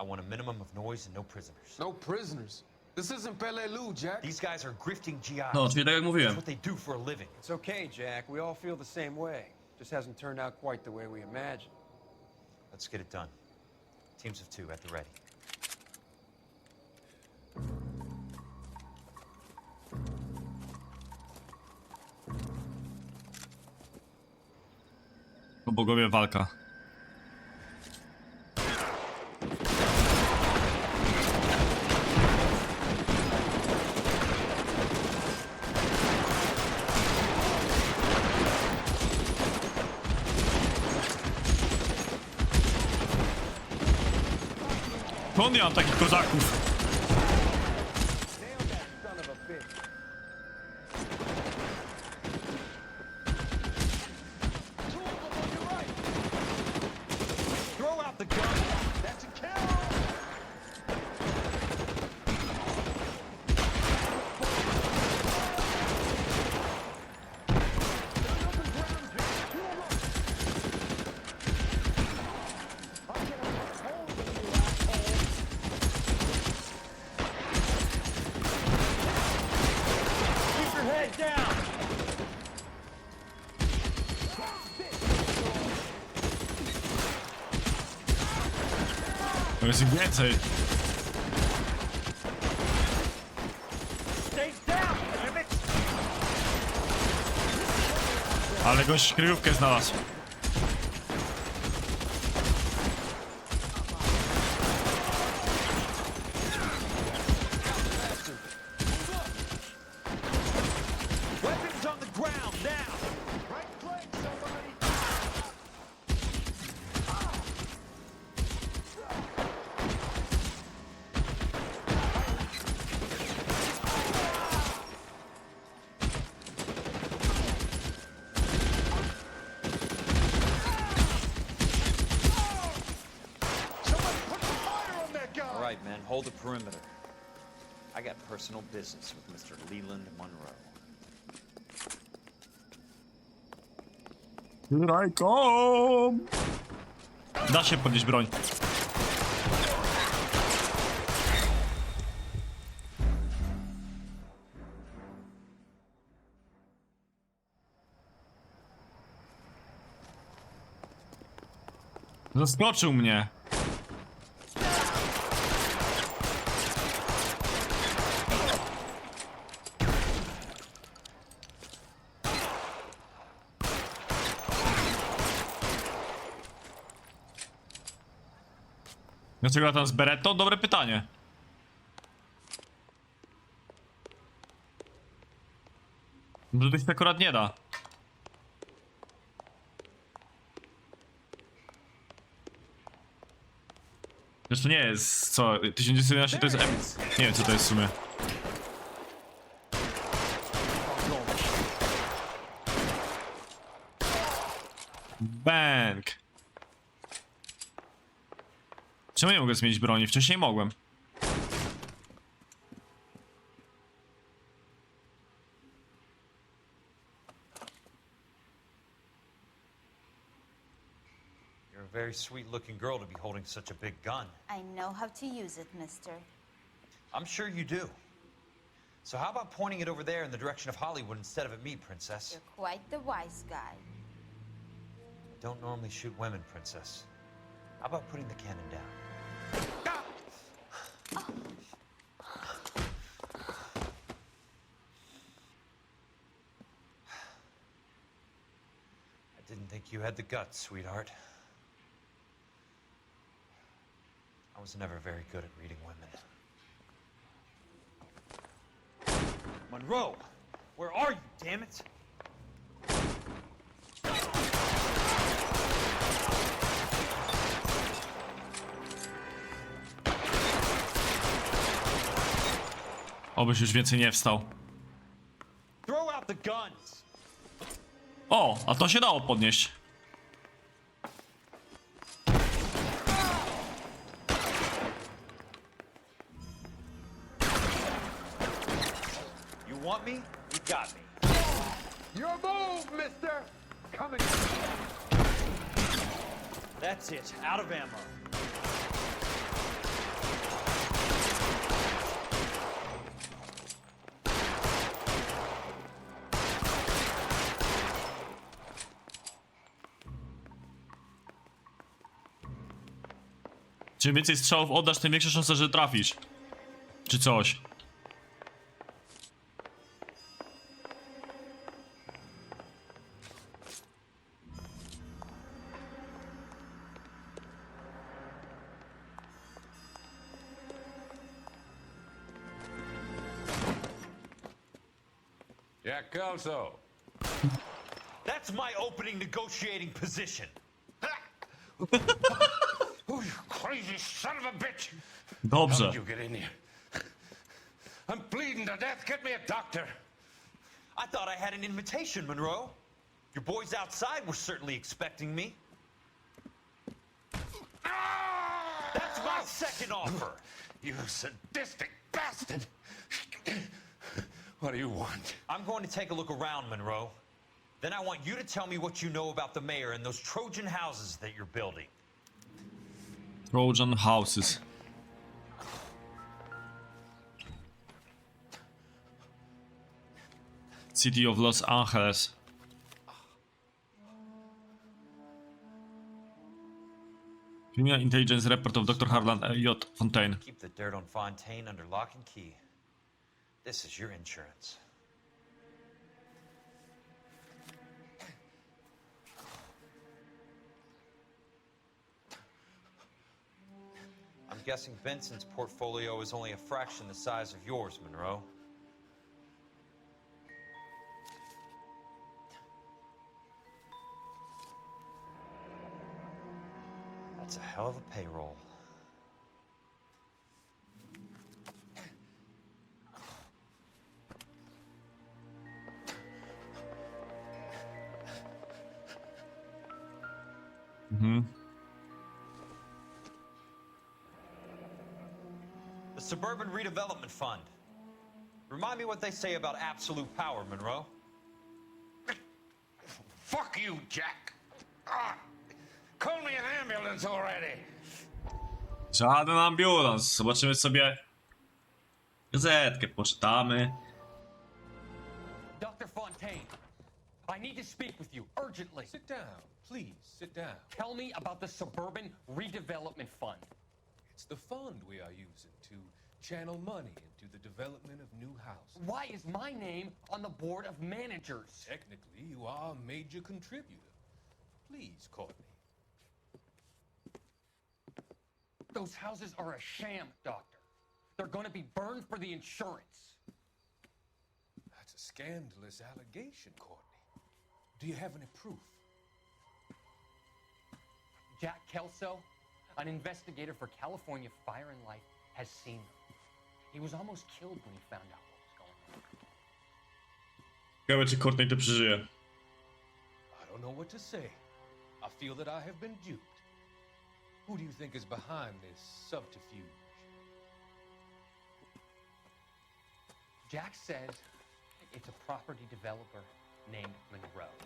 I want a minimum of noise and no prisoners. No prisoners? This isn't Pelelu, Jack. These guys are grifting GIs. No, czyli tak jak mówiłem. That's what they do for a living. It's okay, Jack. We all feel the same way. Just hasn't turned out quite the way we imagined. Let's get it done. Teams of 2 at the ready. O bogowie walka. Skąd ja mam takich kozaków? To jest ich więcej. Ale gość kryjówkę znalazł. Hold the perimeter. I got personal business with Mr. Leland Monroe. Here I come! Da się podnieść broń. Zaskoczył mnie. Dlaczego latam z Berettą? Dobre pytanie. Może to się akurat nie da. Zresztą nie jest, co, 1911 to jest M. Nie wiem co to jest w sumie. Bang! Czemu nie mogę zmienić broni? Wcześniej mogłem. You're a very sweet-looking girl to be holding such a big gun. I know how to use it, mister. I'm sure you do. So how about pointing it over there in the direction of Hollywood instead of at me, Princess? You're quite the wise guy. I don't normally shoot women, Princess. How about putting the cannon down? I didn't think you had the guts, sweetheart. I was never very good at reading women. Monroe! Where are you, damn it? Obyś już więcej nie wstał. Throw out the guns! O, a to się dało podnieść. You want me? You got me. Your move, mister! Coming. That's it. Out of ammo. Czym więcej strzałów oddasz, tym większa szansa, że trafisz. Czy coś. Jack Kelso. That's my opening negotiating position. Oh, you crazy son of a bitch! Dobrze. How did you get in here? I'm bleeding to death. Get me a doctor. I thought I had an invitation, Monroe. Your boys outside were certainly expecting me. That's my second offer. You sadistic bastard! What do you want? I'm going to take a look around, Monroe. Then I want you to tell me what you know about the mayor and those Trojan houses that you're building. Trojan houses. City of Los Angeles. Criminal Intelligence Report of Dr. Harlan J. Fontaine. Keep the dirt on Fontaine under lock and key. This is your insurance. I'm guessing Benson's portfolio is only a fraction the size of yours, Monroe. That's a hell of a payroll. The Suburban Redevelopment Fund. Remind me what they say about absolute power, Monroe. Fuck you, Jack. Call me an ambulance already. Żaden ambulans. Zobaczymy sobie gazetkę, poczytamy. Dr. Fontaine, I need to speak with you urgently. Sit down, please, sit down. Tell me about the Suburban Redevelopment Fund. It's the fund we are using to channel money into the development of new houses. Why is my name on the board of managers? Technically, you are a major contributor. Please, Courtney. Those houses are a sham, Doctor. They're going to be burned for the insurance. That's a scandalous allegation, Courtney. Do you have any proof? Jack Kelso, an investigator for California Fire and Life, has seen them. He was almost killed when he found out what was going on. Ciekawe, czy Courtney to przeżyje. I don't know what to say. I feel that I have been duped. Who do you think is behind this subterfuge? Jack says it's a property developer named Monroe.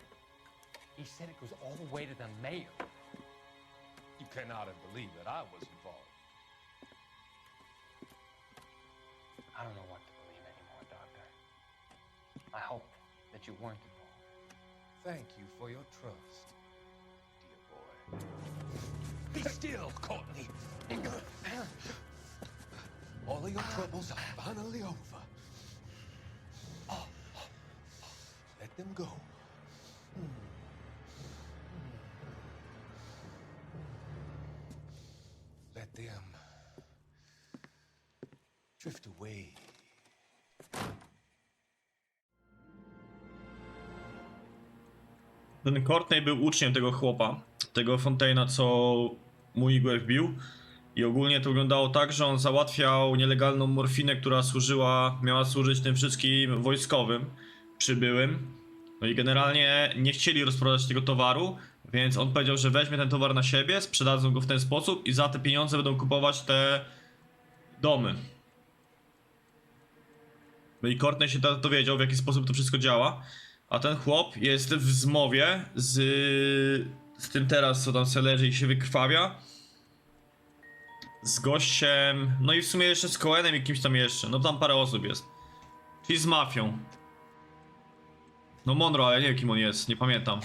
He said it goes all the way to the mayor. You cannot believe that I was involved. I don't know what to believe anymore, Doctor. I hope that you weren't involved. Thank you for your trust, dear boy. Be still, Courtney. All of your troubles are finally over. Let them go. Let them drift away. Ten Courtney był uczniem tego chłopa, tego Fontaina, co mu igłę wbił. I ogólnie to wyglądało tak, że on załatwiał nielegalną morfinę, która miała służyć tym wszystkim wojskowym przybyłym. No i generalnie nie chcieli rozprowadzać tego towaru, więc on powiedział, że weźmie ten towar na siebie, sprzedadzą go w ten sposób i za te pieniądze będą kupować te domy. No i Courtney się dowiedział, w jaki sposób to wszystko działa. A ten chłop jest w zmowie z tym teraz, co tam se leży i się wykrwawia. Z gościem, no i w sumie jeszcze z Cohenem i kimś tam jeszcze. No tam parę osób jest. Czyli z mafią. No Monroe, ale nie wiem kim on jest, nie pamiętam.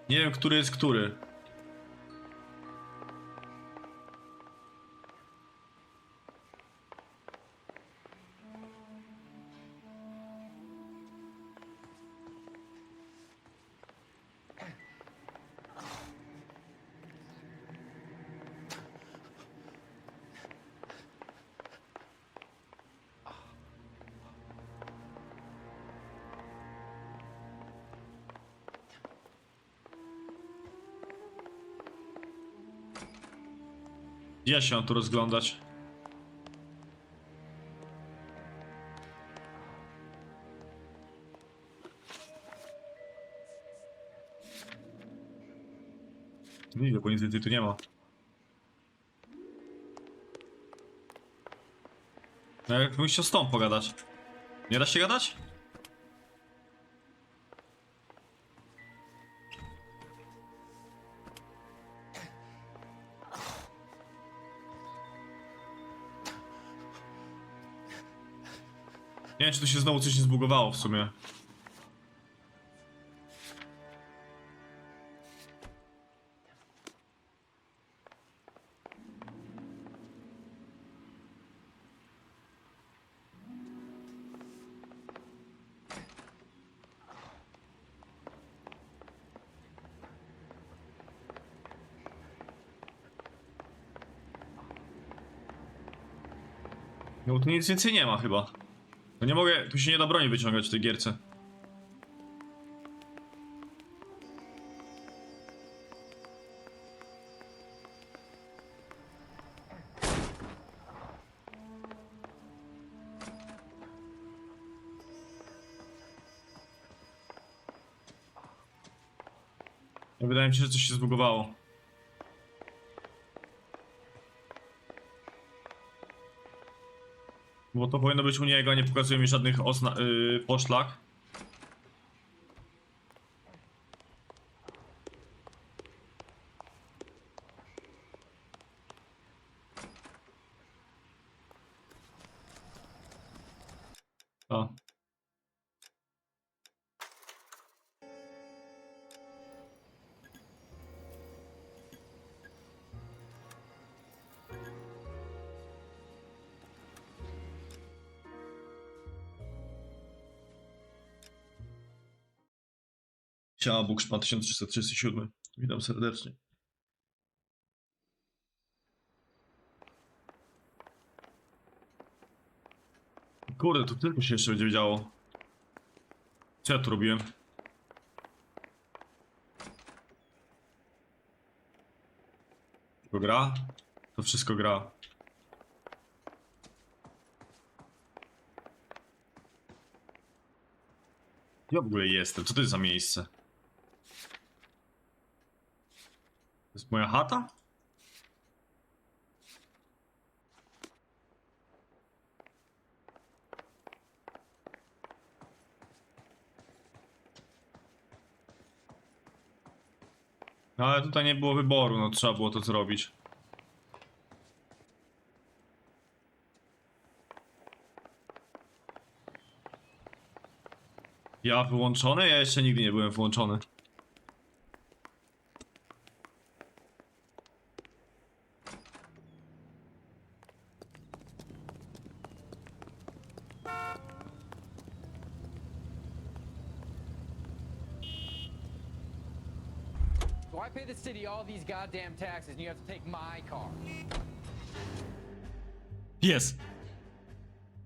Nie wiem, który jest który. Ja się mam tu rozglądać. Nie, bo nic więcej tu nie ma. No jak musisz z tą pogadać. Nie da się gadać? Nie wiem, czy tu się znowu coś nie zbugowało w sumie. No tu nic więcej nie ma chyba. No nie mogę, tu się nie da broni wyciągać w tej gierce. Wydaje mi się, że coś się zbugowało. Bo to powinno być u niego, nie pokazuje mi żadnych poszlak. O. Siema, Bukszpan 1337. Witam serdecznie. Kurde, to tylko się jeszcze będzie działo. Co ja tu robiłem? To gra? To wszystko gra. Ja w ogóle jestem. Co to jest za miejsce? To jest moja chata? No ale tutaj nie było wyboru, no trzeba było to zrobić. Ja wyłączony? Ja jeszcze nigdy nie byłem włączony. So I pay the city all these goddamn taxes and you have to take my car. Jest.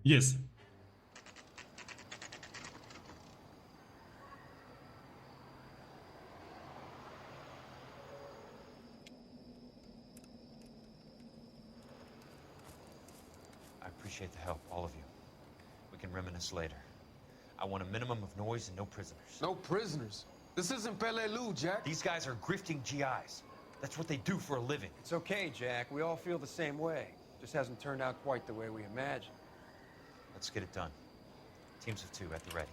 Jest. I appreciate the help, all of you. We can reminisce later. I want a minimum of noise and no prisoners. No prisoners? This isn't Pelelu, Jack. These guys are grifting GIs. That's what they do for a living. It's okay, Jack. We all feel the same way. Just hasn't turned out quite the way we imagined. Let's get it done. Teams of 2 at the ready.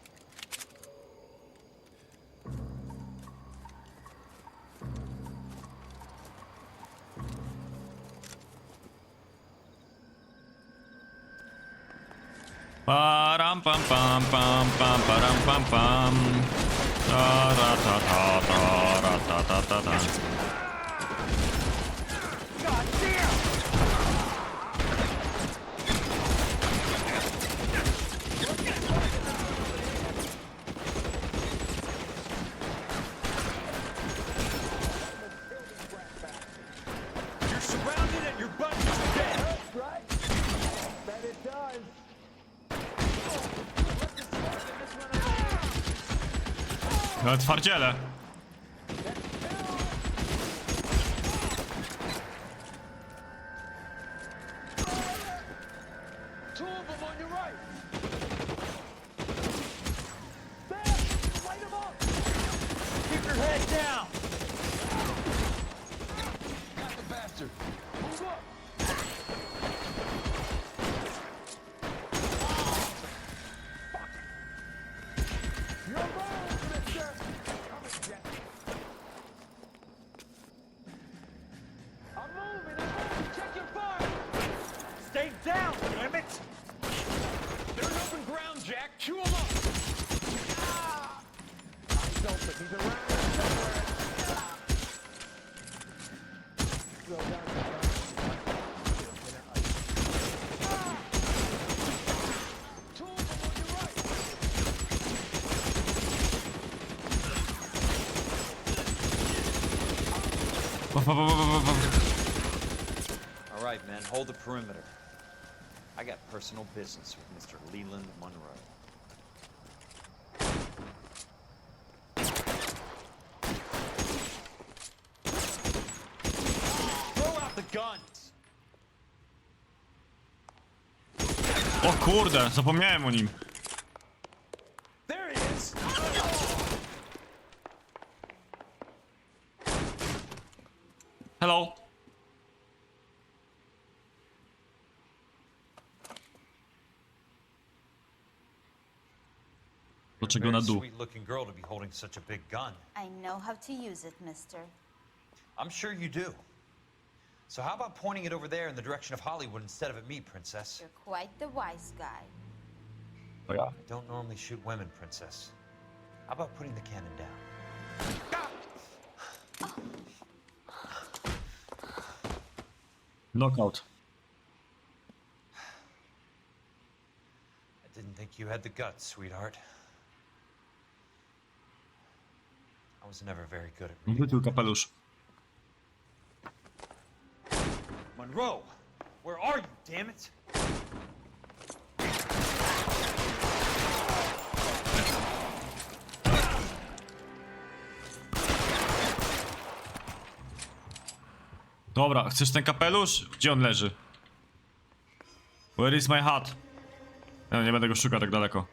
Param pam pam pam pam param pam pam. Ta ra ta ta ta ra ta ta ta ta. You're surrounded and your butt is dead. That's right. Bet it does. No twardziele. Two of them on your right. There! Light them up! Keep your head down! Got the bastard. Move up! Fuck! Your move, mister! Coming, Jack. I'm moving! Check your fire! Stay down, damn it! There's open ground, Jack. Chew him up! Ah! Eyes open. He's around here somewhere. Slow down, Two of them on your right. All right, men, hold the perimeter. I got personal business with Mr. Leland Monroe. Throw out the guns. O kurde, zapomniałem o nim. There he is. skoczę go na dół. Sweet-looking girl to be holding such a big gun. I know how to use it, mister. I'm sure you do. So how about pointing it over there in the direction of Hollywood instead of at me, princess? You're quite the wise guy. To ja. I don't normally shoot women, princess. How about putting the cannon down? Knockout. I didn't think you had the guts, sweetheart. I was never very good at reading. Wrócił kapelusz. Monroe, where are you, damn it? Dobra, chcesz ten kapelusz? Gdzie on leży? Where is my hat? Ja nie będę go szukał tak daleko.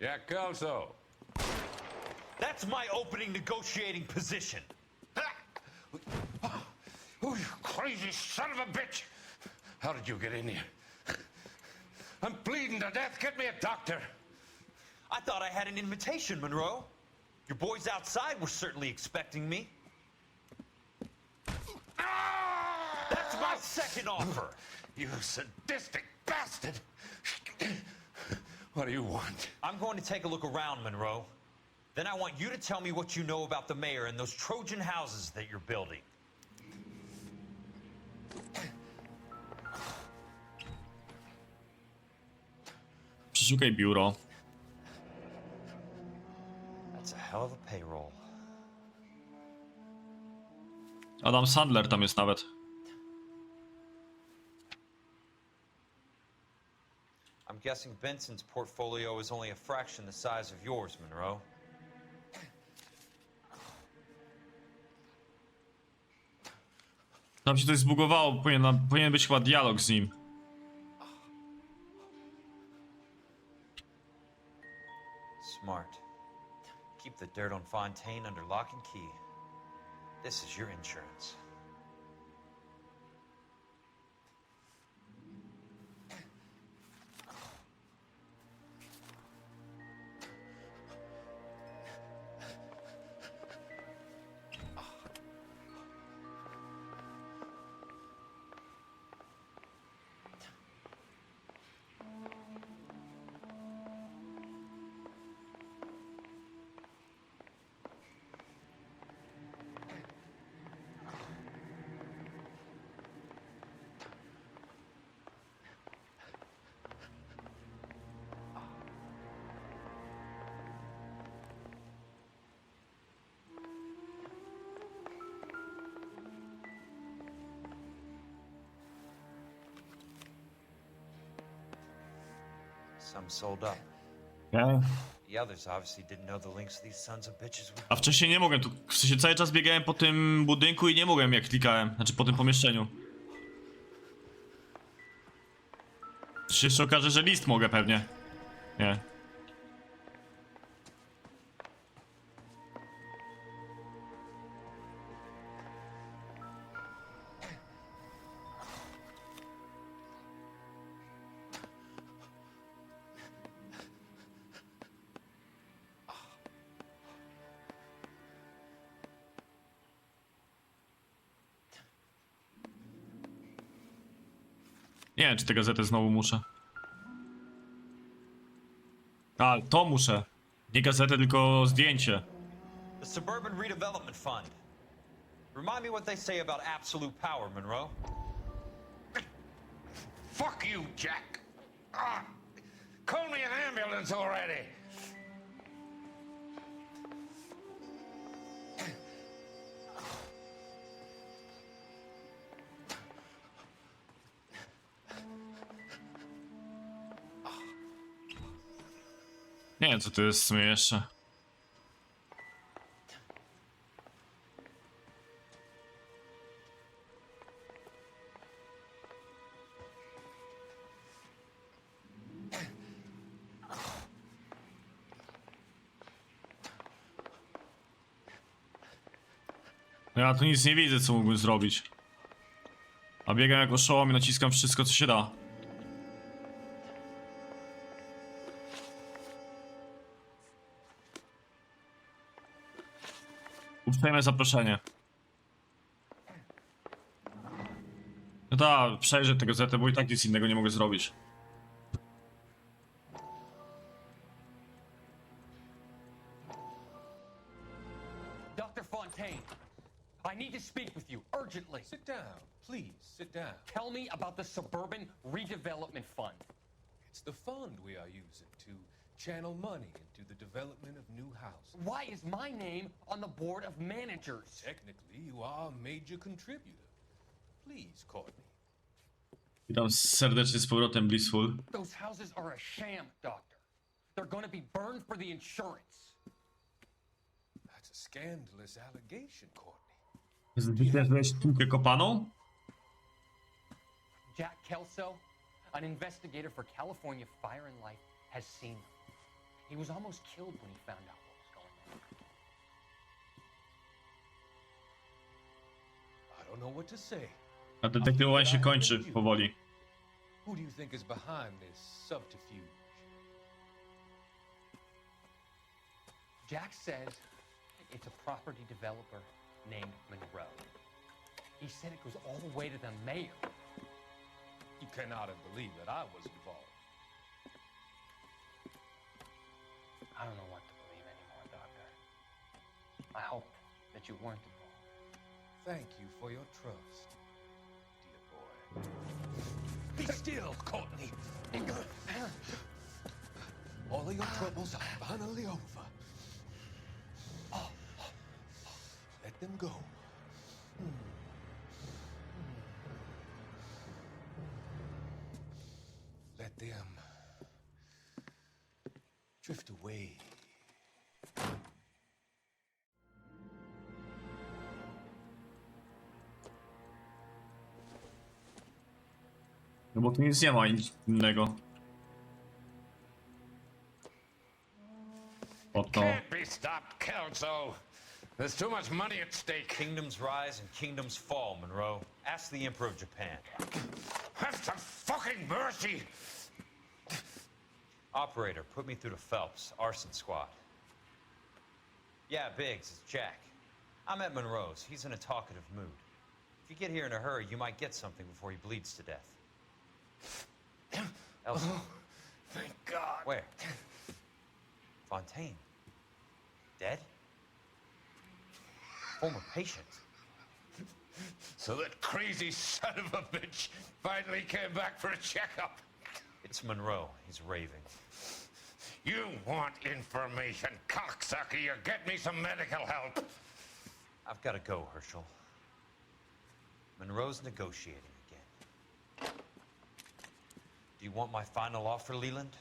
Jack Kelso. That's my opening negotiating position. Oh, you crazy son of a bitch! How did you get in here? I'm bleeding to death. Get me a doctor. I thought I had an invitation, Monroe. Your boys outside were certainly expecting me. That's my second offer. You sadistic bastard! What do you want? I'm going to take a look around, Monroe. Then I want you to tell me what you know about the mayor and those Trojan houses that you're building. Przeszukaj biuro. That's a hell of a payroll. Adam Sandler tam jest nawet. I'm guessing Benson's portfolio is only a fraction the size of yours, Monroe. Tam się coś zbugowało, powinien być chyba dialog z nim. Smart. Keep the dirt on Fontaine under lock and key. This is your insurance. Some sold up. Yeah. The others obviously didn't know the links these sons of bitches would... A wcześniej nie mogłem tu, w sensie cały czas biegałem po tym budynku i nie mogłem jak klikałem, znaczy po tym pomieszczeniu. Czy się jeszcze okaże, że list mogę pewnie? Nie. Nie wiem, czy tę gazetę znowu muszę. A, to muszę. Nie gazetę, tylko zdjęcie. The Suburban Redevelopment Fund. Remind me what they say about absolute power, Monroe. Fuck you, Jack! Call me an ambulance already! Nie wiem, co to jest w sumie jeszcze. Ja tu nic nie widzę, co mógłbym zrobić. A biegam jak oszołom i naciskam wszystko, co się da. Uprzejme zaproszenie. No tak, przejrzę tego zetę, bo i tak nic innego nie mogę zrobić. Dr. Fontaine, I need to speak with you urgently. Sit down, please, sit down. Tell me about the Suburban Redevelopment Fund. It's the fund we are using to channel money into the development of new houses. Why is my name on the board of managers? Technically, you are a major contributor. Please, Courtney. Witam serdecznie z powrotem, Blissful. Those houses are a sham, Doctor. They're going to be burned for the insurance. That's a scandalous allegation, Courtney. Zwyciężyłeś sztukę kopaną? Jack Kelso, an investigator for California Fire and Life, has seen them. He was almost killed when he found out what was going on. I don't know what to say. A detektywowanie się kończy powoli. Who do you think is behind this subterfuge? Jack says it's a property developer named Monroe. He said it goes all the way to the mayor. You cannot have believed that I was involved. I don't know what to believe anymore, Doctor. I hope that you weren't involved. Thank you for your trust, dear boy. Be still, Courtney. All of your troubles are finally over. Let them go. Let them drift away. No bo tu nic nie ma innego. Oto. Can't be stopped, Kelso. There's too much money at stake. Kingdoms rise and kingdoms fall, Monroe. Ask the Emperor of Japan. Have some fucking mercy! Operator, put me through to Phelps, arson squad. Yeah, Biggs, it's Jack. I'm at Monroe's. He's in a talkative mood. If you get here in a hurry, you might get something before he bleeds to death. Elsa. Oh, thank God. Where? Fontaine. Dead? Former patient. So that crazy son of a bitch finally came back for a checkup. It's Monroe. He's raving. You want information, cocksucker. You get me some medical help. I've got to go, Herschel. Monroe's negotiating again. Do you want my final offer, Leland?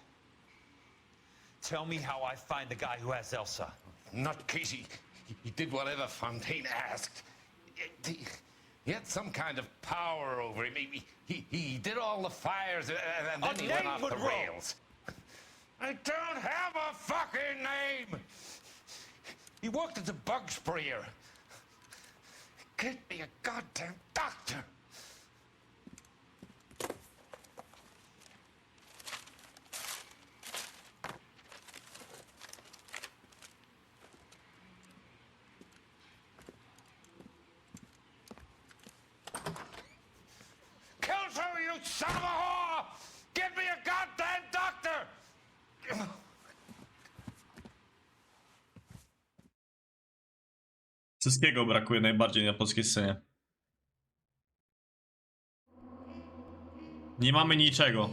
Tell me how I find the guy who has Elsa. Not Casey. He did whatever Fontaine asked. He had some kind of power over him. He did all the fires and then he went off the rails. I don't have a fucking name! He worked as a bug sprayer. Get me a goddamn doctor! Kelso, you son of a whore! Get me a goddamn doctor! Wszystkiego brakuje najbardziej na polskiej scenie. Nie mamy niczego.